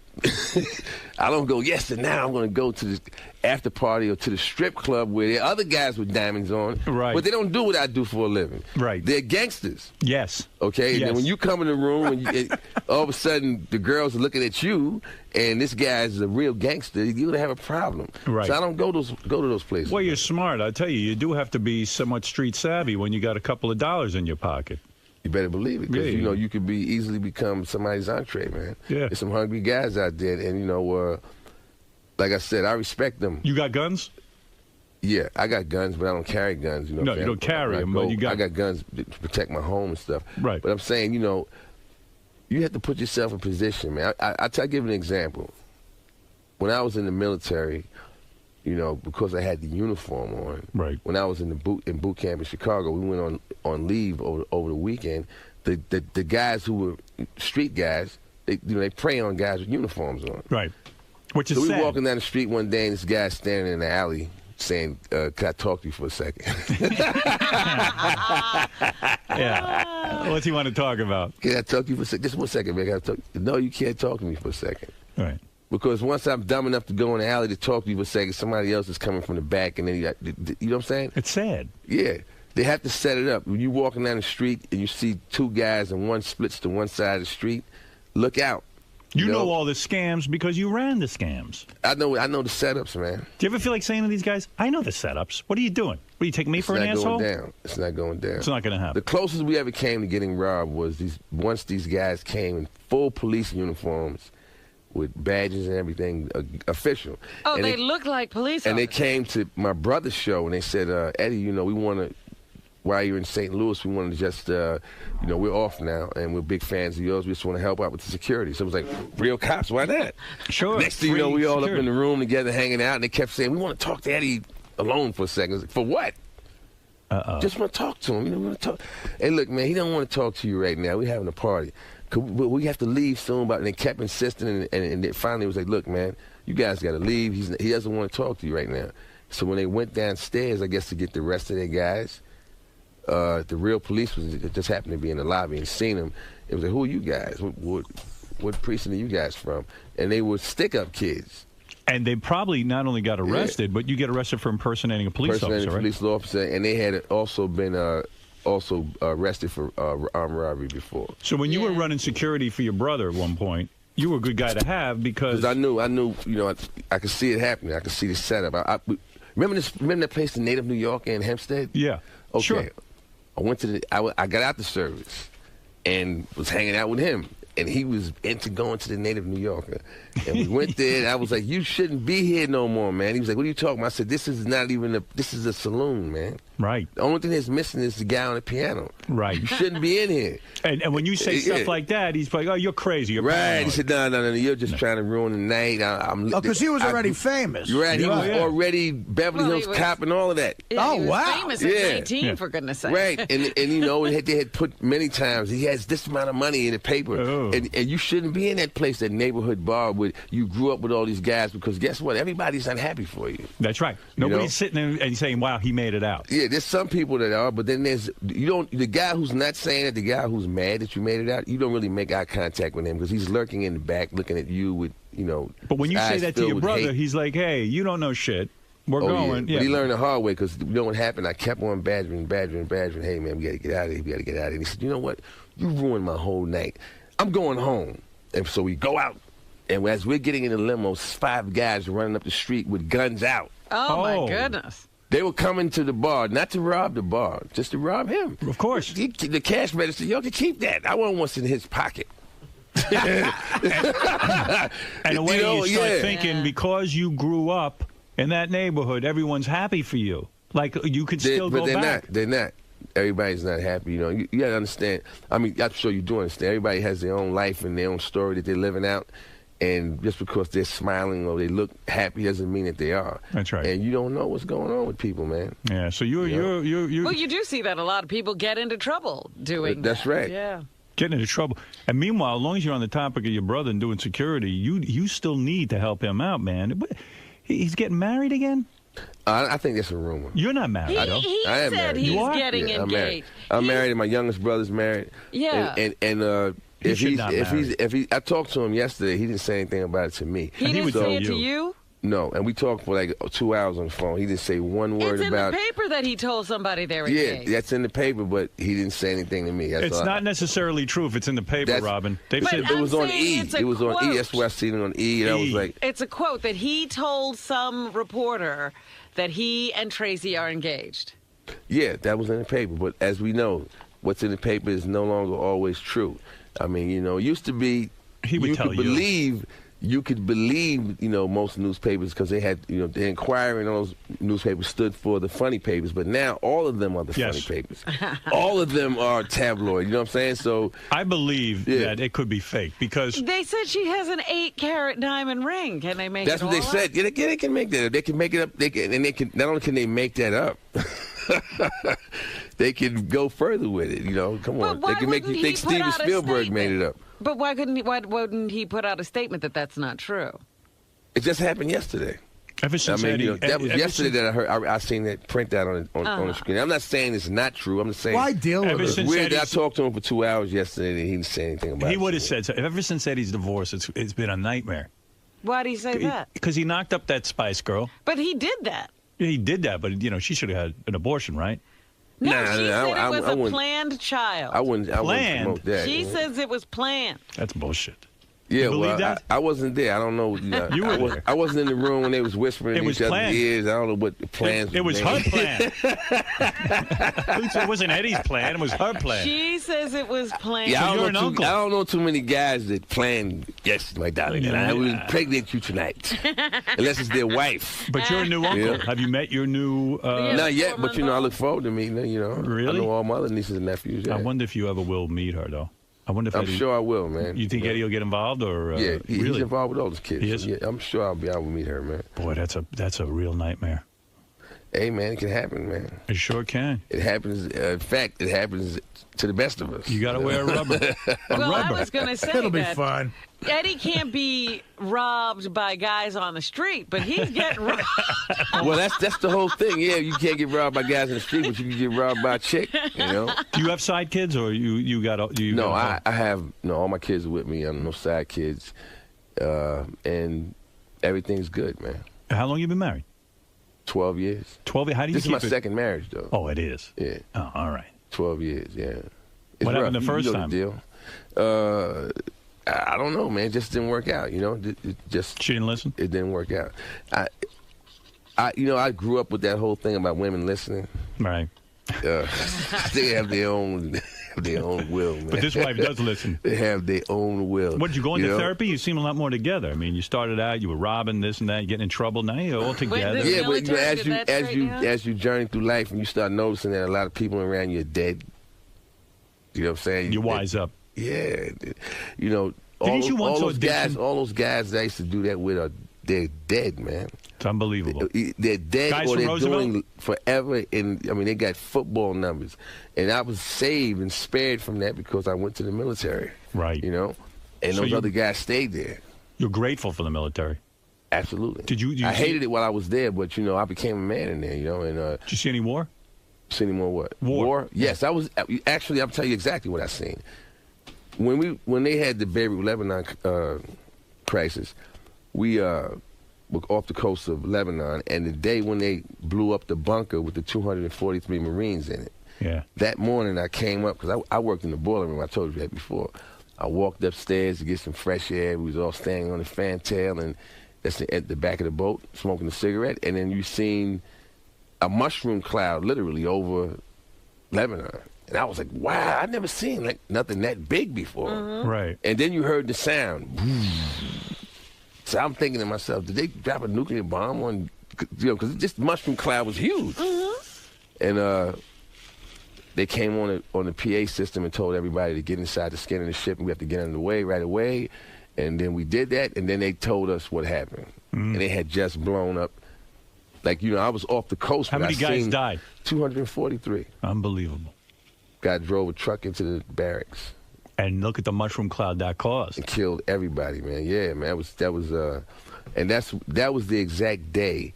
go, yes, and now I'm going to go to the after party or to the strip club where there are other guys with diamonds on. Right. But they don't do what I do for a living. Right. They're gangsters. Yes. Okay? Yes. And then when you come in the room and all of a sudden the girls are looking at you and this guy's a real gangster, you're going to have a problem. Right. So I don't go to those places. Well, you're smart. I tell you, you do have to be somewhat street savvy when you got a couple of dollars in your pocket. You better believe it, because, you know, you could easily become somebody's entree, man. Yeah. There's some hungry guys out there, and, you know, like I said, I respect them. You got guns? Yeah, I got guns, but I don't carry guns. You know, no, you don't carry them, but you got... I got guns to protect my home and stuff. Right. But I'm saying, you know, you have to put yourself in position, man. I'll give an example. When I was in the military, you know, because I had the uniform on. Right. When I was in boot camp in Chicago, we went on leave over the weekend. The guys who were street guys, they prey on guys with uniforms on. Right. Which is so we sad. were walking down the street one day, and this guy's standing in the alley saying, "Can I talk to you for a second?" Yeah. What's he want to talk about? Can I talk to you for a second? Just 1 second, man. Can I talk? No, you can't talk to me for a second. Right. Because once I'm dumb enough to go in the alley to talk to you for a second, somebody else is coming from the back, and then you know what I'm saying? It's sad. Yeah. They have to set it up. When you're walking down the street and you see 2 guys and one splits to one side of the street, look out. You know all the scams because you ran the scams. I know the setups, man. Do you ever feel like saying to these guys, I know the setups. What are you doing? What, are you taking me for an asshole? It's not going down. It's not going to happen. The closest we ever came to getting robbed was once these guys came in full police uniforms with badges and everything, official. Oh, and they look like police officers. And they came to my brother's show, and they said, Eddie, you know, we want to, while you're in St. Louis, we want to just, you know, we're off now, and we're big fans of yours. We just want to help out with the security. So it was like, real cops, why not? Sure. Next thing you know, we all up in the room together hanging out, and they kept saying, we want to talk to Eddie alone for a second. I was like, for what? Just want to talk to him. You know, we want to talk. Hey, look, man, he don't want to talk to you right now. We're having a party. We have to leave soon, and they kept insisting, and finally it was like, look, man, you guys got to leave. He doesn't want to talk to you right now. So when they went downstairs, I guess, to get the rest of their guys, the real police just happened to be in the lobby and seen them. It was like, who are you guys? What precinct are you guys from? And they were stick-up kids. And they probably not only got arrested, but you get arrested for impersonating a police officer, right? Police officer, and they had also been arrested for armed robbery before. So when you were running security for your brother at one point, you were a good guy to have because I knew, you know, I could see it happening. I could see the setup. Remember that place in Native New York in Hempstead? Yeah. Okay. Sure. I went to I got out the service and was hanging out with him. and he was into going to the Native New Yorker. And we went there, and I was like, you shouldn't be here no more, man. He was like, what are you talking about? I said, this is not even this is a saloon, man. Right. The only thing that's missing is the guy on the piano. Right. You shouldn't be in here. And when you say stuff like that, he's like, oh, you're crazy. You're right. paranoid. He said, no, you're just trying to ruin the night. Because he was already famous. You're right. He was already Beverly Hills Cop and all of that. Yeah, he was famous at 19, for goodness sake. Right. And you know, they had put many times, he has this amount of money in the paper. Oh. And you shouldn't be in that place, that neighborhood bar where you grew up with all these guys, because guess what? Everybody's unhappy for you. That's right. Nobody's sitting there and saying, wow, he made it out. Yeah, there's some people that are, but then there's, the guy who's not saying it, the guy who's mad that you made it out, you don't really make eye contact with him because he's lurking in the back looking at you with, But when you say that to your brother, he's like, hey, you don't know shit. We're going. Yeah. But he learned the hard way, because you know what happened? I kept on badgering. Hey, man, we got to get out of here. We got to get out of here. And he said, you know what? You ruined my whole night. I'm going home. And so we go out. And as we're getting in the limo, 5 guys running up the street with guns out. Oh, my goodness. They were coming to the bar, not to rob the bar, just to rob him. Of course. The cash register, y'all can keep that. I want what's in his pocket. And the way you start thinking, because you grew up in that neighborhood, everyone's happy for you. Like, you could still go back. They're not. Everybody's not happy. You got to understand. I mean, I'm sure you do understand. Everybody has their own life and their own story that they're living out. And just because they're smiling or they look happy doesn't mean that they are. That's right. And you don't know what's going on with people, man. Yeah, so you're Well, you do see that a lot of people get into trouble doing That's right. Yeah. Getting into trouble. And meanwhile, as long as you're on the topic of your brother and doing security, you still need to help him out, man. He's getting married again? I think that's a rumor. You're not married, though. He I am said married. he's You are? getting Yeah, engaged. I'm married, and my youngest brother's married. Yeah. And if he, I talked to him yesterday. He didn't say anything about it to me. He didn't say it to you? No, and we talked for like 2 hours on the phone. He didn't say one word about. It's in the paper that he told somebody they were engaged. Yeah, that's in the paper, but he didn't say anything to me. It's not necessarily true if it's in the paper, Robin. They've said it was on E. It was on E. That's where I seen it on E. And I was like, it's a quote that he told some reporter that he and Tracy are engaged. Yeah, that was in the paper. But as we know, what's in the paper is no longer always true. I mean, it used to be you could believe, most newspapers because they had, the Inquirer and those newspapers stood for the funny papers. But now all of them are the funny papers. All of them are tabloid. You know what I'm saying? So I believe that it could be fake because they said she has an 8-carat diamond ring. Can they make that's it what all they said. Yeah, they can make that up. They can make it up. They can. Not only can they make that up. They can go further with it, Come on, they can make you think Steven Spielberg made it up. But why wouldn't he put out a statement that that's not true? It just happened yesterday. Ever since that was yesterday that I heard. I seen that print out on the screen. I'm not saying it's not true. I'm just saying. Why deal with it? It's weird that I talked to him for 2 hours yesterday and he didn't say anything about it. He would have said so. Ever since Eddie's divorce, it's been a nightmare. Why do you say that? Because he knocked up that Spice Girl. But he did that. Yeah, he did that, but she should have had an abortion, right? No, she said it was a planned child. I wouldn't promote that. She says it was planned. That's bullshit. Yeah, you believe that? I wasn't there. I don't know. You were there. I wasn't in the room when they was whispering in each other's ears. I don't know what the plans. It was her plan. It wasn't Eddie's plan. It was her plan. She says it was planned. Yeah, you're an uncle. I don't know too many guys that plan. Yes, my darling, and I will impregnate you tonight, unless it's their wife. But you're a new uncle. Have you met your new? Not yet, but I look forward to meeting her. Really? I know all my other nieces and nephews. Yeah. I wonder if you ever will meet her, though. I wonder if I'm sure I will, man. You think Eddie will get involved, or yeah, he's really? involved with all his kids. He is? Yeah, I'm sure I'll be able to meet her, man. Boy, that's a real nightmare. Hey, man, it can happen, man. It sure can. It happens. In fact, it happens to the best of us. You got to wear a rubber. I was going to say it'll be fun. Eddie can't be robbed by guys on the street, but he's getting robbed. Well, that's the whole thing. Yeah, you can't get robbed by guys in the street, but you can get robbed by a chick. Do you have side kids, or you got? I have all my kids are with me. I'm no side kids, and everything's good, man. How long you been married? 12 years. 12 years. How do you? This is my second marriage, though. Oh, it is. Yeah. Oh, all right. 12 years. Yeah. What happened the first time? The deal. I don't know, man. It just didn't work out. It just. She didn't listen. It didn't work out. I grew up with that whole thing about women listening. Right. They have their own have their own will, man. But this wife does listen. They have their own will. What, did you go into therapy? You seem a lot more together. I mean, you started out, you were robbing this and that, getting in trouble. Now you're all together. Yeah, but as you journey through life and you start noticing that a lot of people around you are dead. You know what I'm saying? You wise up. Yeah. You know, all those guys that I used to do that with they're dead, man. It's unbelievable. They're dead, guys or they're Roosevelt? doing forever. They got football numbers. And I was saved and spared from that because I went to the military. Right. You know? And So those you- other guys stayed there. You're grateful for the military. Absolutely. Did you I see- hated it while I was there, but, you know, I became a man in there, you know. And Did you see any war? See any more what? War. Yes, I was. Actually, I'll tell you exactly what I seen. When they had the Beirut, Lebanon crisis, we were off the coast of Lebanon, and the day when they blew up the bunker with the 243 Marines in it, yeah. that morning I came up, because I worked in the boiler room, I told you that before. I walked upstairs to get some fresh air. We was all standing on the fantail, and that's at the back of the boat, smoking a cigarette, and then you seen a mushroom cloud literally over Lebanon. And I was like, wow, I'd never seen like nothing that big before. Right. And then you heard the sound. So I'm thinking to myself, did they drop a nuclear bomb on, you know, because this mushroom cloud was huge. And they came on the PA system and told everybody to get inside the skin of the ship and we have to get underway right away. And then we did that, and then they told us what happened. And they had just blown up. Like, you know, I was off the coast. How many guys died? 243. Unbelievable. Guy drove a truck into the barracks. And look at the mushroom cloud that caused. And killed everybody, man. Yeah, man. That was the exact day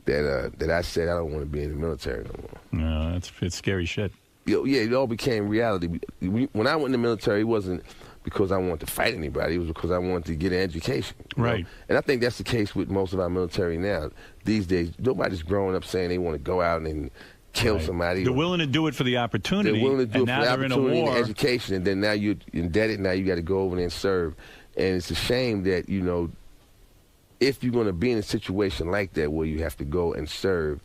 that I said I don't want to be in the military no more. No, it's scary shit. Yeah, it all became reality. When I went in the military, it wasn't because I wanted to fight anybody. It was because I wanted to get an education. you know? Right. And I think that's the case with most of our military now. These days, nobody's growing up saying they want to go out and kill somebody. They're willing to do it for the opportunity. They're willing to do and it now for the they're in a opportunity war. and education, and then now you're indebted. Now you got to go over there and serve. And it's a shame that, you know, if you're going to be in a situation like that where you have to go and serve,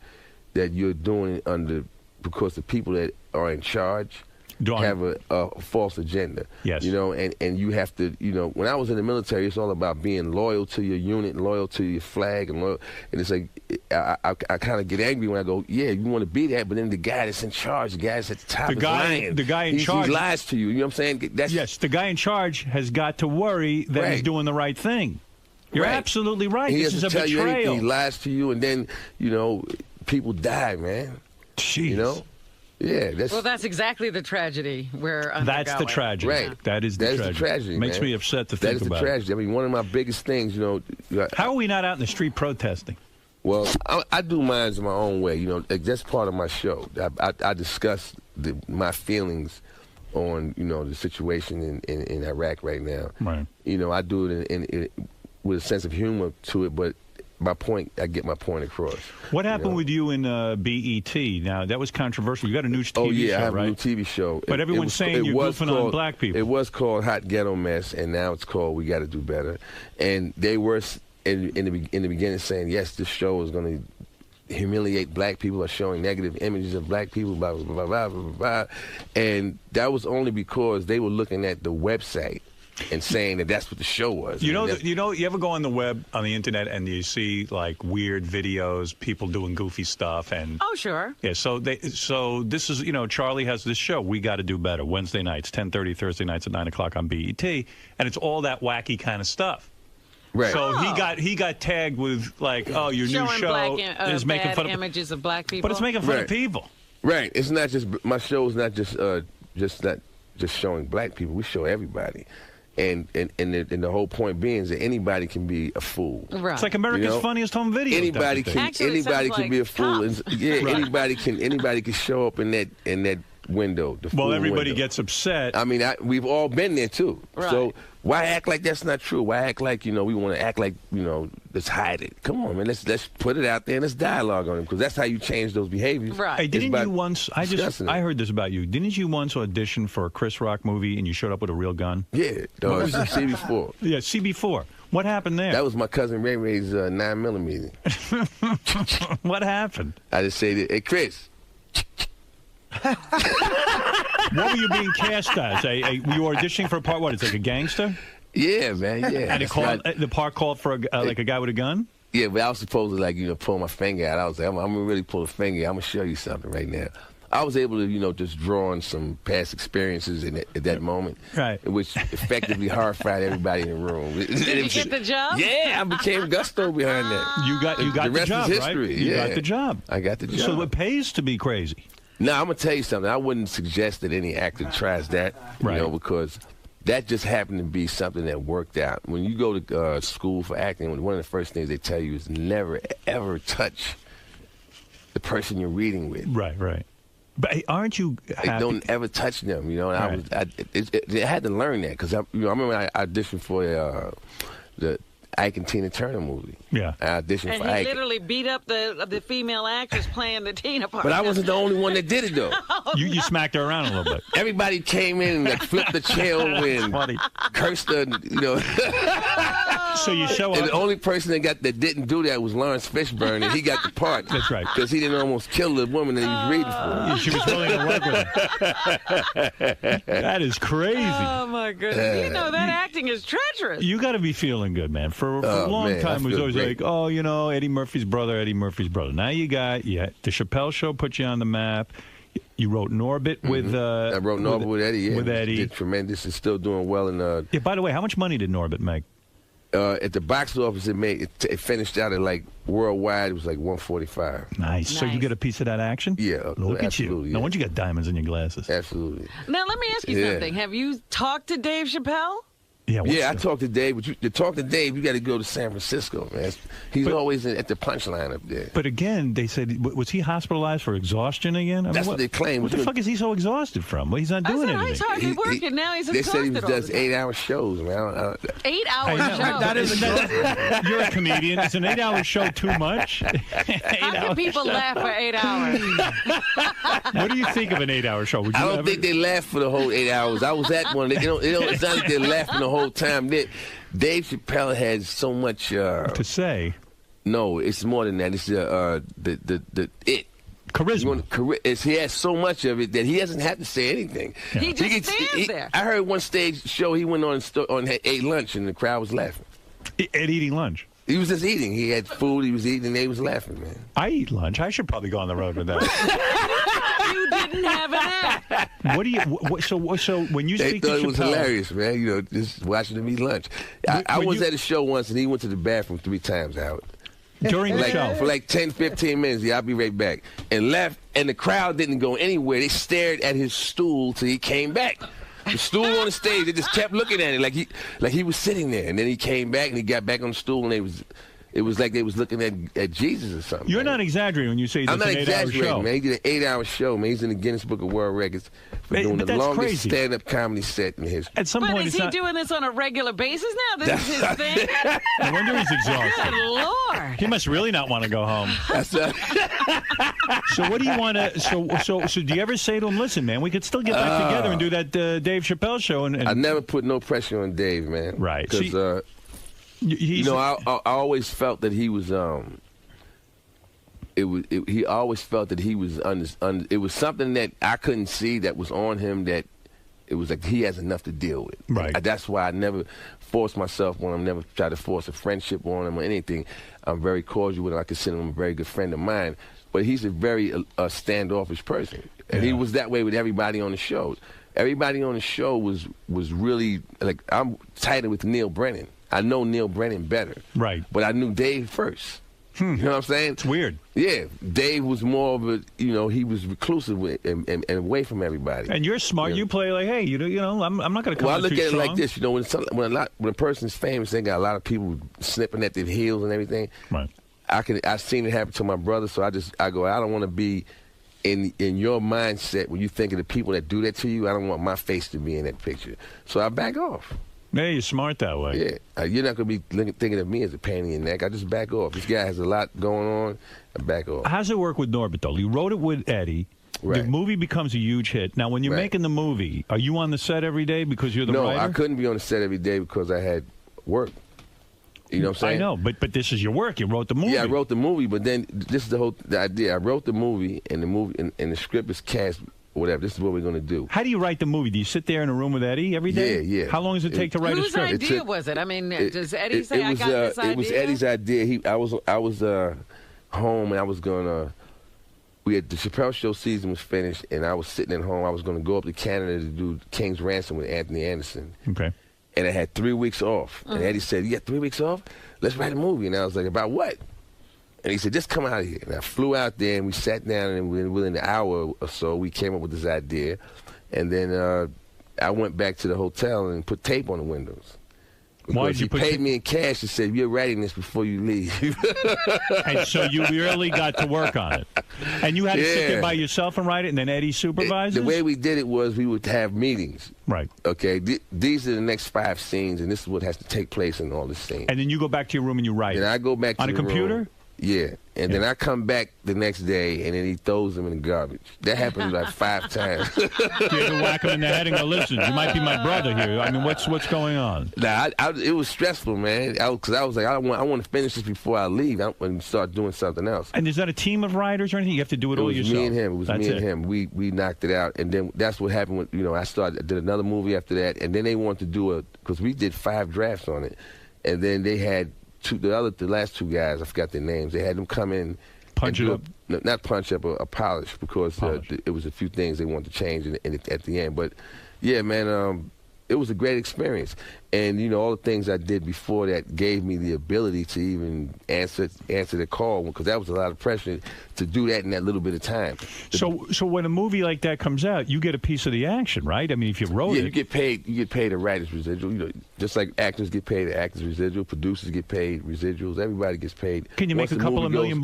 that you're doing it because the people that are in charge have a false agenda. Yes. You know, and you have to, you know, when I was in the military, it's all about being loyal to your unit, loyal to your flag, and it's like, I kind of get angry when I go, yeah, you want to be that, but then the guy that's in charge, the guy that's at the top is lying. The guy in charge. He lies to you. You know what I'm saying? Yes, the guy in charge has got to worry that he's doing the right thing. You're absolutely right. He this is a doesn't tell you betrayal. anything. He lies to you, and then, you know, people die, man. Jeez. You know? Yeah. That's exactly the tragedy we're undergoing. That's the tragedy. Right. That is the tragedy. Makes man. me upset to think about That is the tragedy. I mean, one of my biggest things, you know. How are we not out in the street protesting? Well, I do mine in my own way. You know, that's part of my show. I discuss my feelings on, you know, the situation in Iraq right now. Right. You know, I do it with a sense of humor to it, but I get my point across. What happened with you in BET? Now, that was controversial. You got a new TV show, Oh, yeah, I have right? a new TV show. But everyone's saying you're goofing on black people. It was called Hot Ghetto Mess, and now it's called We Got to Do Better. And they were, in the beginning, saying, yes, this show is going to humiliate black people or showing negative images of black people, blah, blah, blah, blah, blah, blah. And that was only because they were looking at the website and saying that's what the show was. You ever go on the web, on the internet, and you see like weird videos, people doing goofy stuff, and oh sure, yeah. So this is, you know, Charlie has this show, We Got to Do Better, Wednesday nights, 10:30, Thursday nights at 9 o'clock on BET, and it's all that wacky kind of stuff. Right. So he got tagged with like, oh, your new show is making fun of images of black people, but it's making fun of people. Right. It's not just my show is not just showing black people. We show everybody. And the whole point being is that anybody can be a fool. Right. It's like America's Funniest Home Videos. Anybody can be a fool. Yeah, right. anybody can show up in that window. Well, everybody gets upset. I mean, we've all been there too. Right. So why act like that's not true? Why act like, you know, we want to act like, you know, let's hide it? Come on, man. Let's put it out there and let's dialogue on it, because that's how you change those behaviors. Right. Hey, didn't you once? I heard this about you. Didn't you once audition for a Chris Rock movie and you showed up with a real gun? Yeah, dog. This is CB4. Yeah, CB4. What happened there? That was my cousin Ray Ray's 9mm. What happened? I just said, hey, Chris. What were you being cast as? Were you auditioning for a part? What? It's like a gangster? Yeah, man. Yeah. And the part called for like a guy with a gun? Yeah, but I was supposed to pull my finger out. I was like, I'm gonna really pull a finger. I'm gonna show you something right now. I was able to, just draw on some past experiences at that moment, right? Which effectively horrified everybody in the room. Did you get the job? Yeah, I became Gusto behind that. You got the rest the job, is history. right? You yeah. got the job. I got the job. So it pays to be crazy. Now, I'm gonna tell you something. I wouldn't suggest that any actor tries that, because that just happened to be something that worked out. When you go to school for acting, one of the first things they tell you is never, ever touch the person you're reading with. Right. But aren't you happy? Don't ever touch them, And I had to learn that because I remember I auditioned for the Ike and Tina Turner movie. Yeah, I auditioned for Ike. And he Ike. literally beat up the female actress playing the Tina part. But I wasn't the only one that did it, though. You smacked her around a little bit. Everybody came in and flipped the chair over and cursed her, So you show up. And the only person that didn't do that was Lawrence Fishburne, and he got the part. That's right. Because he didn't almost kill the woman that he was reading for. She was willing to work with him. That is crazy. Oh, my goodness. That acting is treacherous. You got to be feeling good, man. For a long time, it was always like, Eddie Murphy's brother. Now you got, the Chappelle Show put you on the map. You wrote Norbit with... I wrote Norbit with Eddie, yeah. With Eddie. Did tremendous. It's still doing well. Yeah, by the way, how much money did Norbit make? At the box office, it finished out at worldwide. It was like 145. Nice. So you get a piece of that action? Yeah. Look at you. Yeah. No wonder you got diamonds in your glasses. Absolutely. Now let me ask you something. Have you talked to Dave Chappelle? Yeah, I talked to Dave. But to talk to Dave, you got to go to San Francisco, man. He's always at the punchline up there. But again, they said, was he hospitalized for exhaustion again? That's what they claim. What the fuck is he so exhausted from? Well, he's not doing anything. He's hardly working. Now he's exhausted. They said he does 8-hour shows, man. 8-hour shows? You're a comedian. Is an 8-hour show too much? How can people laugh for 8 hours? What do you think of an 8-hour show? I don't think they laugh for the whole 8 hours. I was at one. It's not like they're laughing the whole time. Dave Chappelle has so much to say. No, it's more than that. It's the charisma. He has so much of it that he doesn't have to say anything. Yeah. He just stands there. I heard one stage show he went on ate lunch and the crowd was laughing. At eating lunch. He was just eating. He had food. He was eating, and they was laughing, man. I eat lunch. I should probably go on the road with that. You didn't have an app. What do you? So when you speak to Chappelle, they thought it was hilarious, man. Just watching him eat lunch. I was at a show once, and he went to the bathroom 3 times, Howard. During the show? For 10, 15 minutes. Yeah, I'll be right back. And left, and the crowd didn't go anywhere. They stared at his stool till he came back. The stool on the stage, they just kept looking at it like he was sitting there. And then he came back and he got back on the stool, and it was like they was looking at Jesus or something. You're not exaggerating when you say I'm not an 8-hour exaggerating, show. man. He did an 8-hour show, man. He's in the Guinness Book of World Records for doing the longest stand-up comedy set in history. At some point, is he doing this on a regular basis now? This is his thing? No wonder he's exhausted. Good Lord. He must really not want to go home. So what do you want to? So do you ever say to him, "Listen, man, we could still get back together and do that Dave Chappelle show"? And I never put no pressure on Dave, man. Right. Because I always felt that he was. He always felt that he was it was something that I couldn't see that was on him that it was like he has enough to deal with. Right. That's why I never forced myself on him. Never try to force a friendship on him or anything. I'm very cordial with him. I consider him a very good friend of mine. But he's a very standoffish person, and he was that way with everybody on the show. Everybody on the show was really like I'm tighter with Neil Brennan. I know Neil Brennan better. Right. But I knew Dave first. You know what I'm saying? It's weird. Yeah. Dave was more of a, he was reclusive and away from everybody. And you're smart. You play like, hey, I'm not going to come. Well, I look too at it strong. like this. When a person's famous, they got a lot of people snipping at their heels and everything. Right. I've seen it happen to my brother, so I go, I don't want to be in your mindset when you think of the people that do that to you. I don't want my face to be in that picture. So I back off. Yeah, you're smart that way. Yeah. You're not going to be thinking of me as a pain in your neck. I just back off. This guy has a lot going on. I back off. How's it work with Norbit, though? You wrote it with Eddie. Right. The movie becomes a huge hit. Now, when you're making the movie, are you on the set every day because you're the writer? No, I couldn't be on the set every day because I had work. You know what I'm saying? I know, but this is your work. You wrote the movie. Yeah, I wrote the movie, but then this is the idea. I wrote the movie, and the script is cast or whatever. This is what we're going to do. How do you write the movie? Do you sit there in a room with Eddie every day? Yeah. How long does it take to write a script? Whose idea was it? I mean, does Eddie say, I got this idea? It was Eddie's idea. I was home, and I was going to, the Chappelle Show season was finished, and I was sitting at home. I was going to go up to Canada to do King's Ransom with Anthony Anderson. Okay. And I had 3 weeks off. And Eddie said, you got 3 weeks off? Let's write a movie. And I was like, about what? And he said, just come out here. And I flew out there, and we sat down, and within an hour or so, we came up with this idea. And then I went back to the hotel and put tape on the windows. Why did you paid me in cash and said, you're writing this before you leave. And so you really got to work on it. And you had to sit there by yourself and write it, and then Eddie supervises? The way we did it was we would have meetings. Right. Okay, these are the next 5 scenes, and this is what has to take place in all the scenes. And then you go back to your room and you write. And I go back to on the a computer? Room. Yeah, and then I come back the next day, and then he throws them in the garbage. That happens like 5 times. You ever whack him in the head and go, listen, you might be my brother here. I mean, what's going on? Nah, it was stressful, man, because I was like, I want to finish this before I leave and start doing something else. And is that a team of writers or anything? You have to do it all yourself? Me and him. It was me and him. We knocked it out, and then that's what happened when, I did another movie after that, and then they wanted to do because we did 5 drafts on it, and then they had the last 2 guys, I forgot their names. They had them come in, punch it up, not punch up, a polish, because it was a few things they wanted to change at the end. But yeah, man, it was a great experience, and all the things I did before that gave me the ability to even answer the call, because that was a lot of pressure to do that in that little bit of time. So when a movie like that comes out, you get a piece of the action, right? I mean, if you wrote it, you get paid a writer's residual. Just like actors get paid an actor's residual, producers get paid residuals. Everybody gets paid. Can you make a couple of $1 million?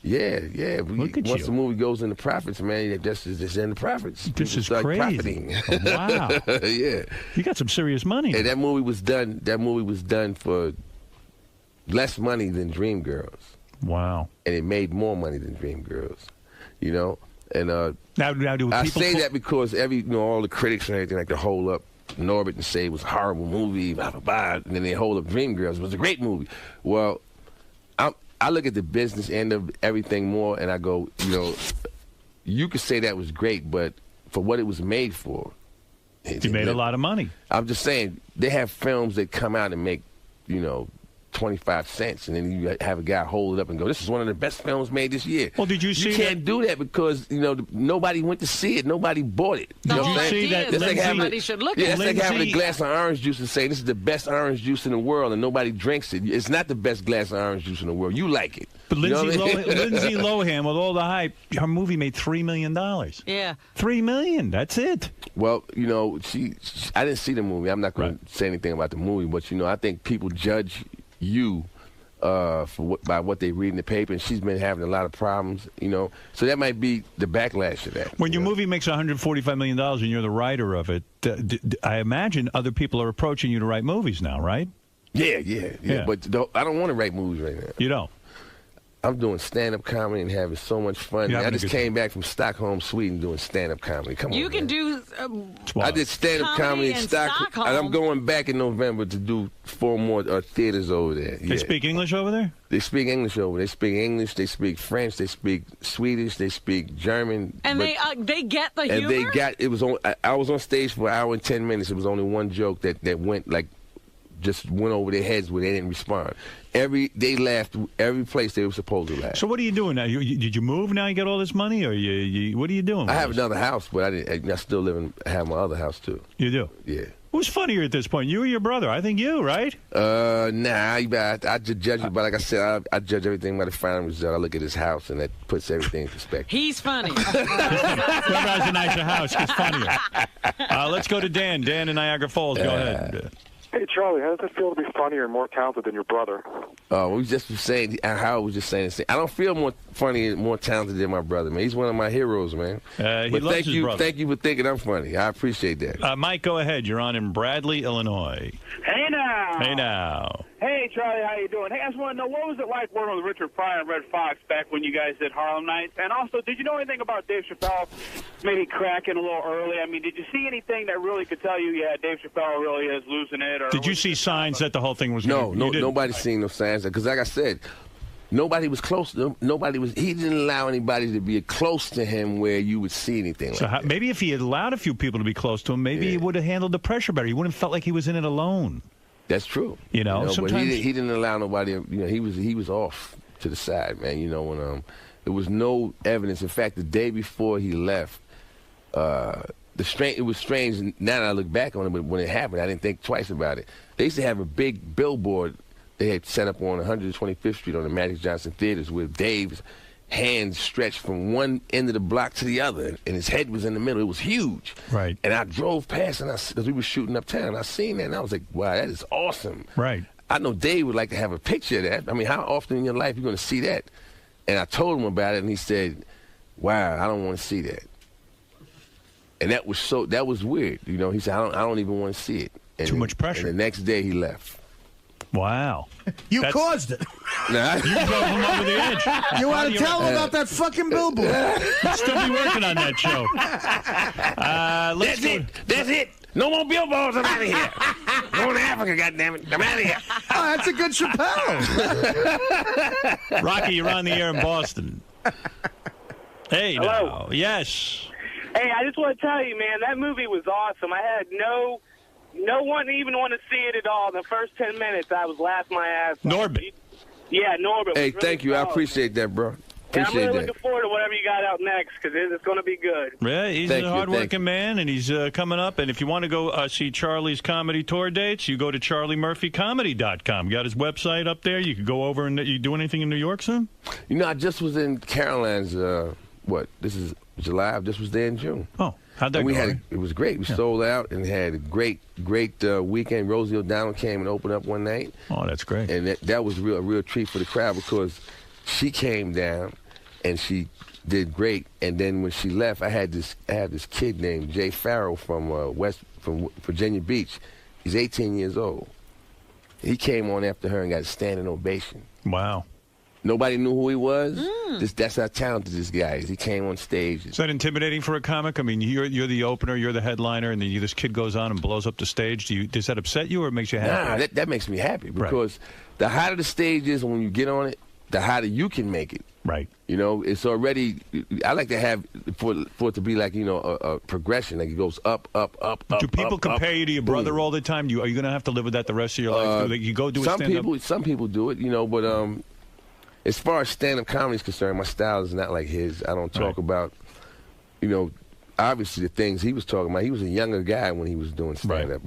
Yeah. Once the movie goes into profits, man, it's in the profits. This is crazy. Profiting. Oh, wow. Yeah. You got some serious money. And that movie was done for less money than Dreamgirls. Wow. And it made more money than Dreamgirls. And now do I people say that because all the critics and everything like to hold up Norbit and say it was a horrible movie, blah blah blah, and then they hold up Dreamgirls. It was a great movie. Well, I look at the business end of everything more, and I go, you could say that was great, but for what it was made for, you made a lot of money. I'm just saying, they have films that come out and make, 25 cents, and then you have a guy hold it up and go, this is one of the best films made this year. Well, did you see You can't do that because, nobody went to see it. Nobody bought it. Did you see that? It's like somebody should look it's at it. like having a glass of orange juice and saying this is the best orange juice in the world, and nobody drinks it. It's not the best glass of orange juice in the world. You like it. But Lindsay Lohan, with all the hype, her movie made $3 million. Yeah. $3 million. That's it. Well, I didn't see the movie. I'm not going to say anything about the movie, but, I think people judge you by what they read in the paper, and she's been having a lot of problems, so that might be the backlash of that. When your movie makes $145 million and you're the writer of it, I imagine other people are approaching you to write movies now, right? Yeah. But I don't want to write movies right now. You don't? I'm doing stand-up comedy and having so much fun. I just came back from Stockholm, Sweden, doing stand-up comedy. Come on, you can do. I did stand-up comedy in Stockholm, and I'm going back in November to do 4 more theaters over there. They speak English over there? They speak English over there. They speak English. They speak French. They speak Swedish. They speak German. And they get the humor. And they got it was on. I was on stage for an hour and 10 minutes. It was only one joke that went just went over their heads where they didn't respond. They laughed every place they were supposed to laugh. So what are you doing now? Did you move now? You get all this money, or what are you doing? I have another house, but I still have my other house too. You do? Yeah. Who's funnier at this point, you or your brother? I think you, right? Nah. I just judge it, but like I said, I judge everything by the final result. I look at his house, and that puts everything in perspective. He's funny. Whoever has a nicer house gets funnier. Let's go to Dan. Dan in Niagara Falls. Go ahead. Hey, Charlie, how does it feel to be funnier and more talented than your brother? We just were saying, Howard was just saying the same. I don't feel more funny and more talented than my brother, man. He's one of my heroes, man. He loves his brother. Thank you for thinking I'm funny. I appreciate that. Mike, go ahead. You're on in Bradley, Illinois. Hey, now. Hey, now. Hey, Charlie, how you doing? Hey, I just want to know, what was it like working with Richard Pryor and Red Fox back when you guys did Harlem Nights? And also, did you know anything about Dave Chappelle maybe cracking a little early? I mean, did you see anything that really could tell you, yeah, Dave Chappelle really is losing it? Or did you see signs that the whole thing was nobody's seen no signs. Because like I said, nobody was close to him. He didn't allow anybody to be close to him where you would see anything like that. Maybe if he had allowed a few people to be close to him, maybe he would have handled the pressure better. He wouldn't have felt like he was in it alone. That's true. Sometimes but he didn't allow nobody. He was off to the side, man. When there was no evidence. In fact, the day before he left, it was strange. Now that I look back on it, but when it happened, I didn't think twice about it. They used to have a big billboard they had set up on 125th Street on the Magic Johnson Theaters with Dave's hands stretched from one end of the block to the other, and his head was in the middle. It was huge. Right. And I drove past, because we were shooting uptown, I seen that, and I was like, wow, that is awesome. Right. I know Dave would like to have a picture of that. I mean, how often in your life are you going to see that? And I told him about it, and he said, wow, I don't want to see that. And that was weird. He said, I don't even want to see it. And too much pressure. And the next day he left. Wow. You caused it. Nah. You drove him over the edge. You want to tell him about that fucking billboard. You'd still be working on that show. That's it. No more billboards. I'm out of here. Going to Africa, goddammit. I'm out of here. Oh, that's a good Chappelle. Rocky, you're on the air in Boston. Hey, hello. Now. Yes. Hey, I just want to tell you, man, that movie was awesome. I had no one even want to see it at all. In the first 10 minutes, I was laughing my ass off. Norbit. Yeah, Norbit. Hey, really thank you. I appreciate that, bro. Yeah, I'm really looking forward to whatever you got out next, because it's going to be good. Yeah, he's a hard-working man, and he's coming up. And if you want to go see Charlie's comedy tour dates, you go to charliemurphycomedy.com. You got his website up there. You could go over and you do anything in New York soon? I just was in Caroline's, this is July. I just was there in June. Oh, how'd that go? It was great. We sold out and had a great weekend. Rosie O'Donnell came and opened up one night. Oh, that's great. And that was a real treat for the crowd, because she came down and she did great. And then when she left, I had this kid named Jay Farrell from Virginia Beach. He's 18 years old. He came on after her and got a standing ovation. Wow. Nobody knew who he was. That's how talented this guy is. He came on stage. Is that intimidating for a comic? I mean, you're the opener, you're the headliner, and then this kid goes on and blows up the stage. Does that upset you, or it makes you happy? Nah, that makes me happy, because the hotter the stage is when you get on it, the hotter you can make it. Right. It's already. I like to have for it to be like a progression, like it goes up, up, up. Do people compare you to your brother all the time? Are you going to have to live with that the rest of your life? You go do a stand-up? Some people do it, but as far as stand-up comedy is concerned, my style is not like his. I don't talk about, obviously the things he was talking about. He was a younger guy when he was doing stand-up,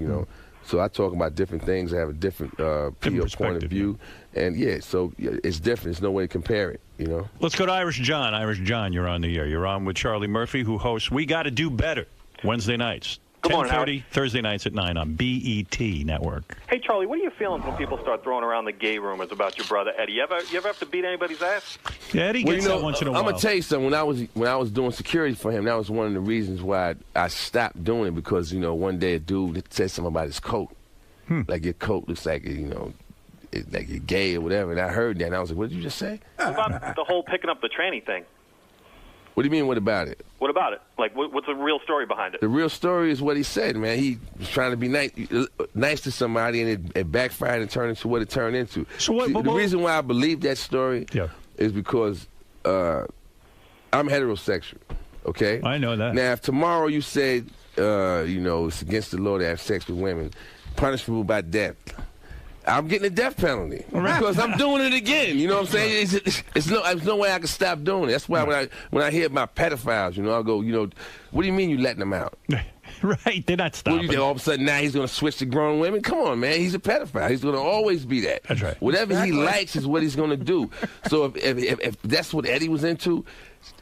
So I talk about different things. I have a different point of view. And, so it's different. There's no way to compare it, Let's go to Irish John. Irish John, you're on the air. You're on with Charlie Murphy, who hosts We Gotta Do Better Wednesday nights. 10:30, Thursday nights at 9 on BET Network. Hey, Charlie, what are your feelings when people start throwing around the gay rumors about your brother Eddie? You ever have to beat anybody's ass? Yeah, Eddie gets that once in a while. I'm gonna tell you something. When I was doing security for him, that was one of the reasons why I stopped doing it, because one day a dude said something about his coat, like your coat looks like like you're gay or whatever, and I heard that and I was like, what did you just say? What about the whole picking up the tranny thing? What do you mean, what about it? What about it? Like, what's the real story behind it? The real story is what he said, man. He was trying to be nice to somebody, and it backfired and turned into what it turned into. So the reason why I believe that story is because I'm heterosexual, okay? I know that. Now, if tomorrow you said, it's against the law to have sex with women, punishable by death, I'm getting a death penalty because I'm doing it again. You know what I'm saying? There's no way I can stop doing it. That's why when I hear about pedophiles, I'll go, what do you mean you letting them out? Right, they're not stopping. All of a sudden now he's going to switch to grown women? Come on, man. He's a pedophile. He's going to always be that. That's right. Whatever he likes is what he's going to do. So if that's what Eddie was into,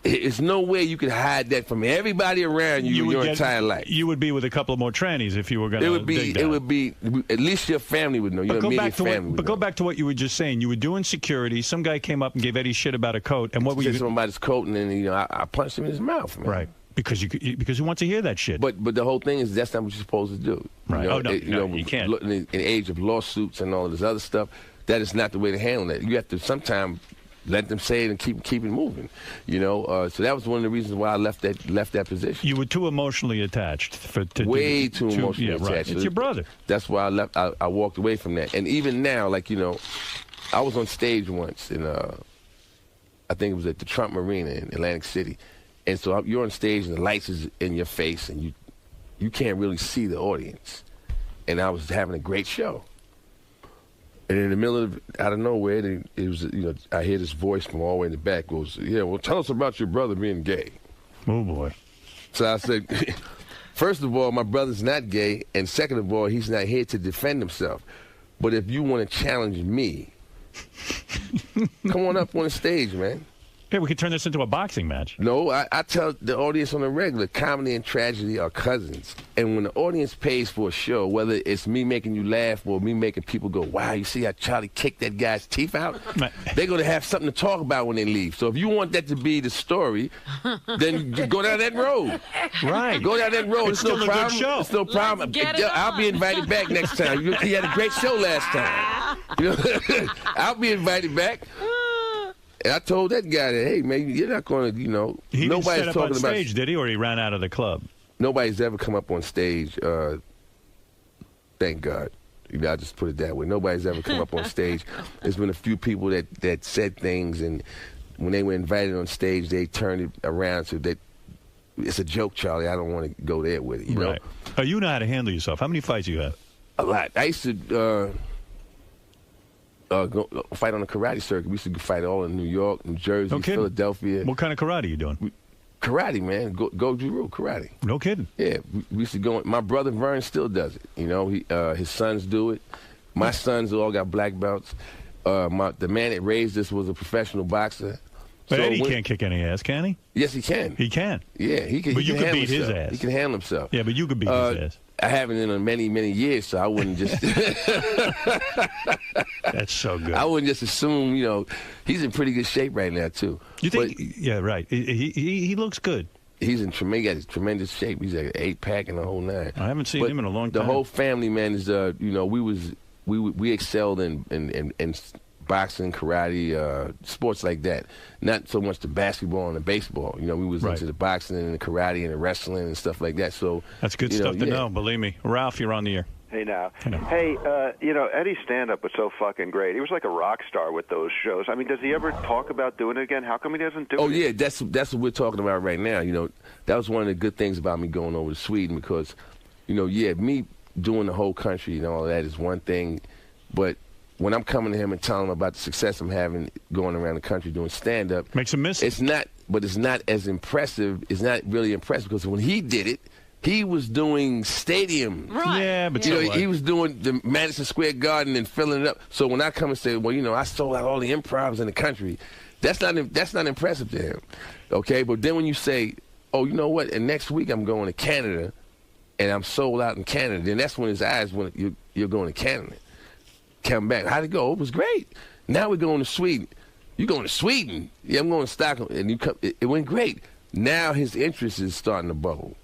there's no way you could hide that from everybody around you your entire life. You would be with a couple of more trannies if you were going to dig that. It would be, at least your family would know. Your immediate family would know. But go back to what you were just saying. You were doing security. Some guy came up and gave Eddie shit about a coat. And what were you? Said something about his coat, and then I punched him in his mouth, man. Right. Because who wants to hear that shit? But the whole thing is that's not what you're supposed to do. Right. You can't. In the age of lawsuits and all this other stuff, that is not the way to handle that. You have to sometimes let them say it and keep it moving. So that was one of the reasons why I left that position. You were too emotionally attached way too emotionally attached. Right. It's your brother. That's why I left. I walked away from that. And even now, I was on stage once, and I think it was at the Trump Marina in Atlantic City. And so you're on stage and the lights is in your face and you can't really see the audience. And I was having a great show. And in the middle of, out of nowhere, it was, I hear this voice from all the way in the back goes, yeah, well, tell us about your brother being gay. Oh, boy. So I said, first of all, my brother's not gay, and second of all, he's not here to defend himself. But if you want to challenge me, come on up on the stage, man. Yeah, we could turn this into a boxing match. No, I tell the audience on the regular, comedy and tragedy are cousins. And when the audience pays for a show, whether it's me making you laugh or me making people go, wow, you see how Charlie kicked that guy's teeth out? They're going to have something to talk about when they leave. So if you want that to be the story, then go down that road. Right. Go down that road. It's still no a problem. good show. It's no problem. I'll be invited back next time. He had a great show last time. I'll be invited back. And I told that guy that, hey, man, you're not going to, He nobody's didn't set up talking on stage, did he, or he ran out of the club? Nobody's ever come up on stage. Thank God. I just put it that way. Nobody's ever come up on stage. There's been a few people that said things, and when they were invited on stage, they turned it around so that it's a joke, Charlie. I don't want to go there with it. You know? Oh, you know how to handle yourself. How many fights do you have? A lot. I used to go fight on the karate circuit. We used to fight all in New York, New Jersey, Philadelphia. What kind of karate are you doing? Karate, man. Goju-Ryu karate. No kidding. Yeah, we used to go. My brother Vern still does it. His sons do it. My sons all got black belts. The man that raised us was a professional boxer. But Eddie can't kick any ass, can he? Yes, he can. He can. Yeah, he can. But you can beat his himself. ass. He can handle himself. Yeah, but you could beat his ass. I haven't in many, many years, so I wouldn't just. That's so good. I wouldn't just assume, he's in pretty good shape right now too. You think? Yeah, right. He looks good. He's in tremendous shape. He's like an 8-pack and the whole 9. I haven't seen him in a long time. The whole family, man, is we excelled in boxing, karate, sports like that. Not so much the basketball and the baseball. We was into the boxing and the karate and the wrestling and stuff like that. So that's good stuff to know. Believe me, Ralph, you're on the air. Hey now, hey, Eddie's stand-up was so fucking great. He was like a rock star with those shows. I mean, does he ever talk about doing it again? How come he doesn't do it? Oh yeah, that's what we're talking about right now. That was one of the good things about me going over to Sweden because, me doing the whole country and all that is one thing, but when I'm coming to him and telling him about the success I'm having going around the country doing stand-up, makes him miss it. It's not as impressive. It's not really impressive because when he did it, he was doing stadiums. Right. Yeah, but he was doing the Madison Square Garden and filling it up. So when I come and say, well, I sold out all the improvs in the country, that's not impressive to him. Okay, but then when you say, oh, you know what? And next week I'm going to Canada, and I'm sold out in Canada, then that's when his eyes when you're going to Canada. Come back. How'd it go? It was great. Now we're going to Sweden. You going to Sweden? Yeah, I'm going to Stockholm. And it went great. Now his interest is starting to bubble.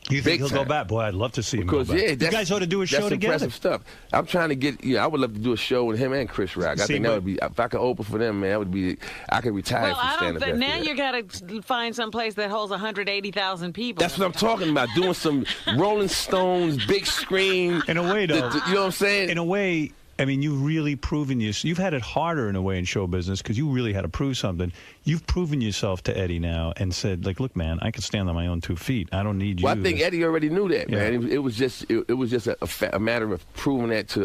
You think he'll go back? Boy, I'd love to see him go back. You guys ought to do a show together. That's impressive stuff. I'm trying to get, I would love to do a show with him and Chris Rock. I think that would be, if I could open for them, man, I could retire from stand-up. Now you got to find some place that holds 180,000 people. That's what I'm talking about, doing some Rolling Stones, big screen. In a way, though. You know what I'm saying? In a way, I mean, you've really proven you've had it harder in a way in show business because you really had to prove something. You've proven yourself to Eddie now and said, like, look, man, I can stand on my own 2 feet. I don't need you. Well, I think Eddie already knew that, man. It was just a matter of proving that to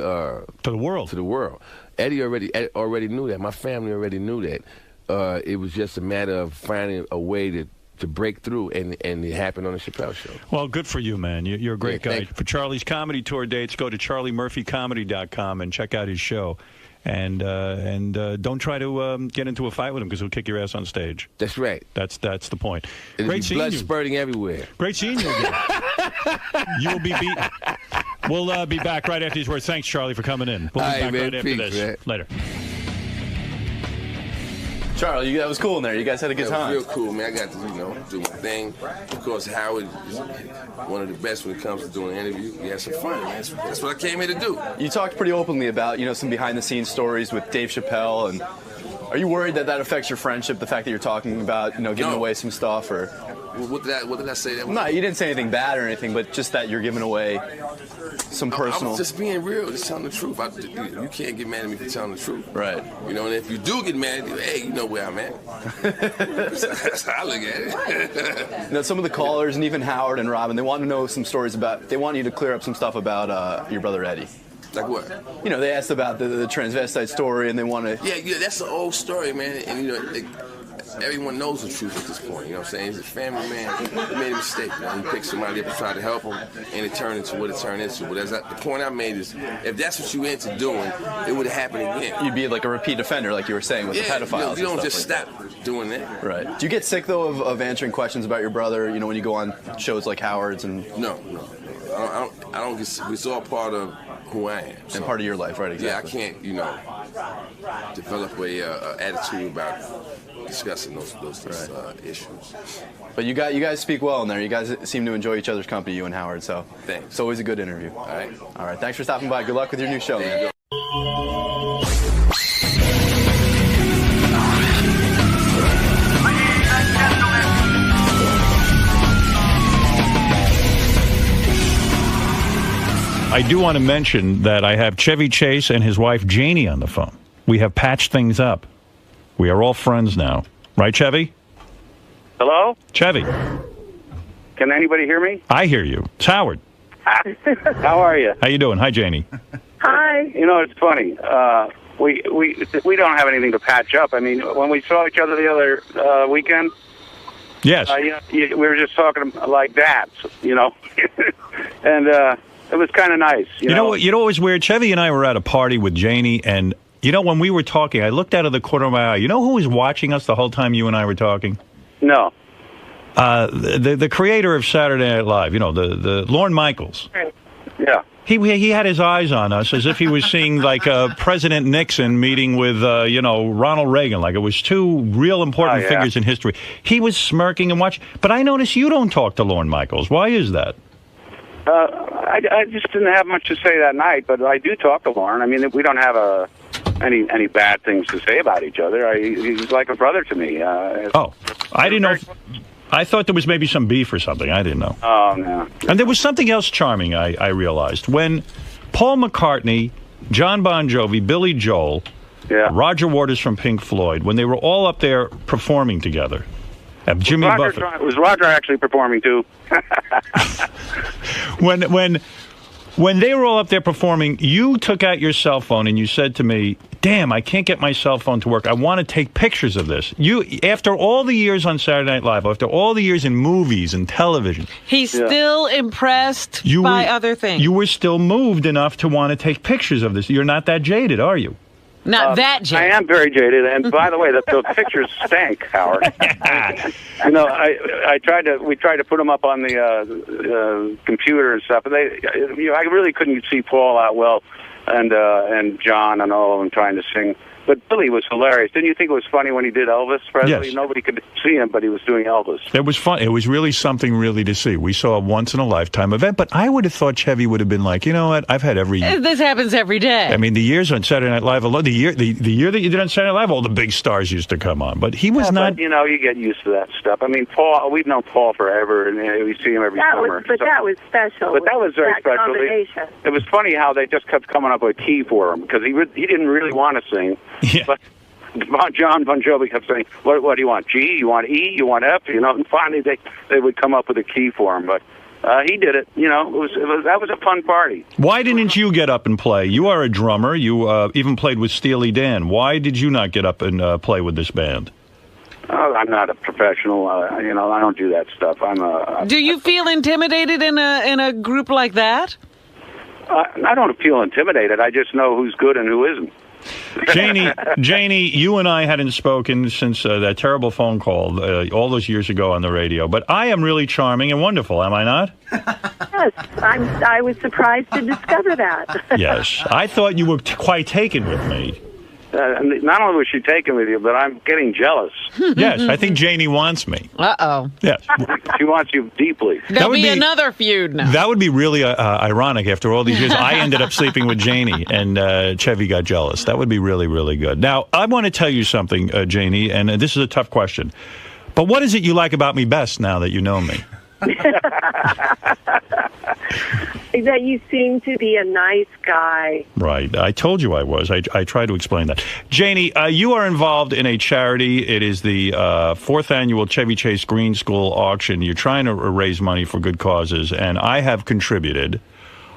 the world. To the world. Eddie already knew that. My family already knew that. It was just a matter of finding a way to break through, and it happened on the Chappelle Show. Well, good for you, man. You're a great guy. For Charlie's comedy tour dates, go to charliemurphycomedy.com and check out his show. And don't try to get into a fight with him because he'll kick your ass on stage. That's right. That's the point. Great seeing you. Blood spurting everywhere. Great seeing you again. You will be beaten. We'll be back right after these words. Thanks, Charlie, for coming in. We'll be back right after this. Man. Later. Charlie, that was cool in there. You guys had a good time. Real cool, man. I got to, do my thing. Of course, Howard is one of the best when it comes to doing an interview. We had some fun, man. That's what I came here to do. You talked pretty openly about, some behind-the-scenes stories with Dave Chappelle. And are you worried that affects your friendship, the fact that you're talking about, giving away some stuff? Or what did I say? No, you didn't say anything bad or anything, but just that you're giving away some personal. I'm just being real, just telling the truth. You can't get mad at me for telling the truth. Right. You know, and if you do get mad at me, hey, you know where I'm at. That's how I look at it. Now, some of the callers, and even Howard and Robin, they want to know some stories about, they want you to clear up some stuff about your brother Eddie. Like what? You know, they asked about the transvestite story, and they want to... Yeah, that's an old story, man. And, you know, everyone knows the truth at this point. You know what I'm saying? He's a family man. He made a mistake. You know? He picked somebody up and tried to help him, and it turned into what it turned into. But the point I made is, if that's what you into doing, it would have happened again. You'd be like a repeat offender, like you were saying, with the pedophiles. You don't just stop doing that. Right. Do you get sick, though, of answering questions about your brother, you know, when you go on shows like Howard's? And No. I don't get sick. It's all part of who I am. And part of your life, right? Exactly. Yeah, I can't, you know, develop a attitude about discussing those issues. But you guys speak well in there. You guys seem to enjoy each other's company, you and Howard. So thanks. It's always a good interview. All right. Thanks for stopping by. Good luck with your new show, man. I do want to mention that I have Chevy Chase and his wife Janie on the phone. We have patched things up. We are all friends now. Right, Chevy? Hello? Chevy. Can anybody hear me? I hear you. It's Howard. How are you? How you doing? Hi, Janie. Hi. You know, it's funny. We don't have anything to patch up. I mean, when we saw each other the other weekend, yes, we were just talking like that, you know, and it was kind of nice. You know what? You know what was weird? Chevy and I were at a party with Janie, and you know when we were talking, I looked out of the corner of my eye. You know who was watching us the whole time you and I were talking? No. The creator of Saturday Night Live. You know, the Lorne Michaels. Yeah. He had his eyes on us as if he was seeing like President Nixon meeting with Ronald Reagan, like it was two real important figures in history. He was smirking and watching. But I notice you don't talk to Lorne Michaels. Why is that? I just didn't have much to say that night, but I do talk to Lorne. I mean, we don't have any bad things to say about each other. He's like a brother to me. I didn't know. I thought there was maybe some beef or something. I didn't know. Oh, no. And there was something else charming, I realized. When Paul McCartney, John Bon Jovi, Billy Joel, Roger Waters from Pink Floyd, when they were all up there performing together, Jimmy Buffett. Was Roger actually performing, too? When they were all up there performing, you took out your cell phone and you said to me, damn, I can't get my cell phone to work. I want to take pictures of this. After all the years on Saturday Night Live, after all the years in movies and television. He's still impressed by other things. You were still moved enough to want to take pictures of this. You're not that jaded, are you? Not that jaded. I am very jaded, and by the way, those pictures stank, Howard. You know, we tried to put them up on the computer and stuff, and I really couldn't see Paul out well, and John and all of them trying to sing. But Billy was hilarious. Didn't you think it was funny when he did Elvis Presley? Yes. Nobody could see him, but he was doing Elvis. It was fun. It was really something really to see. We saw a once-in-a-lifetime event, but I would have thought Chevy would have been like, you know what, I've had every... This happens every day. I mean, the years on Saturday Night Live, the year that you did on Saturday Night Live, all the big stars used to come on, but he was not... But, you know, you get used to that stuff. I mean, Paul, we've known Paul forever, and we see him every summer. That was special. But that was very special. Combination. It was funny how they just kept coming up with a key for him, because he didn't really want to sing. Yeah. But John Bon Jovi kept saying, what do you want, G? You want E? You want F? You know, and finally they would come up with a key for him. But he did it. You know, that was a fun party. Why didn't you get up and play? You are a drummer. You even played with Steely Dan. Why did you not get up and play with this band? I'm not a professional. You know, I don't do that stuff. Do you feel intimidated in a group like that? I don't feel intimidated. I just know who's good and who isn't. Janie, you and I hadn't spoken since that terrible phone call all those years ago on the radio. But I am really charming and wonderful, am I not? Yes, I was surprised to discover that. Yes, I thought you were quite taken with me. Not only was she taken with you, but I'm getting jealous. Yes, I think Janie wants me. Uh-oh. Yes. She wants you deeply. There'll be another feud now. That would be really ironic. After all these years, I ended up sleeping with Janie, and Chevy got jealous. That would be really, really good. Now, I want to tell you something, Janie, and this is a tough question. But what is it you like about me best now that you know me? That you seem to be a nice guy. Right. I told you I was. I tried to explain that. Janie, you are involved in a charity. It is the 4th annual Chevy Chase Green School auction. You're trying to raise money for good causes, and I have contributed.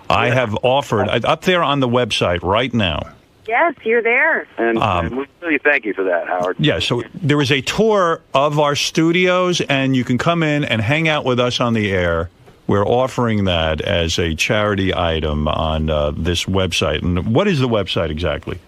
I have offered, up there on the website right now. Yes, you're there. And we really thank you for that, Howard. Yeah, so there is a tour of our studios, and you can come in and hang out with us on the air. We're offering that as a charity item on this website. And what is the website exactly?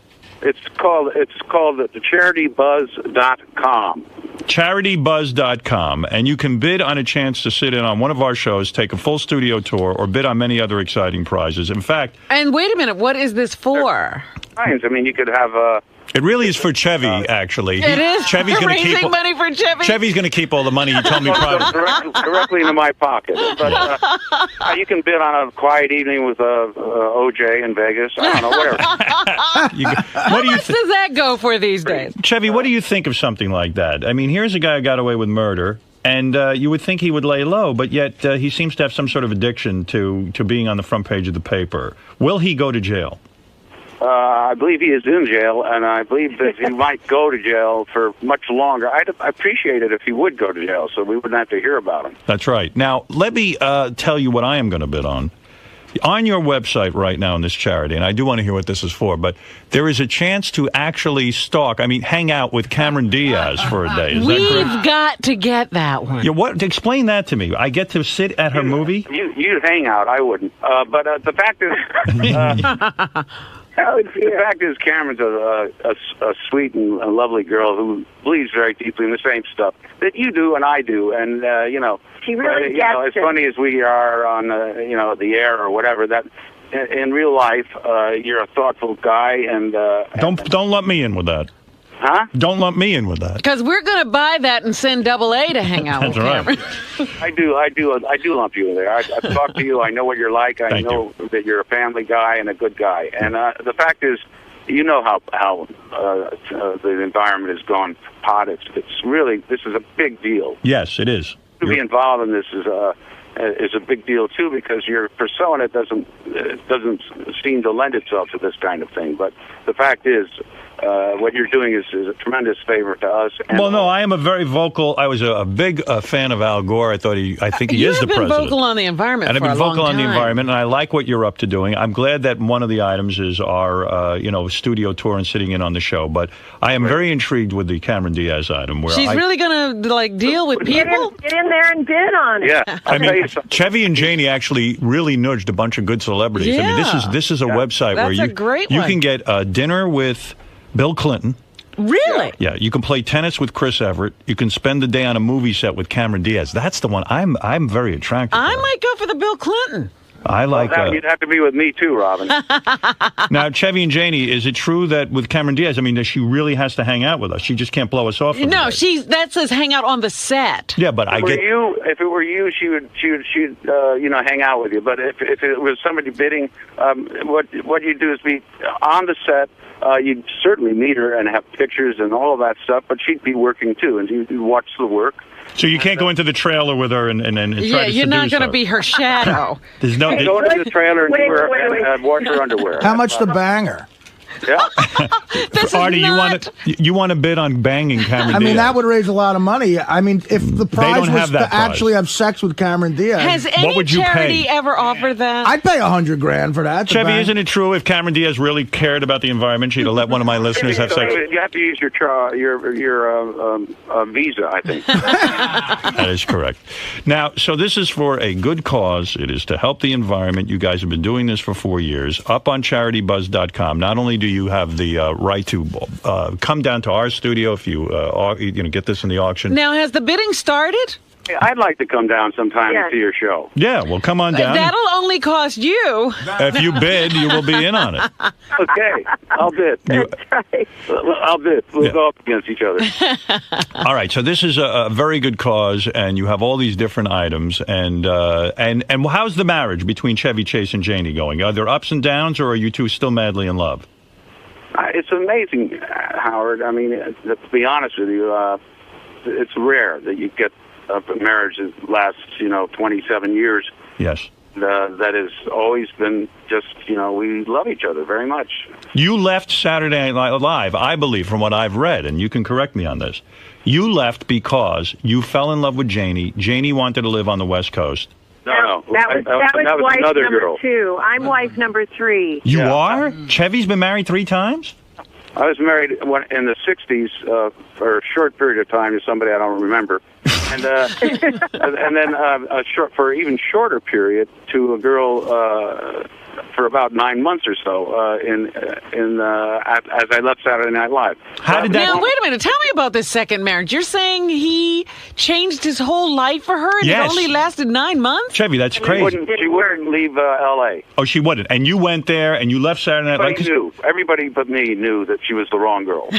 It's called CharityBuzz.com. CharityBuzz.com. And you can bid on a chance to sit in on one of our shows, take a full studio tour, or bid on many other exciting prizes. In fact... And wait a minute, what is this for? I mean, you could have It really is for Chevy, actually. It is Chevy's gonna raising keep, money for Chevy? Chevy's going to keep all the money you told me privately. directly into my pocket. But you can bid on a quiet evening with OJ in Vegas. I don't know, whatever. How much does that go for these days? Chevy, what do you think of something like that? I mean, here's a guy who got away with murder, and you would think he would lay low, but yet he seems to have some sort of addiction to being on the front page of the paper. Will he go to jail? I believe he is in jail, and I believe that he might go to jail for much longer. I'd appreciate it if he would go to jail, so we wouldn't have to hear about him. That's right. Now, let me tell you what I am going to bid on. On your website right now in this charity, and I do want to hear what this is for, but there is a chance to actually hang out with Cameron Diaz for a day. Is that correct? We've got to get that one. Yeah, explain that to me. I get to sit at her movie? You'd hang out. I wouldn't. But the fact is... The fact is, Cameron's a sweet and a lovely girl who believes very deeply in the same stuff that you do and I do, and she really gets as funny as we are on the air or whatever. That in real life, you're a thoughtful guy, and don't lump me in with that. Huh? Don't lump me in with that. Because we're going to buy that and send AA to hang out with Cameron. I do lump you in there. I've talked to you. I know what you're like. I know that you're a family guy and a good guy. And the fact is, you know how the environment has gone pot. It's really, this is a big deal. Yes, it is. To be involved in this is a big deal too, because your persona doesn't seem to lend itself to this kind of thing. But the fact is, what you're doing is a tremendous favor to us. Well, no, I am a very vocal. I was a big fan of Al Gore. I think he is the president. You've been vocal on the environment and for a long time. I've been vocal on the environment, and I like what you're up to doing. I'm glad that one of the items is our, studio tour and sitting in on the show. But I am very intrigued with the Cameron Diaz item. Where She's really going to deal with people. Get in there and bid on it. Yeah, I mean, Chevy and Janie actually really nudged a bunch of good celebrities. Yeah. I mean, this is a website where you can get dinner with Bill Clinton. Really? Yeah, you can play tennis with Chris Everett. You can spend the day on a movie set with Cameron Diaz. That's the one I'm very attracted to. I might go for the Bill Clinton. I like that. You'd have to be with me too, Robin. Now, Chevy and Janie, is it true that with Cameron Diaz, I mean, that she really has to hang out with us? She just can't blow us off. No, that says hang out on the set. Yeah, but if it were you, she'd hang out with you. But if it was somebody bidding, what you do is be on the set. You'd certainly meet her and have pictures and all of that stuff, but she'd be working too, and you'd watch the work. So you can't go into the trailer with her and try to seduce her. Yeah, you're not going to be her shadow. There's no. Go into the trailer and wash her underwear. How much to bang her? Yeah. Artie, you want to bid on banging Cameron Diaz? I mean, that would raise a lot of money. I mean, if the prize was to actually have sex with Cameron Diaz. Has any charity ever offered that? I'd pay $100,000 for that. Chevy, isn't it true if Cameron Diaz really cared about the environment, she'd have let one of my listeners have sex? You have to use your visa, I think. That is correct. Now, so this is for a good cause. It is to help the environment. You guys have been doing this for 4 years. Up on CharityBuzz.com, not only do you have the right to come down to our studio if you get this in the auction. Now, has the bidding started? I'd like to come down sometime and see your show. Yeah, well, come on down. That'll only cost you. If you bid, you will be in on it. Okay, I'll bid. I'll bid. We'll go up against each other. All right, so this is a very good cause, and you have all these different items. And how's the marriage between Chevy Chase and Janie going? Are there ups and downs, or are you two still madly in love? It's amazing, Howard. I mean, to be honest with you, it's rare that you get marriage that lasts, 27 years. Yes. That has always been just, we love each other very much. You left Saturday Night Live, I believe, from what I've read, and you can correct me on this. You left because you fell in love with Janie. Janie wanted to live on the West Coast. No. That was wife another number girl. 2. I'm wife number 3. You are? Chevy's been married 3 times? I was married in the 60s for a short period of time to somebody I don't remember. And and then for an even shorter period to a girl for about 9 months or so as I left Saturday Night Live. How did that? Now, wait a minute. Tell me about this second marriage. You're saying he changed his whole life for her, and Yes. it only lasted 9 months? Chevy, that's crazy. She wouldn't leave L.A. Oh, she wouldn't. And you went there and you left Saturday Night Live. Everybody but me knew that she was the wrong girl.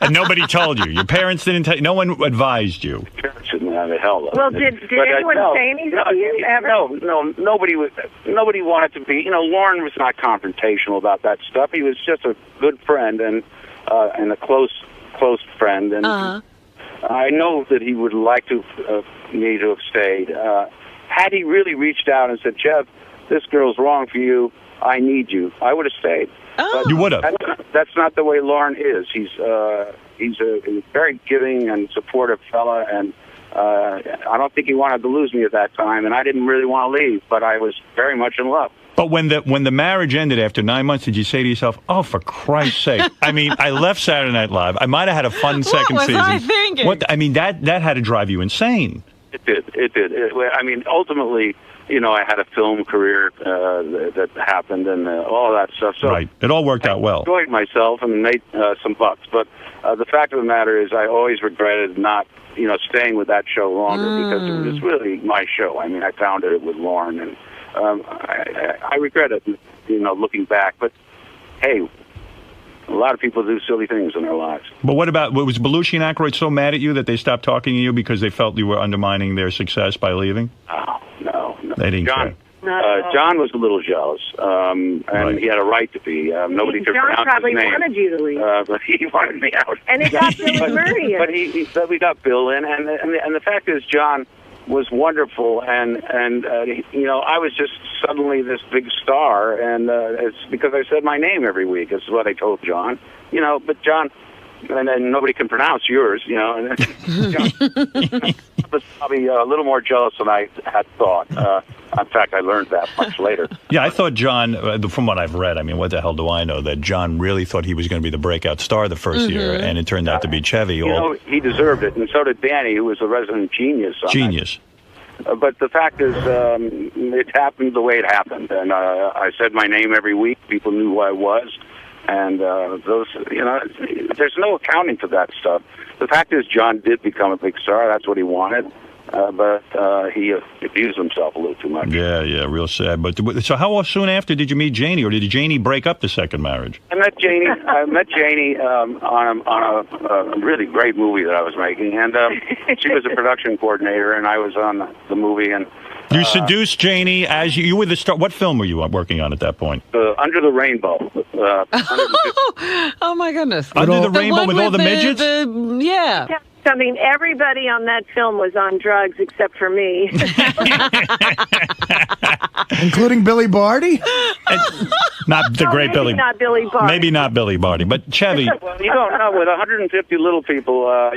And nobody told you. Your parents didn't tell you. No one advised you. Parents didn't have a hell of it. Well, did anyone say anything to you ever? No, nobody wanted to be. Lauren was not confrontational about that stuff. He was just a good friend and a close friend. And I know that he would like me to have stayed. Had he really reached out and said, "Jeff, this girl's wrong for you. I need you," I would have stayed. But you would have. That's not the way Lauren is. He's a very giving and supportive fella, and I don't think he wanted to lose me at that time, and I didn't really want to leave, but I was very much in love. But when the marriage ended after 9 months, did you say to yourself, "Oh, for Christ's sake"? I mean, I left Saturday Night Live. I might have had a fun second season. What was I thinking? I mean, that had to drive you insane. It did. I mean, ultimately, I had a film career that happened and all that stuff. So right. It all worked out well. I enjoyed myself and made some bucks. But the fact of the matter is I always regretted not, staying with that show longer because it was really my show. I mean, I founded it with Lauren, and I regret it, looking back. But, hey, a lot of people do silly things in their lives. But was Belushi and Aykroyd so mad at you that they stopped talking to you because they felt you were undermining their success by leaving? No. They didn't care. John was a little jealous, and he had a right to be. Nobody could pronounce his name. John probably wanted you to leave. But he wanted me out. And it got Bill Murray in. But we got Bill in, and the fact is, John was wonderful, and I was just suddenly this big star, and it's because I said my name every week. This is what I told John. But John, and then nobody can pronounce yours. And John was probably a little more jealous than I had thought. In fact, I learned that much later. Yeah, I thought John, from what I've read, I mean, what the hell do I know, that John really thought he was going to be the breakout star the first year, and it turned out to be Chevy. He deserved it, and so did Danny, who was a resident genius. Genius. But the fact is, it happened the way it happened, and I said my name every week. People knew who I was, and there's no accounting for that stuff. The fact is, John did become a big star. That's what he wanted. But he abused himself a little too much. Yeah, real sad. But so how soon after did you meet Janie, or did Janie break up the second marriage? I met Janie on a really great movie that I was making, and she was a production coordinator, and I was on the movie. And you seduced Janie as you were the star. What film were you working on at that point? Under the Rainbow. Oh my goodness! Under the Rainbow with all the midgets. Yeah. Something. Everybody on that film was on drugs except for me. Including Billy Barty? Not the great Billy. Not Billy Barty. Maybe not Billy Barty, but Chevy. Well, you don't know. With 150 little people, who are,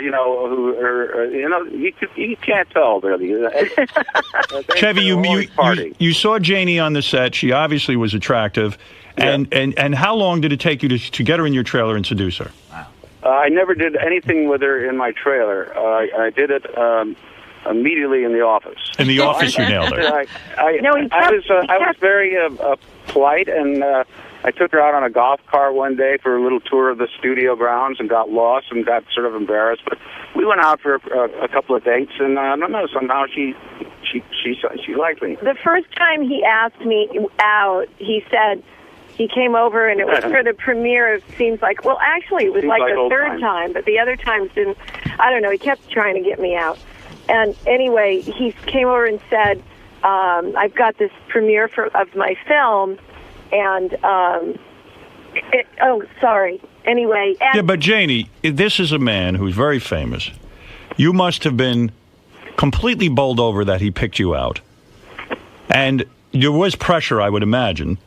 you can't tell really. Chevy, you saw Janie on the set. She obviously was attractive. Yeah. And how long did it take you to get her in your trailer and seduce her? I never did anything with her in my trailer. I did it immediately in the office. In the office, you nailed her. I was very polite, and I took her out on a golf cart one day for a little tour of the studio grounds and got lost and got sort of embarrassed. But we went out for a couple of dates, and I don't know, somehow she liked me. The first time he asked me out, he said, he came over, and it was for the premiere of Seems Like... Well, actually, it was like the third time, but the other times didn't... I don't know, he kept trying to get me out. And anyway, he came over and said, I've got this premiere of my film, and... sorry. Anyway... Yeah, but Janie, this is a man who's very famous. You must have been completely bowled over that he picked you out. And there was pressure, I would imagine.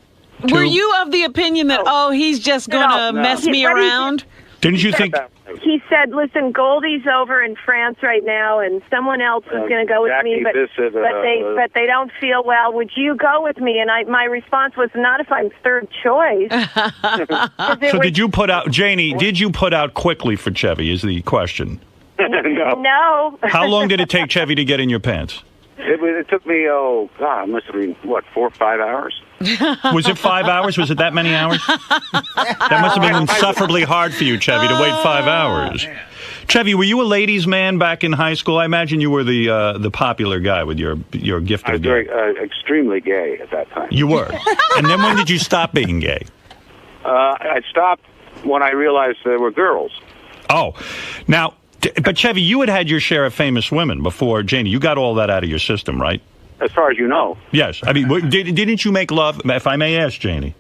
Were you of the opinion that, he's just going to mess me around? Didn't you think... He said, listen, Goldie's over in France right now, and someone else is going to go with me, but they don't feel well. Would you go with me? And my response was, not if I'm third choice. So did you put out, Janie, did you put out quickly for Chevy is the question? No. How long did it take Chevy to get in your pants? It took me, it must have been, 4 or 5 hours? Was it 5 hours? Was it that many hours? That must have been insufferably hard for you, Chevy, to wait 5 hours. Chevy, were you a ladies' man back in high school? I imagine you were the popular guy with your gift. I was very extremely gay at that time. You were. And then when did you stop being gay? I stopped when I realized there were girls. Oh, now, but Chevy, you had your share of famous women before Janie. You got all that out of your system, right? As far as you know. Yes. I mean, didn't you make love, if I may ask, Janie,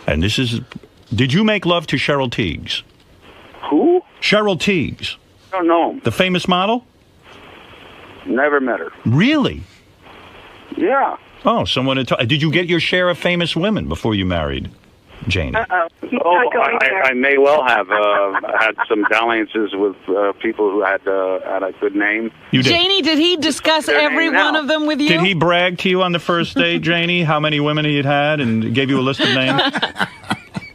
and did you make love to Cheryl Tiegs? Who? Cheryl Tiegs. I don't know. The famous model? Never met her. Really? Yeah. Oh, someone did you get your share of famous women before you married Janie? I may well have had some dalliances with people who had a good name. You did. Janie, did he discuss every one of them with you? Did he brag to you on the first date, Janie, how many women he had and gave you a list of names?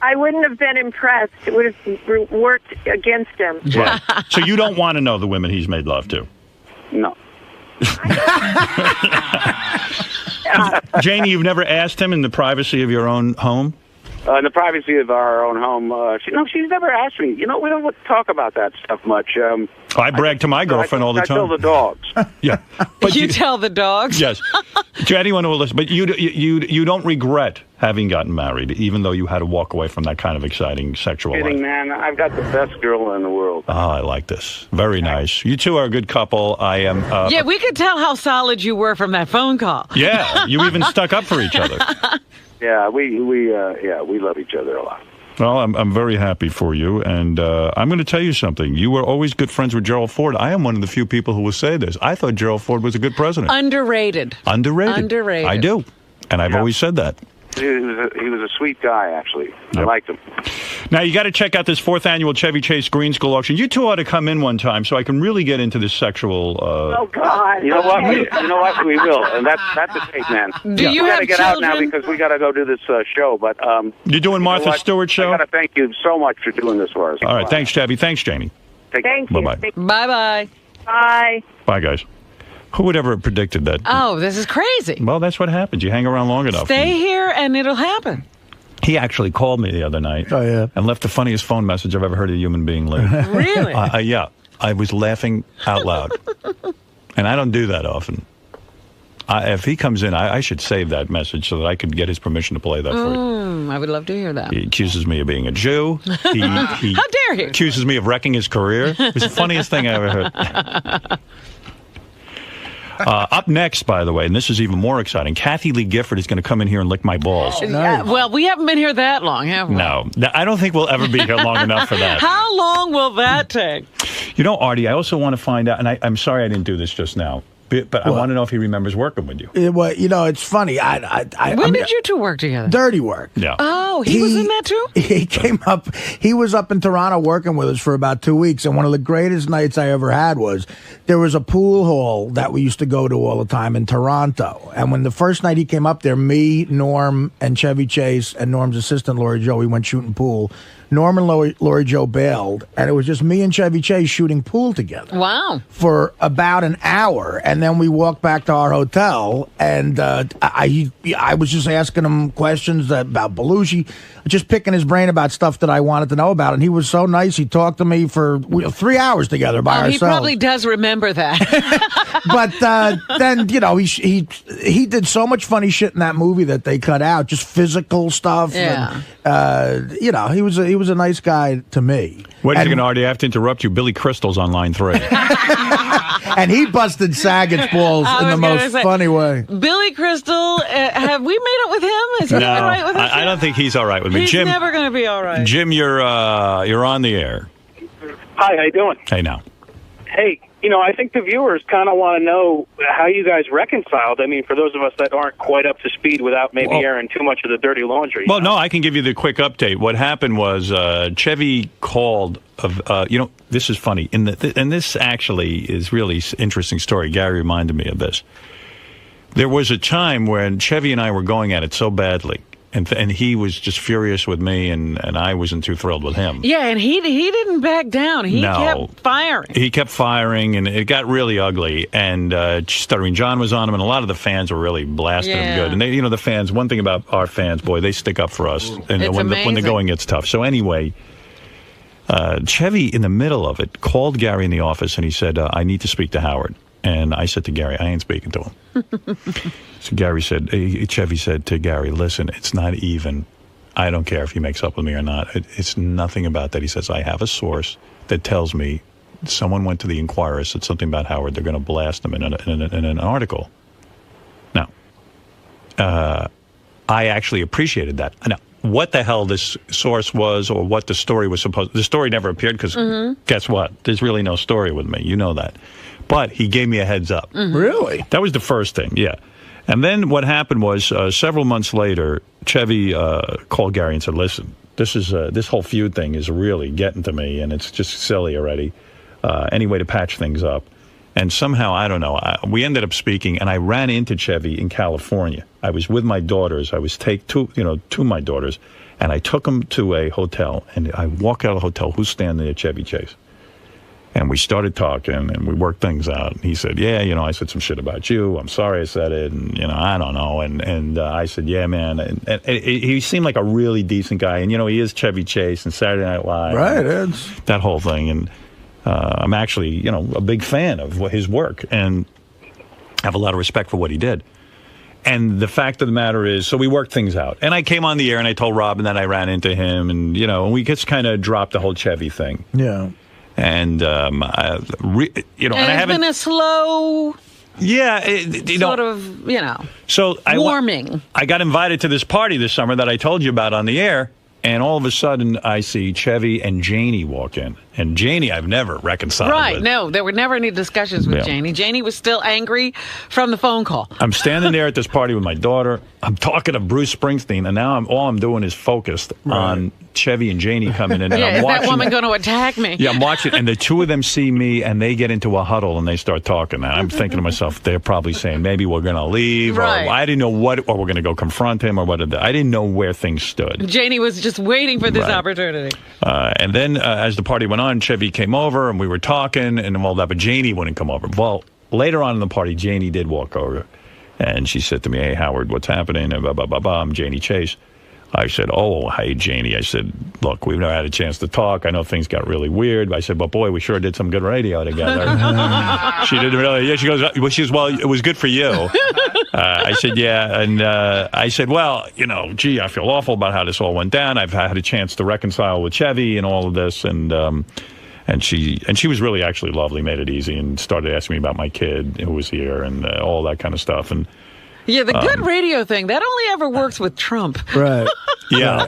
I wouldn't have been impressed. It would have worked against him. Right. So you don't want to know the women he's made love to? No. Janie, you've never asked him in the privacy of your own home? In the privacy of our own home. She's never asked me. We don't talk about that stuff much. I brag to my girlfriend all the time. I tell the dogs. Yeah. But you tell the dogs? Yes. To anyone who will listen, but you don't regret having gotten married, even though you had to walk away from that kind of exciting sexual life. Man, I've got the best girl in the world. Oh, I like this. Very nice. You two are a good couple. I am. Yeah, we could tell how solid you were from that phone call. Yeah, you even stuck up for each other. Yeah, we love each other a lot. Well, I'm very happy for you, and I'm going to tell you something. You were always good friends with Gerald Ford. I am one of the few people who will say this. I thought Gerald Ford was a good president. Underrated. Underrated. I do, and I've always said that. He was a sweet guy, actually. Yep. I liked him. Now, you got to check out this 4th annual Chevy Chase Green School auction. You two ought to come in one time so I can really get into this sexual... Oh, God. You know what? We will. And that's a tape, man. Do you have got to get out now because we got to go do this show. But you're doing Martha Stewart's show? I got to thank you so much for doing this for us. All right. Thanks, Chevy. Thanks, Janie. Thank you. Bye-bye. Bye-bye. Bye. Bye, guys. Who would ever have predicted that? Oh, this is crazy. Well, that's what happens. You hang around long enough. Stay here and it'll happen. He actually called me the other night and left the funniest phone message I've ever heard a human being leave. Really? Yeah. I was laughing out loud. And I don't do that often. If he comes in, I should save that message so that I could get his permission to play that for you. I would love to hear that. He accuses me of being a Jew. He How dare he? Accuses me of wrecking his career. It was the funniest thing I ever heard. Up next, by the way, and this is even more exciting, Kathy Lee Gifford is going to come in here and lick my balls. Nice. Well, we haven't been here that long, have we? No. I don't think we'll ever be here long enough for that. How long will that take? You know, Artie, I also want to find out, and I'm sorry I didn't do this just now, but I want to know if he remembers working with you. Well, it's funny. When did you two work together? Dirty Work. Yeah. Oh, he was in that too? He came up. He was up in Toronto working with us for about 2 weeks, and one of the greatest nights I ever had was there was a pool hall that we used to go to all the time in Toronto. And when the first night he came up there, me, Norm, and Chevy Chase, and Norm's assistant, Lori Jo, we went shooting pool. Norm and Lori Jo bailed, and it was just me and Chevy Chase shooting pool together. Wow. For about an hour, and then we walked back to our hotel, and I was just asking him questions about Belushi, just picking his brain about stuff that I wanted to know about, and he was so nice. He talked to me for 3 hours together by ourselves. He probably does remember that. But then, he did so much funny shit in that movie that they cut out, just physical stuff. Yeah. And, he was a nice guy to me. Wait a second, Artie, I have to interrupt you. Billy Crystal's on line 3. And he busted Saget's balls in the most funny way. Billy Crystal, have we made up with him? Is he all right with us? I don't think he's all right with me. He's Jim, never going to be all right. Jim, you're on the air. Hi, how you doing? Hey, now. Hey, I think the viewers kind of want to know how you guys reconciled. I mean, for those of us that aren't quite up to speed without maybe airing too much of the dirty laundry. Well, no, I can give you the quick update. What happened was Chevy called. This is funny. And this actually is really interesting story. Gary reminded me of this. There was a time when Chevy and I were going at it so badly. And he was just furious with me, and I wasn't too thrilled with him. Yeah, and he didn't back down. He kept firing. He kept firing, and it got really ugly. And Stuttering John was on him, and a lot of the fans were really blasting him good. And they, the fans. One thing about our fans, boy, they stick up for us. And when the going gets tough. So anyway, Chevy, in the middle of it, called Gary in the office, and he said, "I need to speak to Howard." And I said to Gary, "I ain't speaking to him." So Chevy said to Gary, "Listen, it's not even. I don't care if he makes up with me or not. It's nothing about that." He says, "I have a source that tells me someone went to the Inquirer, said something about Howard. They're going to blast him in an article." Now, I actually appreciated that. Now, what the hell this source was or what the story was supposed... The story never appeared because guess what? There's really no story with me. You know that. But he gave me a heads up. Really? That was the first thing, yeah. And then what happened was several months later, Chevy called Gary and said, "Listen, this whole feud thing is really getting to me, and it's just silly already. Any way to patch things up?" And somehow, I don't know, we ended up speaking, and I ran into Chevy in California. I was with my daughters. I was two of my daughters, and I took them to a hotel, and I walk out of the hotel. Who's standing there? Chevy Chase. And we started talking, and we worked things out. And he said, "Yeah, I said some shit about you. I'm sorry I said it, and, I don't know." And I said, "Yeah, man." And he seemed like a really decent guy. And, he is Chevy Chase and Saturday Night Live. Right, it's that whole thing. And I'm actually, a big fan of his work and have a lot of respect for what he did. And the fact of the matter is, so we worked things out. And I came on the air, and I told Robin that I ran into him. And, and we just kind of dropped the whole Chevy thing. Yeah. And and it's been a slow, sort of, so warming. I got invited to this party this summer that I told you about on the air, and all of a sudden I see Chevy and Janie walk in. And Janie, I've never reconciled Right, with. no, there were never any discussions with Janie. Janie was still angry from the phone call. I'm standing there at this party with my daughter. I'm talking to Bruce Springsteen, and now all I'm doing is focused on Chevy and Janie coming in. And I'm is watching, that woman going to attack me? Yeah, I'm watching, and the two of them see me, and they get into a huddle, and they start talking. And I'm thinking to myself, they're probably saying, maybe we're going to leave, or I didn't know what, or we're going to go confront him, or what. I didn't know where things stood. Janie was just waiting for this opportunity. And then as the party went on, Chevy came over, and we were talking, and all that, but Janie wouldn't come over. Well, later on in the party, Janie did walk over, and she said to me, "Hey, Howard, what's happening?" And blah, blah, blah, blah. I'm Janie Chase. I said, "Oh, hey, Janie." I said, "Look, we've never had a chance to talk. I know things got really weird." I said, "But boy, we sure did some good radio together." She didn't really. Yeah, she goes, "Well, it was good for you." I said, "Yeah," and I said, "Well, gee, I feel awful about how this all went down. I've had a chance to reconcile with Chevy and all of this, and she was really actually lovely, made it easy, and started asking me about my kid who was here and all that kind of stuff." And yeah, the good radio thing, that only ever works with Trump. Right. Yeah.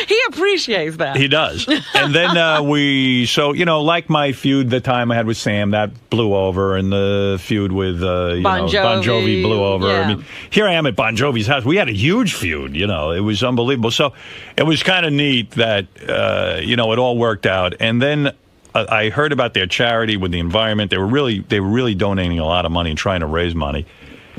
He appreciaes that. He does. And then like my feud the time I had with Sam, that blew over, and the feud with Bon Jovi blew over. Yeah. I mean, here I am at Bon Jovi's house. We had a huge feud, it was unbelievable. So it was kind of neat that, it all worked out. And then I heard about their charity with the environment. They were really donating a lot of money and trying to raise money.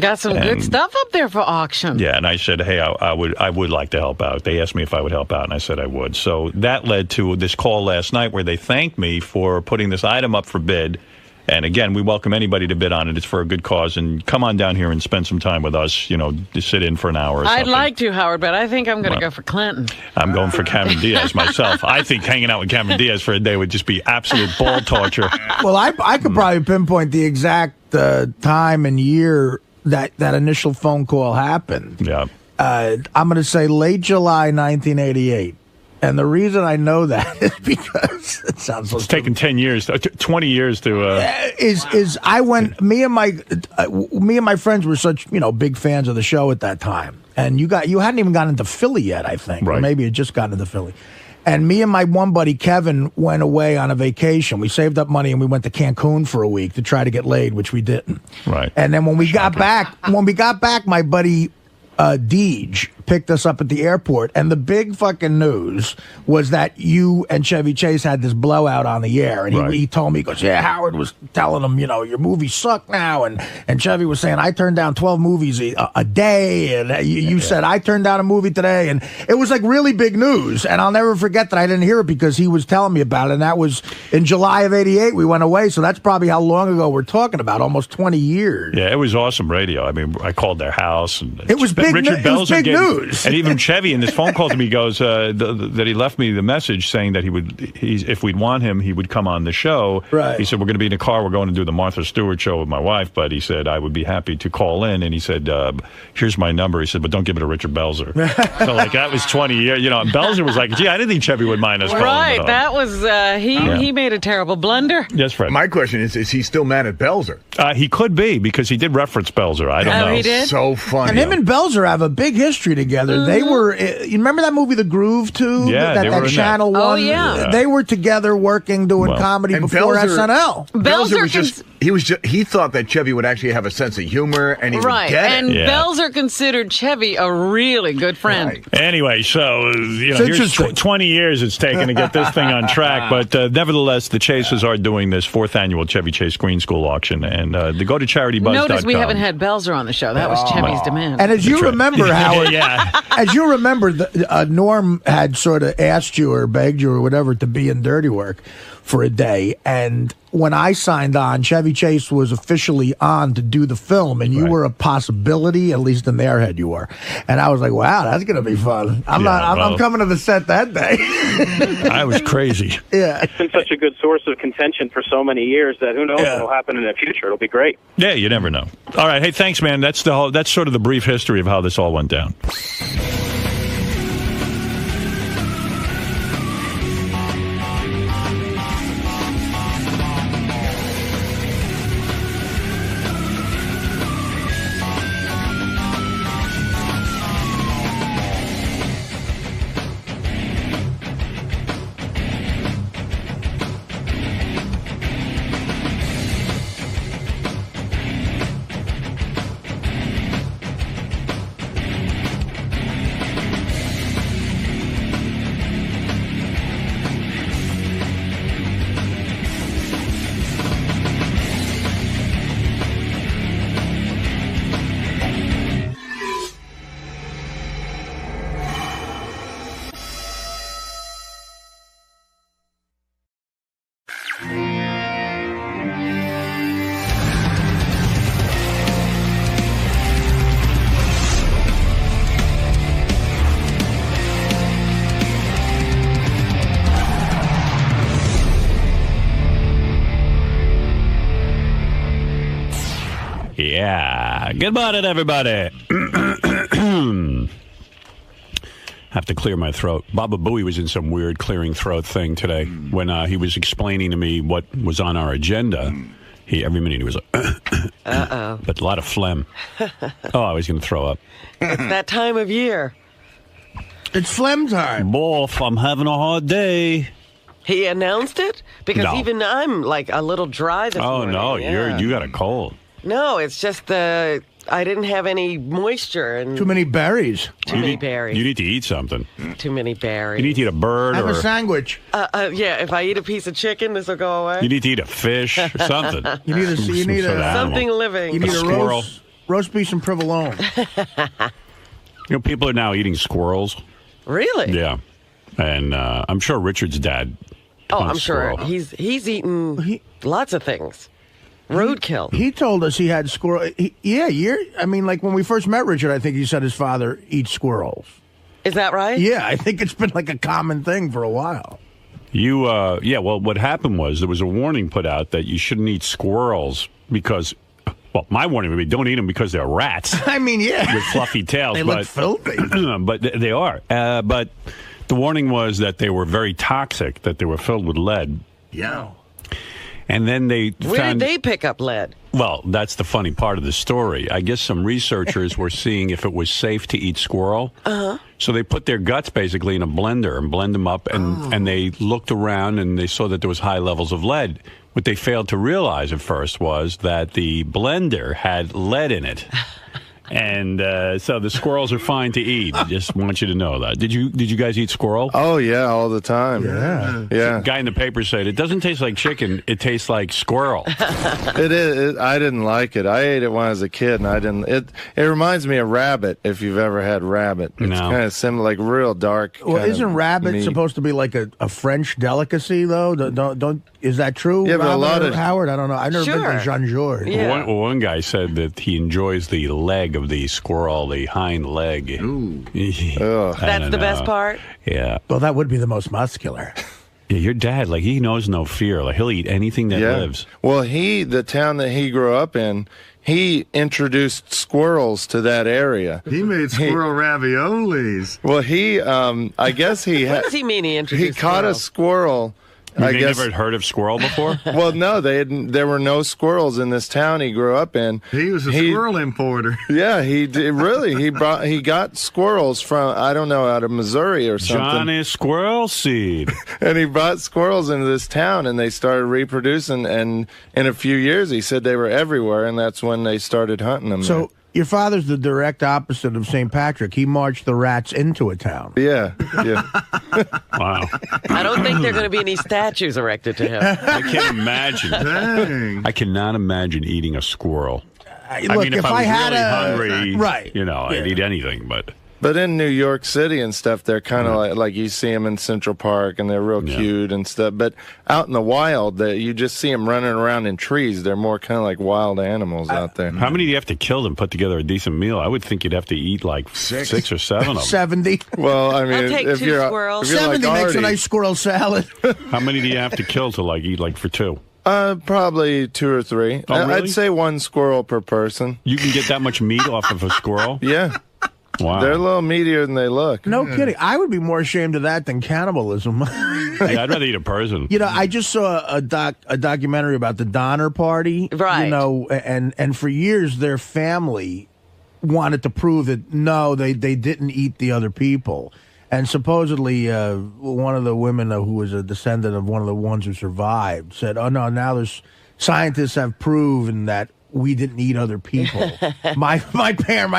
Got some good stuff up there for auction. Yeah, and I said, "Hey, I would like to help out." They asked me if I would help out, and I said I would. So that led to this call last night where they thanked me for putting this item up for bid. And again, we welcome anybody to bid on it. It's for a good cause. And come on down here and spend some time with us, to sit in for an hour or something. I'd like to, Howard, but I think I'm going to go for Clinton. I'm going for Cameron Diaz myself. I think hanging out with Cameron Diaz for a day would just be absolute ball torture. Well, I could probably pinpoint the exact time and year that initial phone call happened. Yeah. I'm going to say late July 1988. And the reason I know that is because it sounds so it's taken 10 years, 20 years to. Is I went. Me and my friends were such big fans of the show at that time, and you hadn't even gotten into Philly yet, I think, or maybe you had just gotten into Philly. And me and my one buddy, Kevin, went away on a vacation. We saved up money and we went to Cancun for a week to try to get laid, which we didn't. Right. And then when we got back, my buddy Deej picked us up at the airport, and the big fucking news was that you and Chevy Chase had this blowout on the air. And he told me, he goes, yeah, Howard was telling him, your movies suck now. And Chevy was saying, I turned down 12 movies a day. And you said, I turned down a movie today. And it was like really big news. And I'll never forget that I didn't hear it because he was telling me about it. And that was in July of '88. We went away. So that's probably how long ago we're talking about, almost 20 years. Yeah, it was awesome radio. I mean, I called their house. And it was big, Richard it was big news. And even Chevy in this phone call to me goes that he left me the message saying that if we'd want him, he would come on the show. Right. He said, we're going to be in the car. We're going to do the Martha Stewart show with my wife. But he said, I would be happy to call in. And he said, here's my number. He said, but don't give it to Richard Belzer. So, like, that was 20 years. Belzer was like, gee, I didn't think Chevy would mind us calling him. Right. That was, he made a terrible blunder. Yes, Fred. My question is he still mad at Belzer? He could be, because he did reference Belzer. I don't know. He did? So funny. And him and Belzer have a big history together. They were, you remember that movie, The Groove, too? Yeah, that Channel One? Oh, yeah. They were together working, doing comedy before SNL. Belzer he thought that Chevy would actually have a sense of humor, and he would get it. And Belzer considered Chevy a really good friend. Right. Anyway, so, here's 20 years it's taken to get this thing on track. But nevertheless, the Chases are doing this 4th annual Chevy Chase Screen School auction. And they go to CharityBuzz.com. Notice we haven't had Belzer on the show. That was Chevy's demand. And as you remember, Howard, yeah. as you remember, Norm had sort of asked you or begged you or whatever to be in Dirty Work for a day. And when I signed on, Chevy Chase was officially on to do the film, and you were a possibility, at least in their head you were. And I was like, wow, that's going to be fun. I'm coming to the set that day. I was crazy. Yeah. It's been such a good source of contention for so many years that who knows what will happen in the future. It'll be great. Yeah, you never know. All right. Hey, thanks, man. That's sort of the brief history of how this all went down. Yeah. Good morning, everybody. Have to clear my throat. Baba Booey was in some weird clearing throat thing today when he was explaining to me what was on our agenda. Every minute he was like, uh-oh. But a lot of phlegm. Oh, I was going to throw up. It's that time of year. It's phlegm time. Boff, I'm having a hard day. He announced it? Because No. even I'm like a little dry this morning. Oh, no, Yeah. you got a cold. No, it's just I didn't have any moisture. And Too many berries. Too many berries. You need to eat something. Too many berries. You need to eat a bird Have or a sandwich. Yeah, if I eat a piece of chicken, this will go away. you need to eat a fish or something. You need Some sort of animal. Something living. You need a squirrel. roast beef and provolone. People are now eating squirrels. Really? Yeah. And I'm sure Richard's dad. Oh, wants I'm sure squirrel. he's eaten lots of things. Roadkill. He told us he had squirrel. Like when we first met Richard, I think he said his father eats squirrels. Is that right? Yeah, I think it's been like a common thing for a while. Well, what happened was there was a warning put out that you shouldn't eat squirrels because, well, my warning would be don't eat them because they're rats. I mean, yeah. With fluffy tails. They look filthy. But they are. But the warning was that they were very toxic, that they were filled with lead. Yeah. And then they Where found... did they pick up lead? Well, that's the funny part of the story. I guess some researchers were seeing if it was safe to eat squirrel. Uh-huh. So they put their guts basically in a blender and blend them up, and they looked around and they saw that there was high levels of lead. What they failed to realize at first was that the blender had lead in it. And so the squirrels are fine to eat. Just want you to know that. Did you guys eat squirrel? Oh, yeah, all the time. Yeah. The guy in the paper said, it doesn't taste like chicken, it tastes like squirrel. It is. I didn't like it. I ate it when I was a kid, and I didn't. It reminds me of rabbit, if you've ever had rabbit. It's kind of similar, like real dark. Well, isn't rabbit supposed to be like a French delicacy, though? Don't is that true? Yeah, but a lot of Howard, I don't know. I've never been to Jean Georges. Yeah. One guy said that he enjoys the leg of the squirrel, the hind leg. Ooh. That's the best part? Yeah. Well, that would be the most muscular. Yeah, your dad, like, he knows no fear. Like, he'll eat anything that lives. Well, the town that he grew up in, he introduced squirrels to that area. He made squirrel raviolis. Well, I guess he What does he mean he introduced He caught a squirrel. I guess never heard of squirrel before? Well, no, there were no squirrels in this town he grew up in. He was a squirrel importer. Yeah, he did, really. He got squirrels from, I don't know, out of Missouri or something. Johnny Squirrel Seed. And he brought squirrels into this town, and they started reproducing. And in a few years, he said they were everywhere, and that's when they started hunting them. So your father's the direct opposite of St. Patrick. He marched the rats into a town. Yeah. Wow. I don't think there are going to be any statues erected to him. I can't imagine. Dang. I cannot imagine eating a squirrel. Look, I mean, if I was had really hungry, I'd eat anything, But in New York City and stuff, they're kind of like you see them in Central Park, and they're real cute and stuff. But out in the wild, you just see them running around in trees. They're more kind of like wild animals out there. How many do you have to kill to put together a decent meal? I would think you'd have to eat like 6 or 7 of them. 70. Well, I mean, I'll take if 2 you're, squirrels. if you're 70 like makes Artie, a nice squirrel salad. How many do you have to kill to eat for 2? Probably 2 or 3. Oh, really? I'd say 1 squirrel per person. You can get that much meat off of a squirrel? Yeah. Wow. They're a little meatier than they look. No kidding. I would be more ashamed of that than cannibalism. Yeah, I'd rather eat a person. I just saw a documentary about the Donner Party. Right. And for years their family wanted to prove that no, they didn't eat the other people. And supposedly one of the women who was a descendant of one of the ones who survived said, "Oh no, now scientists have proven that we didn't eat other people. My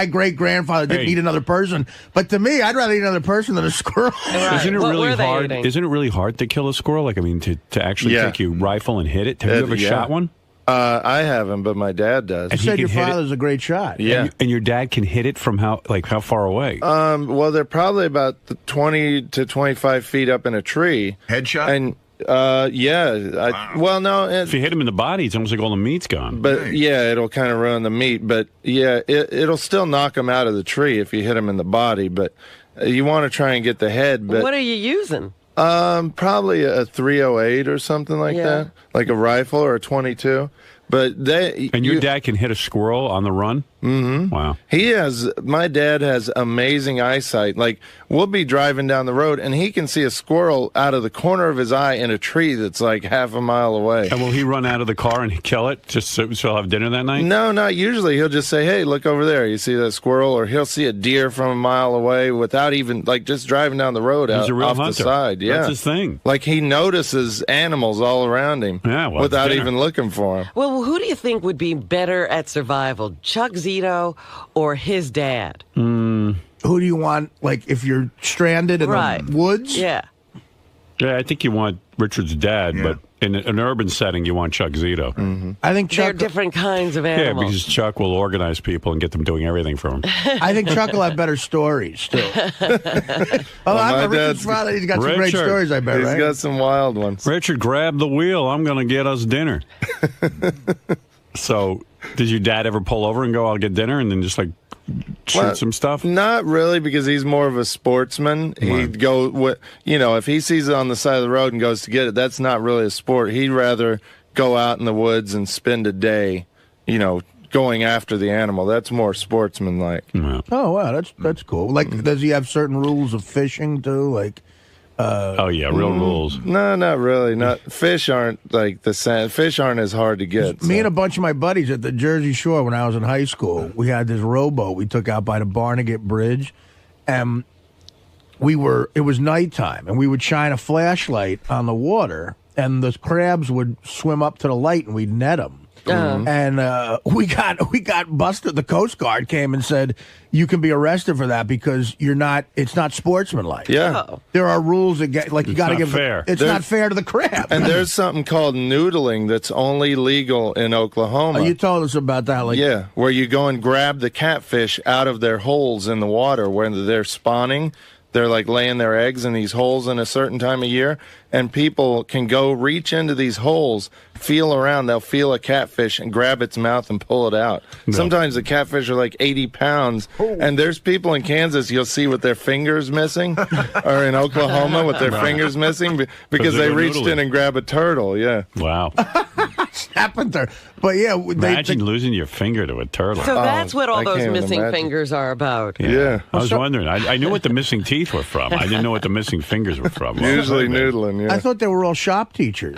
great-grandfather didn't eat another person. But to me, I'd rather eat another person than a squirrel." Right. Isn't it What really were they hard? eating? Isn't it really hard to kill a squirrel? Like, I mean, to actually take your rifle and hit it? Have you ever shot one? I haven't, but my dad does. You said your father's a great shot. Yeah. And your dad can hit it from how far away? Well, they're probably about 20 to 25 feet up in a tree. Headshot? And well, no. If you hit him in the body, it's almost like all the meat's gone. But yeah, it'll kind of ruin the meat. But yeah, it'll still knock him out of the tree if you hit him in the body. But you want to try and get the head. But what are you using? Probably a 308 or something like that, like a rifle or a 22. But your dad can hit a squirrel on the run? Mm-hmm. Wow. My dad has amazing eyesight. Like, we'll be driving down the road, and he can see a squirrel out of the corner of his eye in a tree that's like half a mile away. And will he run out of the car and kill it just so he'll have dinner that night? No, not usually. He'll just say, "Hey, look over there. You see that squirrel?" Or he'll see a deer from a mile away without even, just driving down the road He's a real off hunter. the side. Yeah. That's his thing. Like, he notices animals all around him without even looking for them. Well, who do you think would be better at survival, Chuck Zito or his dad? Who do you want, if you're stranded in the woods? Yeah. Yeah, I think you want Richard's dad, but in an urban setting, you want Chuck Zito. Mm-hmm. I think Chuck... They're different kinds of animals. Yeah, because Chuck will organize people and get them doing everything for him. I think Chuck will have better stories, too. I'm Richard's father. He's got some great stories, I bet, He's got some wild ones. Richard, grab the wheel. I'm going to get us dinner. So, did your dad ever pull over and go, "I'll get dinner," and then just shoot some stuff? Not really, because he's more of a sportsman. He'd go, if he sees it on the side of the road and goes to get it, that's not really a sport. He'd rather go out in the woods and spend a day, going after the animal. That's more sportsman-like. Oh, wow, that's cool. Does he have certain rules of fishing, too? Real rules. No, not really. Not fish aren't like the same. Fish aren't as hard to get. Me and a bunch of my buddies at the Jersey Shore when I was in high school, we had this rowboat we took out by the Barnegat Bridge, and it was nighttime, and we would shine a flashlight on the water, and the crabs would swim up to the light, and we'd net them. And we got busted. The Coast Guard came and said you can be arrested for that because it's not sportsmanlike. Yeah, there are rules that you got to give fair. It's not fair to the crab. And there's something called noodling that's only legal in Oklahoma. You told us about that. Where you go and grab the catfish out of their holes in the water when they're spawning. They're like laying their eggs in these holes in a certain time of year, and people can go reach into these holes, feel around, they'll feel a catfish and grab its mouth and pull it out. No. Sometimes the catfish are like 80 pounds, and there's people in Kansas you'll see with their fingers missing, or in Oklahoma with their fingers missing, because they reached in and grabbed a turtle, Wow. Happened there. But imagine losing your finger to a turtle. So that's what all those missing fingers are about. Yeah. I was wondering. I knew what the missing teeth were from. I didn't know what the missing fingers were from. Usually noodling, I thought they were all shop teachers.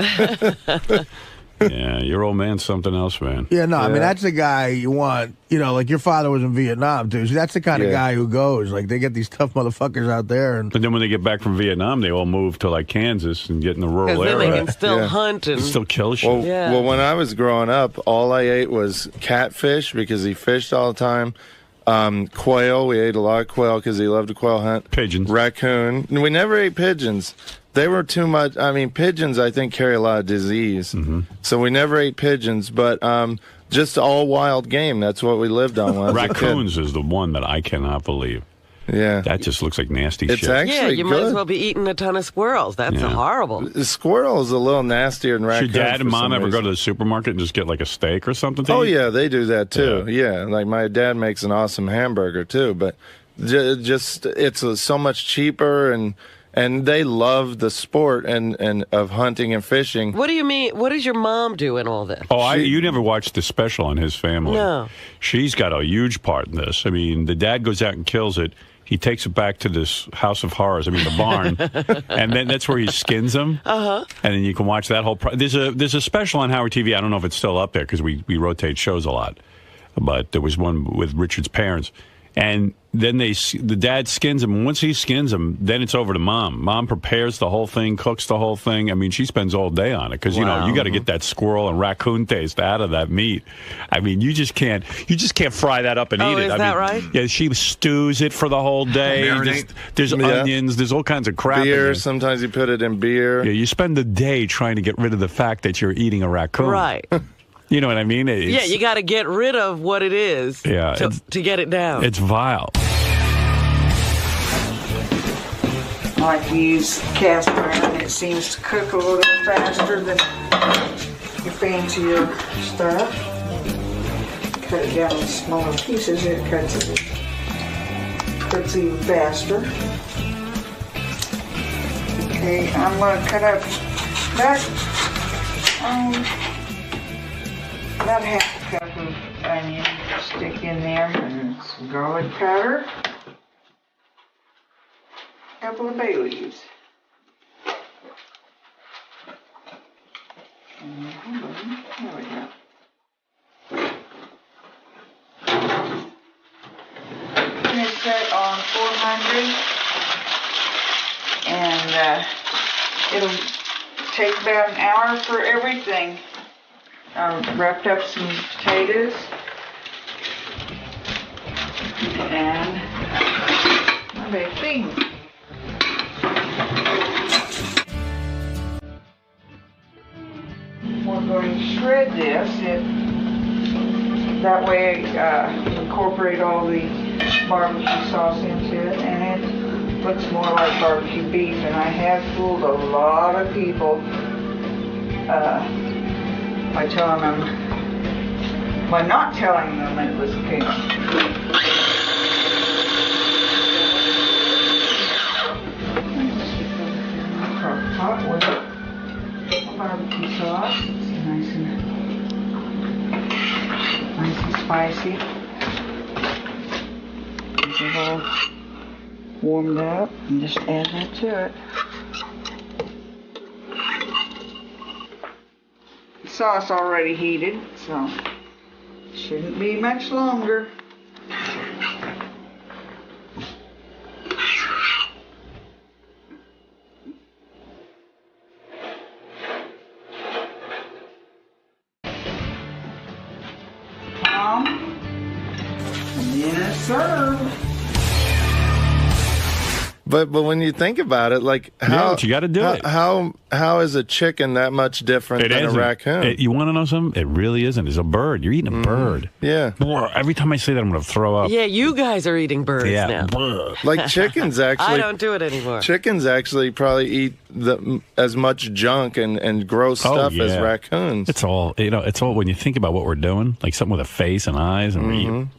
Yeah, your old man's something else, man. Yeah, no, I mean, that's the guy you want, like your father was in Vietnam, too. So that's the kind of guy who goes. Like, they get these tough motherfuckers out there. But then when they get back from Vietnam, they all move to, like, Kansas and get in the rural area. Then they can still hunt and still kill shit. Well, when I was growing up, all I ate was catfish because he fished all the time. Quail, we ate a lot of quail because he loved to quail hunt. Pigeons. Raccoon. We never ate pigeons. They were too much. I mean, pigeons, I think, carry a lot of disease. Mm-hmm. So we never ate pigeons, but just all wild game. That's what we lived on when I was a kid. Raccoons is the one that I cannot believe. Yeah. That just looks like nasty shit. It's actually you might as well be eating a ton of squirrels. That's horrible. The squirrel is a little nastier than raccoon. Should Dad and Mom ever go to the supermarket and just get like a steak or something? Oh, yeah, they do that too. Yeah, like my dad makes an awesome hamburger too, but just it's so much cheaper and they love the sport and of hunting and fishing. What do you mean? What does your mom do in all this? Oh, you never watched the special on his family. No. She's got a huge part in this. I mean, the dad goes out and kills it. He takes it back to this house of horrors, the barn, and then that's where he skins them. And then you can watch that whole there's a special on Howard TV. I don't know if it's still up there because we rotate shows a lot. But there was one with Richard's parents. And then the dad skins him. And once he skins him, then it's over to Mom. Mom prepares the whole thing, cooks the whole thing. I mean, she spends all day on it because, you got to get that squirrel and raccoon taste out of that meat. I mean, you just can't fry that up and eat it. Is that right? Yeah, she stews it for the whole day. There's onions. There's all kinds of crap. Beer. Sometimes you put it in beer. Yeah, you spend the day trying to get rid of the fact that you're eating a raccoon. Right. You know what I mean? You got to get rid of what it is to get it down. It's vile. I like to use cast iron. It seems to cook a little faster than your fancier stuff. Cut it down in smaller pieces. It cuts even faster. Okay, I'm going to cut up about half a cup of onion, stick in there, and some garlic powder, a couple of bay leaves. There we go. And it's set on 400, and it'll take about an hour for everything. Wrapped up some potatoes and my baked beans. We're going to shred this. That way incorporate all the barbecue sauce into it, and it looks more like barbecue beef. And I have fooled a lot of people by telling them, by not telling them it was pink. Hot with barbecue sauce. It's nice and spicy. Get it all warmed up and just add that to it. sauce already heated, so shouldn't be much longer. And then serve. But when you think about it, like how but you got to do it. How is a chicken that much different than a raccoon? You want to know something? It really isn't. It's a bird. You're eating a bird. Yeah. Every time I say that, I'm going to throw up. Yeah, you guys are eating birds now. Like chickens actually. I don't do it anymore. Chickens actually probably eat as much junk and gross stuff as raccoons. It's all It's all when you think about what we're doing, like something with a face and eyes, and we're eating.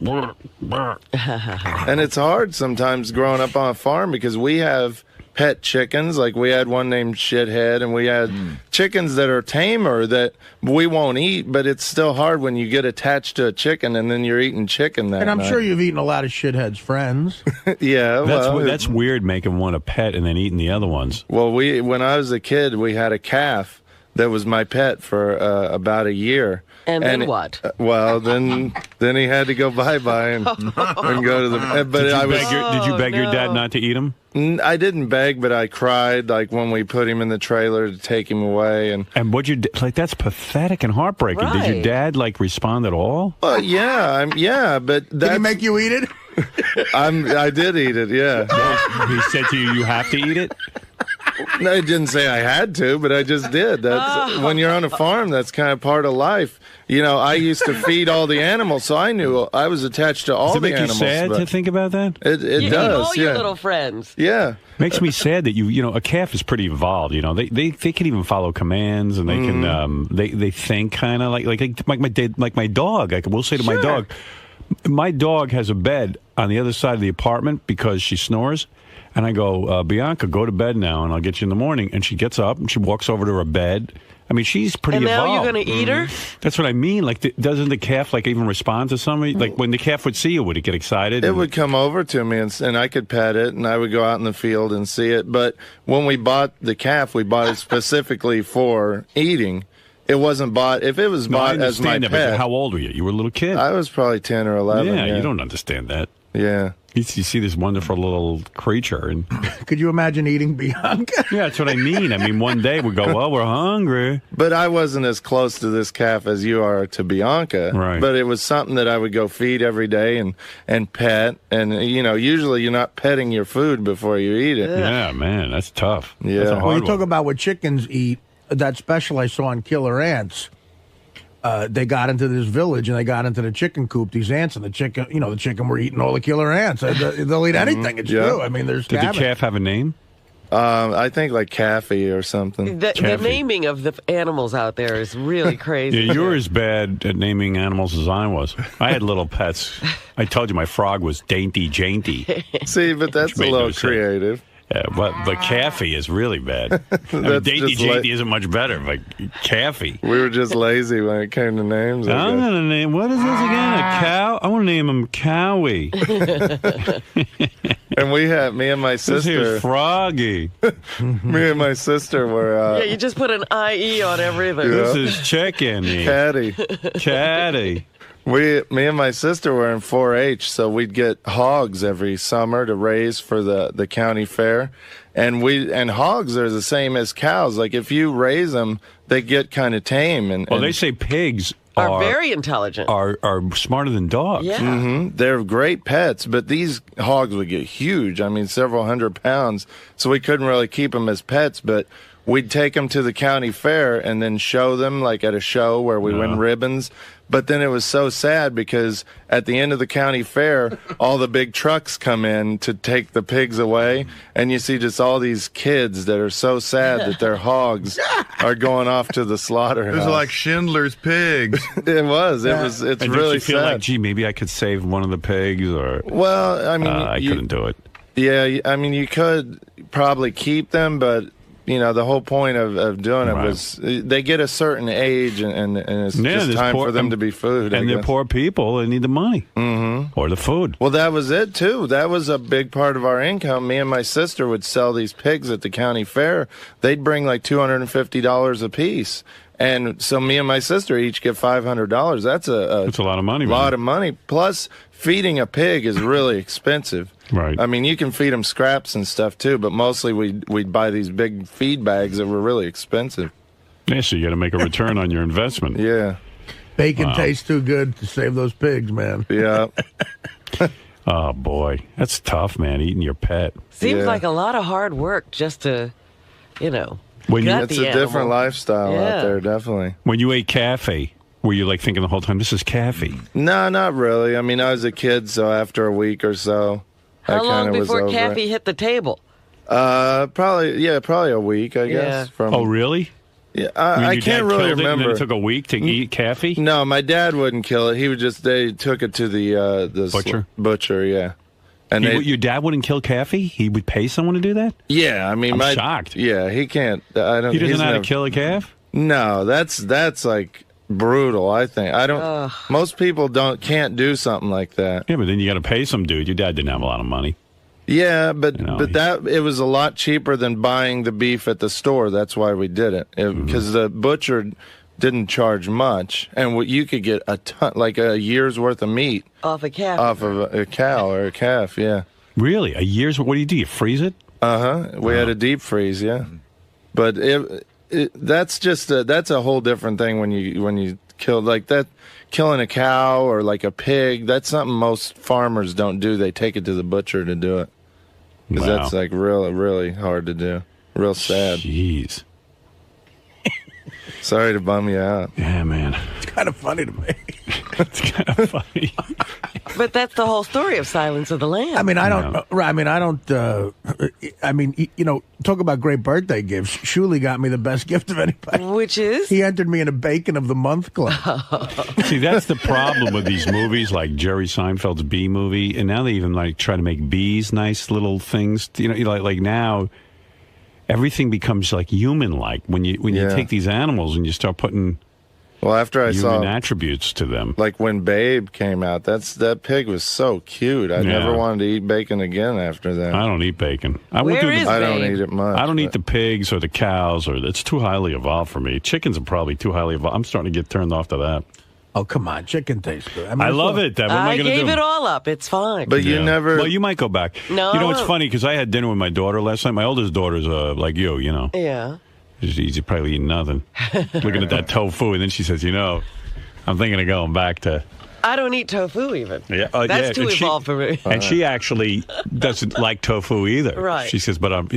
And it's hard sometimes growing up on a farm because we have pet chickens. Like we had one named Shithead, and we had chickens that are tamer that we won't eat, but it's still hard when you get attached to a chicken and then you're eating chicken that And I'm night. sure you've eaten a lot of Shithead's friends. Yeah, that's weird, making one a pet and then eating the other ones. Well, when I was a kid, we had a calf that was my pet for about a year. And then what? Then he had to go bye-bye and go to the... But did you beg your dad not to eat him? I didn't beg, but I cried like when we put him in the trailer to take him away. And what'd you like? That's pathetic and heartbreaking. Right. Did your dad like respond at all? Yeah, but did he make you eat it? I did eat it. Yeah. He said to you, "You have to eat it." No, I didn't say I had to, but I just did. That's when you're on a farm, that's kind of part of life. You know, I used to feed all the animals, so I knew I was attached to all the animals. Does it make you sad to think about that? It you does. Eat all your little friends. Yeah. Makes me sad that a calf is pretty evolved. You know, they can even follow commands, and they can they think kind of like my dog. We'll say to my dog. My dog has a bed on the other side of the apartment because she snores. And I go, Bianca, go to bed now, and I'll get you in the morning. And she gets up, and she walks over to her bed. I mean, she's pretty evolved. And now evolved. you're going to eat her? That's what I mean. Like, doesn't the calf, even respond to somebody? Like, when the calf would see you, would it get excited? It would come over to me, and I could pet it, and I would go out in the field and see it. But when we bought the calf, we bought it specifically for eating. It wasn't bought. If it was bought as my pet. How old were you? You were a little kid. I was probably 10 or 11. Yeah, you don't understand that. Yeah. You see this wonderful little creature. And could you imagine eating Bianca? Yeah, that's what I mean. I mean, one day we go, well, we're hungry. But I wasn't as close to this calf as you are to Bianca. Right. But it was something that I would go feed every day and pet. And, usually you're not petting your food before you eat it. Yeah, man, that's tough. Yeah. That's a hard When you one. talk about what chickens eat, that special I saw on Killer Ants, they got into this village and they got into the chicken coop, these ants, and the chicken were eating all the killer ants. They'll eat anything. It's true. I mean, there's Did the calf have a name? I think like Caffey or something. The naming of the animals out there is really crazy. Yeah, you're as bad at naming animals as I was. I had little pets. I told you my frog was Dainty Jainty. See, but that's a little creative. Yeah, but Caffey is really bad. Dainty Jainty isn't much better, but Caffey. We were just lazy when it came to names. I'm going to name, what is this again? A cow? I want to name him Cowie. And we had, me and my sister. This here's Froggy. Me and my sister were. Yeah, you just put an IE on everything. This is Chicken. Caddy. Me and my sister were in 4-H, so we'd get hogs every summer to raise for the county fair, and hogs are the same as cows. Like if you raise them, they get kind of tame. And they say pigs are very intelligent. Are smarter than dogs. Yeah, they're great pets, but these hogs would get huge. I mean, several hundred pounds. So we couldn't really keep them as pets, but we'd take them to the county fair and then show them like at a show where we win ribbons. But then it was so sad because at the end of the county fair, all the big trucks come in to take the pigs away. And you see just all these kids that are so sad that their hogs are going off to the slaughterhouse. It was like Schindler's Pigs. It was. It's and really did you feel sad. like, gee, maybe I could save one of the pigs? Or well, I mean, I couldn't do it. Yeah, I mean, you could probably keep them, but the whole point of doing it was they get a certain age, and it's just time for them to be food. And they're poor people; they need the money or the food. Well, that was it too. That was a big part of our income. Me and my sister would sell these pigs at the county fair. They'd bring like $250 a piece. And so me and my sister each get $500. That's a lot of money. Lot of money. Plus, feeding a pig is really expensive. Right. I mean, you can feed them scraps and stuff too, but mostly we'd buy these big feed bags that were really expensive. Yeah, so you got to make a return on your investment. Yeah. Bacon tastes too good to save those pigs, man. Yeah. Oh, boy. That's tough, man, eating your pet. Seems like a lot of hard work just to, It's the a different lifestyle out there, definitely. When you ate Caffey, were you like thinking the whole time, this is Caffey? No, not really. I mean, I was a kid, so after a week or so, How long before Caffey hit the table? Probably a week, I guess. Oh, really? Yeah, I can't really remember. And then it took a week to eat Caffey? No, my dad wouldn't kill it. He would they took it to the Butcher? Butcher, yeah. And your dad wouldn't kill Caffey? He would pay someone to do that? Yeah, I mean, I'm shocked. Yeah, he can't. I don't. He doesn't know how to kill a calf? No, that's like brutal. I think I don't. Most people can't do something like that. Yeah, but then you got to pay some dude. Your dad didn't have a lot of money. Yeah, but it was a lot cheaper than buying the beef at the store. That's why we did it, because the butcher didn't charge much, and you could get a ton, like a year's worth of meat off a calf, off of a cow or a calf. Yeah. Really, a year's? What do? You freeze it? We had a deep freeze. Yeah, but that's just that's a whole different thing when you kill like that. Killing a cow or like a pig, that's something most farmers don't do. They take it to the butcher to do it. Because that's like really hard to do. Real sad. Jeez. Sorry to bum you out. Yeah, man. It's kind of funny to me. It's kind of funny. But that's the whole story of Silence of the Lambs. I mean, I don't. Talk about great birthday gifts. Shuli got me the best gift of anybody. Which is? He entered me in a Bacon of the Month club. See, that's the problem with these movies, like Jerry Seinfeld's Bee Movie, and now they even like try to make bees nice little things. Like now, everything becomes like human-like when you take these animals and you start putting. Well, after I saw attributes to them, like when Babe came out, that pig was so cute. I never wanted to eat bacon again after that. I don't eat bacon. I don't eat it much. I don't eat the pigs or the cows, or it's too highly evolved for me. Chickens are probably too highly evolved. I'm starting to get turned off to that. Oh, come on. Chicken tastes good. I love it. What am I going to do? I gave it all up. It's fine. But you never... Well, you might go back. No. You know, it's funny because I had dinner with my daughter last night. My oldest daughter's like you, Yeah. She's probably eating nothing. Looking at that tofu, and then she says, I'm thinking of going back to... I don't eat tofu even. Yeah, That's too evolved for me. And she actually doesn't like tofu either. Right. She says, but I'm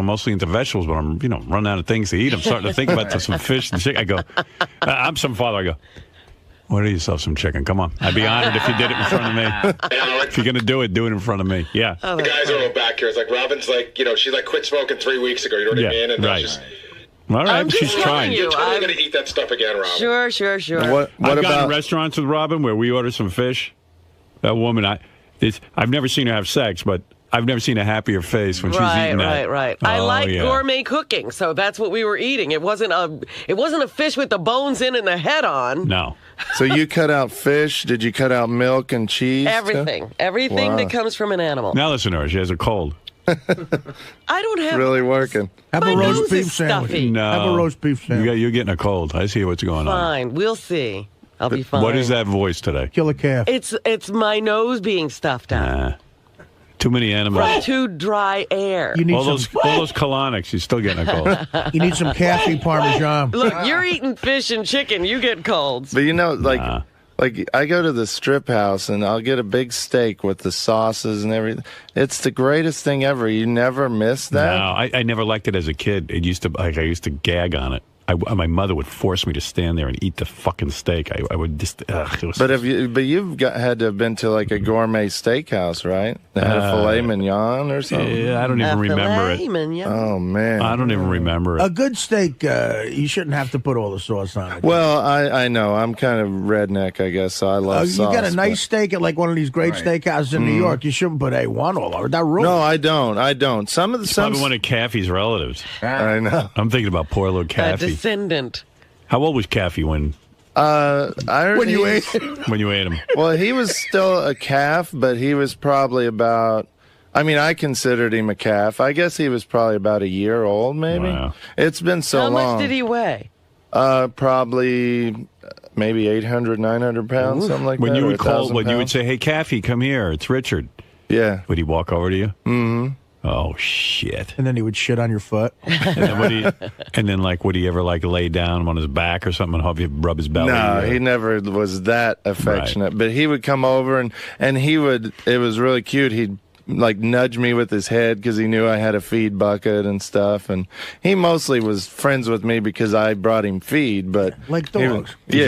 mostly into vegetables, but I'm, running out of things to eat. I'm starting to think about some fish and chicken. I go, I'm some father. I go, order yourself some chicken. Come on. I'd be honored if you did it in front of me. If you're going to do it in front of me. Yeah. The guys are all back here. It's like Robin's like, she like quit smoking 3 weeks ago. You know what I mean? And right. Just, all right, she's trying. You're totally going to eat that stuff again, Robin. Sure. I've gone to restaurants with Robin where we order some fish. That woman, I've never seen her have sex, but I've never seen a happier face when she's eating that. Right. Oh, I like gourmet cooking, so that's what we were eating. It wasn't a fish with the bones in and the head on. No. So you cut out fish? Did you cut out milk and cheese? Everything that comes from an animal. Now listen to her. She has a cold. I don't have really working. Have a roast beef sandwich. No. Have a roast beef sandwich. You're getting a cold. I see what's going on. Fine, we'll see. I'll be fine. What is that voice today? Kill a calf. It's my nose being stuffed out. Too many animals. From too dry air. You need all those colonics. You're still getting a cold. You need some calfy parmesan. Look, you're eating fish and chicken. You get colds. But like I go to the strip house and I'll get a big steak with the sauces and everything. It's the greatest thing ever. You never miss that. No, I never liked it as a kid. I used to gag on it. My mother would force me to stand there and eat the fucking steak. I would just. But you've had to have been to like a gourmet steakhouse, right? They had a filet mignon or something. Yeah, I don't even remember it. Mignon. Oh man, I don't even remember it. A good steak, you shouldn't have to put all the sauce on it. Well, I know I'm kind of redneck, I guess. So I love sauce. You got a nice steak at like one of these great steakhouses in New York. You shouldn't put A1 all over that room. No, I don't. Some probably one of Caffey's relatives. I know. I'm thinking about poor little Caffey. Descendant. How old was Caffey when you ate when you ate him? Well, he was still a calf, but he was probably about. I mean, I considered him a calf. I guess he was probably about a year old, maybe. Wow. It's been so long. How much did he weigh? Probably maybe 800, 900 pounds, something like that. When you would call, when you would say, "Hey, Kathy, come here. It's Richard." Yeah. Would he walk over to you? Mm-hmm. Oh shit! And then he would shit on your foot. And then would he ever lay down on his back or something and help you rub his belly? No, he never was that affectionate. Right. But he would come over and he would. It was really cute. He'd nudge me with his head because he knew I had a feed bucket and stuff. And he mostly was friends with me because I brought him feed. But like dogs. Did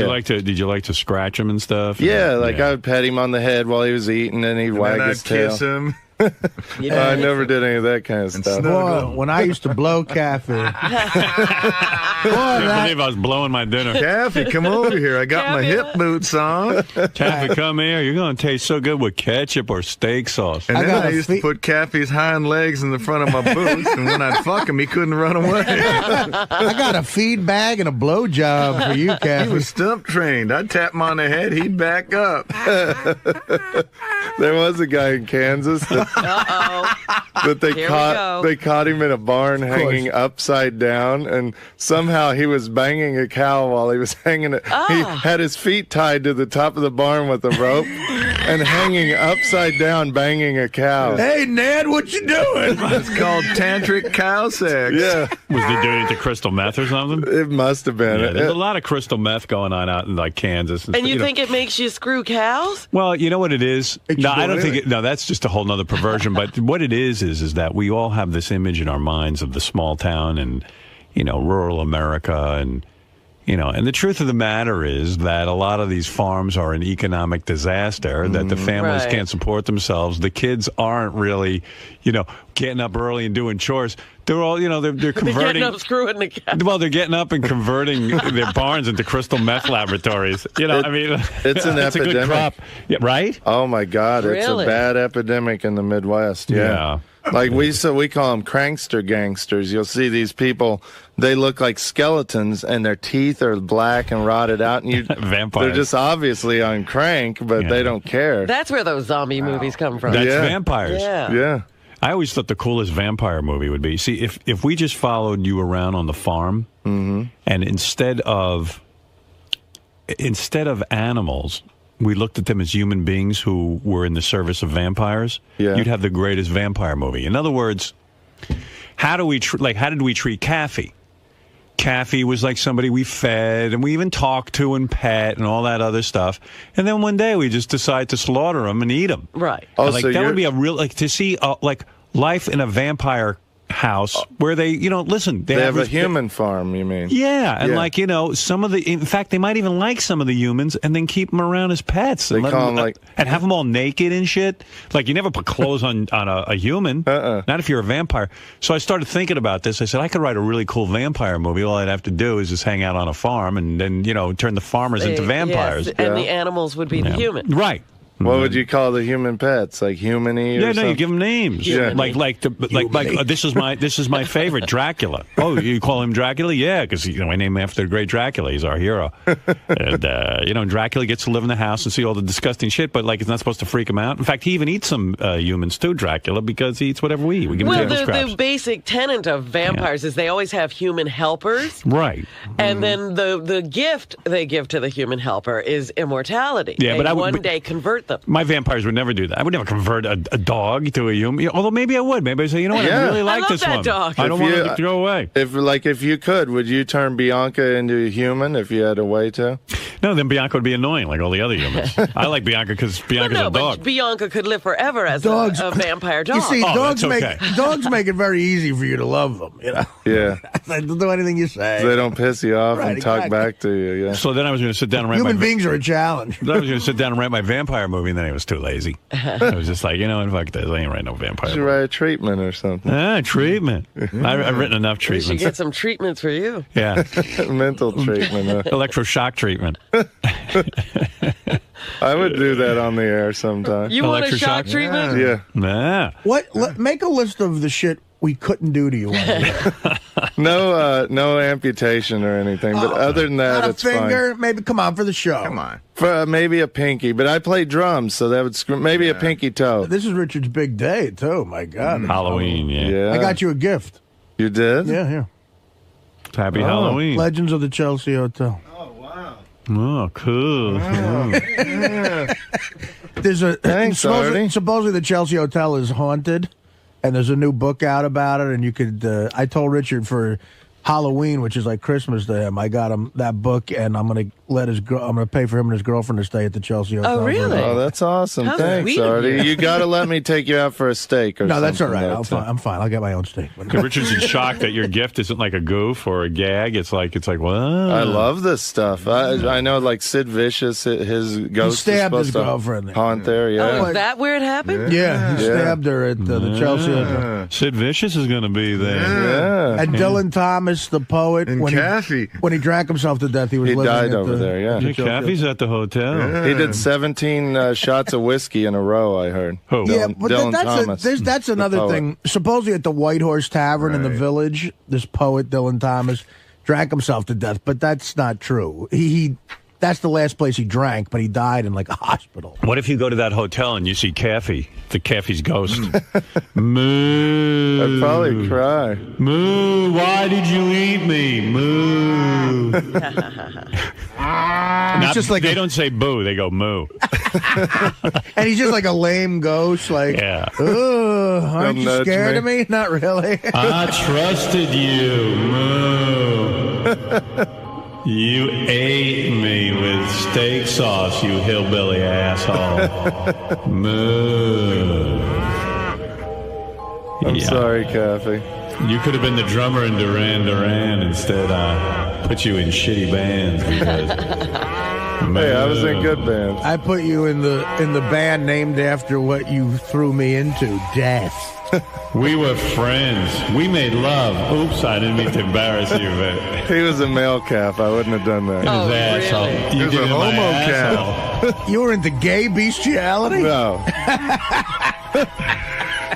you like to scratch him and stuff? Yeah, I would pet him on the head while he was eating, and he'd wag his tail. Kiss him. I never did any of that kind of stuff. Boy, when I used to blow Kathy. I can't believe I was blowing my dinner. Kathy, come over here. I got my hip boots on. Kathy, come here. You're going to taste so good with ketchup or steak sauce. And then I used to put Kathy's hind legs in the front of my boots, and when I'd fuck him, he couldn't run away. I got a feed bag and a blow job for you, Kathy. He was stump trained. I'd tap him on the head, he'd back up. There was a guy in Kansas that they caught him in a barn hanging upside down, and somehow he was banging a cow while he was hanging it. He had his feet tied to the top of the barn with a rope and hanging upside down banging a cow. Hey, Ned, what you doing? It's called tantric cow sex. Yeah. Was he doing it to crystal meth or something? It must have been. Yeah, there's a lot of crystal meth going on out in Kansas. And you think it makes you screw cows? Well, you know what it is? No, I don't think it. No, that's just a whole nother perversion. But what it is that we all have this image in our minds of the small town and, rural America. And the truth of the matter is that a lot of these farms are an economic disaster, that the families can't support themselves. The kids aren't really, getting up early and doing chores. They're all, they're converting. They're getting up, screwing the cow. Well, they're getting up and converting their barns into crystal meth laboratories. It's an epidemic. A good crop. Yeah, right? Oh, my God. Really? It's a bad epidemic in the Midwest. Yeah. We call them crankster gangsters. You'll see these people, they look like skeletons, and their teeth are black and rotted out. And vampires. They're just obviously on crank, but they don't care. That's where those zombie movies come from. That's vampires. Yeah. I always thought the coolest vampire movie would be, see, if we just followed you around on the farm, and instead of animals, we looked at them as human beings who were in the service of vampires, you'd have the greatest vampire movie. In other words, how did we treat Kathy? Kathy was like somebody we fed and we even talked to and pet and all that other stuff. And then one day we just decide to slaughter them and eat them. Right. Oh, so that would be a real, to see life in a vampire house where they, listen. They have a human farm, you mean? Yeah, and some of the, in fact, they might even like some of the humans and then keep them around as pets. They call them and have them all naked and shit. You never put clothes on a human, not if you're a vampire. So I started thinking about this. I said, I could write a really cool vampire movie. All I'd have to do is just hang out on a farm and then, turn the farmers into vampires. Yes, and the animals would be the humans. Right. What would you call the human pets? Like human-y or something? You give them names. Yeah. This is my favorite, Dracula. Oh, you call him Dracula? Yeah, because I name him after the great Dracula. He's our hero. And Dracula gets to live in the house and see all the disgusting shit, but it's not supposed to freak him out. In fact, he even eats some humans too, Dracula, because he eats whatever we eat. We give him the basic tenet of vampires is they always have human helpers. Right. And then the gift they give to the human helper is immortality. Yeah, they but I would one day convert them. My vampires would never do that. I would never convert a dog to a human. Although maybe I would. Maybe I'd say, you know what, I really like this one. Dog. I don't want to throw away. If you could, would you turn Bianca into a human if you had a way to? No, then Bianca would be annoying like all the other humans. I like Bianca because Bianca's a dog. But Bianca could live forever as a vampire dog. You see, dogs make it very easy for you to love them. Yeah. They'll do anything you say. They don't piss you off and talk back to you. Yeah. So then I was going to sit down and write Human beings are a challenge. Then I was going to sit down and write my vampire movie, and then I was too lazy. I was just like, fuck this. I ain't write no vampire. You should write a treatment or something. Treatment. I've written enough treatments. We should get some treatments for you. Yeah. Mental treatment. Electroshock treatment. I would do that on the air sometime. You want a shock treatment? Yeah. Nah. Make a list of the shit we couldn't do to you. No amputation or anything, but other than that, it's finger, fine. Maybe come on for the show. Come on. For maybe a pinky, but I play drums, so that would maybe a pinky toe. This is Richard's big day too. My God, Halloween. Yeah. I got you a gift. You did? Yeah. Here. Happy Halloween. Legends of the Chelsea Hotel. Oh, cool. There's a Thanks, supposedly the Chelsea Hotel is haunted, and there's a new book out about it. And you could. I told Richard for Halloween, which is like Christmas to him, I got him that book, and I'm gonna pay for him and his girlfriend to stay at the Chelsea Hotel. Oh, really? Oh, that's awesome. How Thanks, sweet of Artie. you. You got to let me take you out for a steak or something. No, that's all right. That's I'm fine. I'll get my own steak. Richard's in shock that your gift isn't like a goof or a gag. It's like what? I love this stuff. I know, like Sid Vicious, his ghost stabbed is his supposed girlfriend to haunt there. Yeah. Oh, is that where it happened? Yeah, he stabbed her at the Chelsea Hotel. Sid Vicious is going to be there. Yeah. And Dylan Thomas, the poet, And Kathy. when he drank himself to death, he died over there. Yeah, Kathy's at the hotel. He did 17 shots of whiskey in a row. I heard. Who? Yeah, but Dylan that's Thomas. that's another thing. Supposedly at the White Horse Tavern in the Village, this poet Dylan Thomas drank himself to death, but that's not true. That's the last place he drank, but he died in like a hospital. What if you go to that hotel and you see Kathy, Kathy's ghost? Moo. I'd probably cry. Moo, why did you eat me? Moo. They don't say boo, they go moo. And he's just like a lame ghost, like, aren't you scared of me? Not really. I trusted you, moo. You ate me with steak sauce, you hillbilly asshole. Moo. I'm sorry, Kathy. You could have been the drummer in Duran Duran. Instead, I put you in shitty bands because. Hey, I was in good bands. I put you in the band named after what you threw me into, death. We were friends. We made love. Oops, I didn't mean to embarrass you, but He was a male calf. I wouldn't have done that. Oh, asshole. really? You He was did a it in my homo asshole. You were into gay bestiality? No.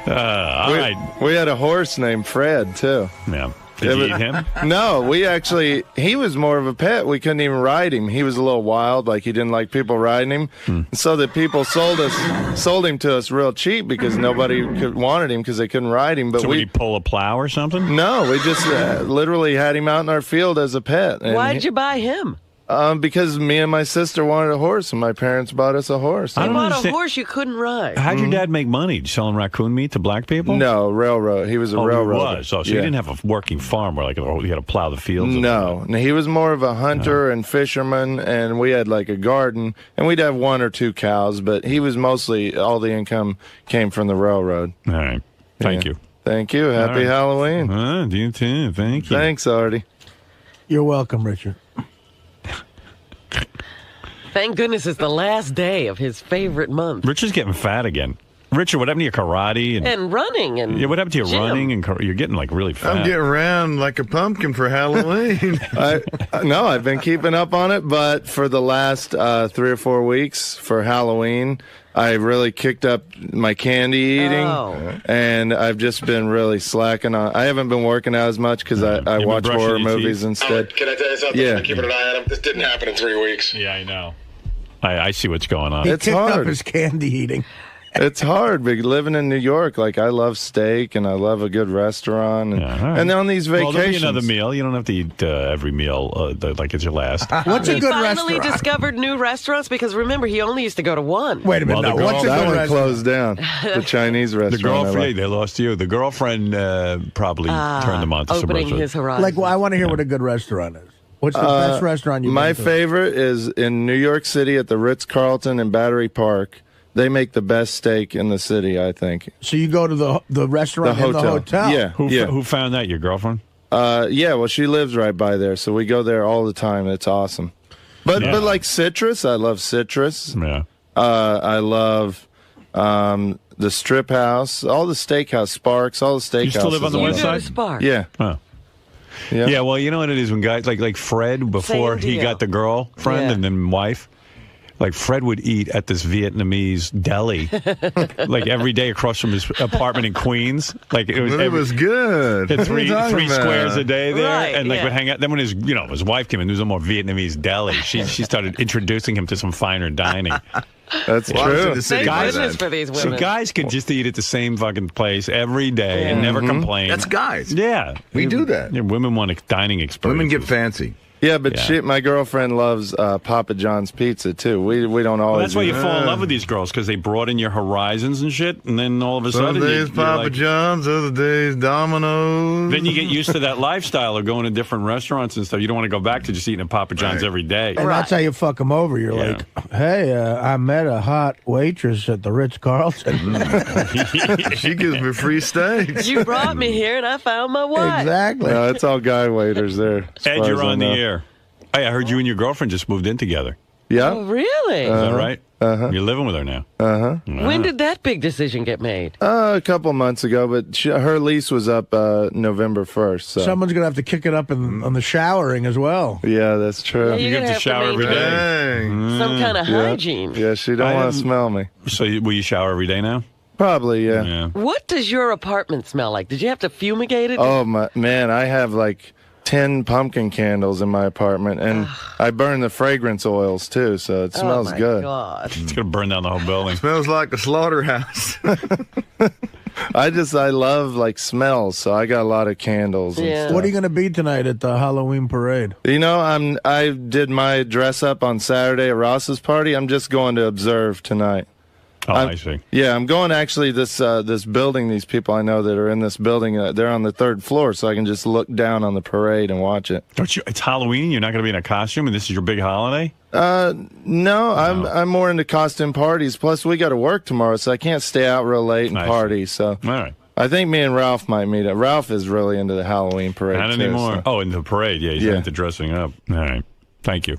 All right. We had a horse named Fred, too. Yeah. Did you eat him? No, he was more of a pet. We couldn't even ride him. He was a little wild, like he didn't like people riding him. So the people sold him to us real cheap because nobody wanted him because they couldn't ride him. But would he pull a plow or something? No, we just literally had him out in our field as a pet. And Why'd you buy him? Because me and my sister wanted a horse, and my parents bought us a horse. I You don't bought understand. a horse you couldn't ride. How'd your dad make money? Selling raccoon meat to black people? No, railroad. He was a railroad. He was. So you didn't have a working farm where you had to plow the fields? No, he was more of a hunter and fisherman, and we had like a garden, and we'd have 1 or 2 cows, but he was mostly, all the income came from the railroad. All right. Thank you. Thank you. Happy Halloween. You too. Thank you. Thanks, Artie. You're welcome, Richard. Thank goodness it's the last day of his favorite month. Richard's getting fat again. Richard, what happened to your karate? And running. And what happened to your gym. running? And you're getting like really fat. I'm getting round like a pumpkin for Halloween. No, I've been keeping up on it, but for the last 3 or 4 weeks for Halloween, I really kicked up my candy eating, and I've just been really slacking on. I haven't been working out as much because I watch horror movies instead. Can I tell you something? Yeah. I'm keeping an eye on him. This didn't happen in 3 weeks. Yeah, I know. I see what's going on. He It's kicked up hard. his candy eating. It's hard, but living in New York, like I love steak and I love a good restaurant, and then on these vacations, Well, there'll be another meal. You don't have to eat every meal like it's your last. What's a He good finally restaurant? discovered new restaurants because remember, he only used to go to one. Wait a minute. Well, no, what's a that good one restaurant? closed down. The Chinese The restaurant. I girlfriend, like. they lost you. The girlfriend probably turned them on to some Opening restaurant. his horizon. Like, well, I want to hear what a good restaurant is. What's the best restaurant you've My been to? favorite is in New York City at the Ritz-Carlton in Battery Park. They make the best steak in the city, I think. So you go to the restaurant in the hotel? Yeah. Who found that? Your girlfriend? Yeah, well, she lives right by there, so we go there all the time. It's awesome. But like Citrus, I love Citrus. Yeah. I love the Strip House, all the steakhouse, Sparks, all the steakhouses. You still live on the west You go to side? Spark. Yeah. Oh. Yeah, well, you know what it is when guys like Fred before Same he deal. got the girlfriend Yeah. and then wife. Like Fred would eat at this Vietnamese deli, like every day across from his apartment in Queens. Like it was, But it was good. Had What are three you talking squares about? a day there, Right, and like yeah. would hang out. Then when his wife came in, there was a more Vietnamese deli. She started introducing him to some finer dining. That's Well, true. Thank goodness for these women. So guys can just eat at the same fucking place every day and never complain. That's guys. Yeah. We do that. Yeah, women want a dining experience. Women get fancy. Yeah, but my girlfriend loves Papa John's pizza too. We don't always. Well, that's why you fall in love with these girls, because they broaden your horizons and shit, and then all of a sudden, Some days Papa John's, other days Domino's. Then you get used to that lifestyle of going to different restaurants and stuff. You don't want to go back to just eating at Papa John's every day. And that's how you fuck them over. You're like, hey, I met a hot waitress at the Ritz-Carlton. She gives me free steaks. You brought me here, and I found my wife. Exactly. No, it's all guy waiters there. Ed, you're on the air. Hey, I heard you and your girlfriend just moved in together. Yeah. Oh, really? Is that right? You're living with her now. When did that big decision get made? A couple months ago, but her lease was up November 1st. So. Someone's going to have to kick it up on the showering as well. Yeah, that's true. Yeah, you get to shower every day. Some kind of hygiene. Yeah, she don't want to smell me. So will you shower every day now? Probably, yeah. What does your apartment smell like? Did you have to fumigate it? Oh, man, I have like 10 pumpkin candles in my apartment, and I burn the fragrance oils too, so it smells good. God. It's going to burn down the whole building. Smells like a slaughterhouse. I love like smells, so I got a lot of candles. And stuff. What are you going to be tonight at the Halloween parade? You know, I did my dress up on Saturday at Ross's party. I'm just going to observe tonight. Oh, I see. Yeah, I'm going actually this building. These people I know that are in this building, they're on the 3rd floor, so I can just look down on the parade and watch it. It's Halloween. You're not going to be in a costume, and this is your big holiday. No, I'm more into costume parties. Plus, we got to work tomorrow, so I can't stay out real late and party. So, all right. I think me and Ralph might meet up. Ralph is really into the Halloween parade. Not anymore. Oh, in the parade. Yeah, he's into dressing up. All right. Thank you.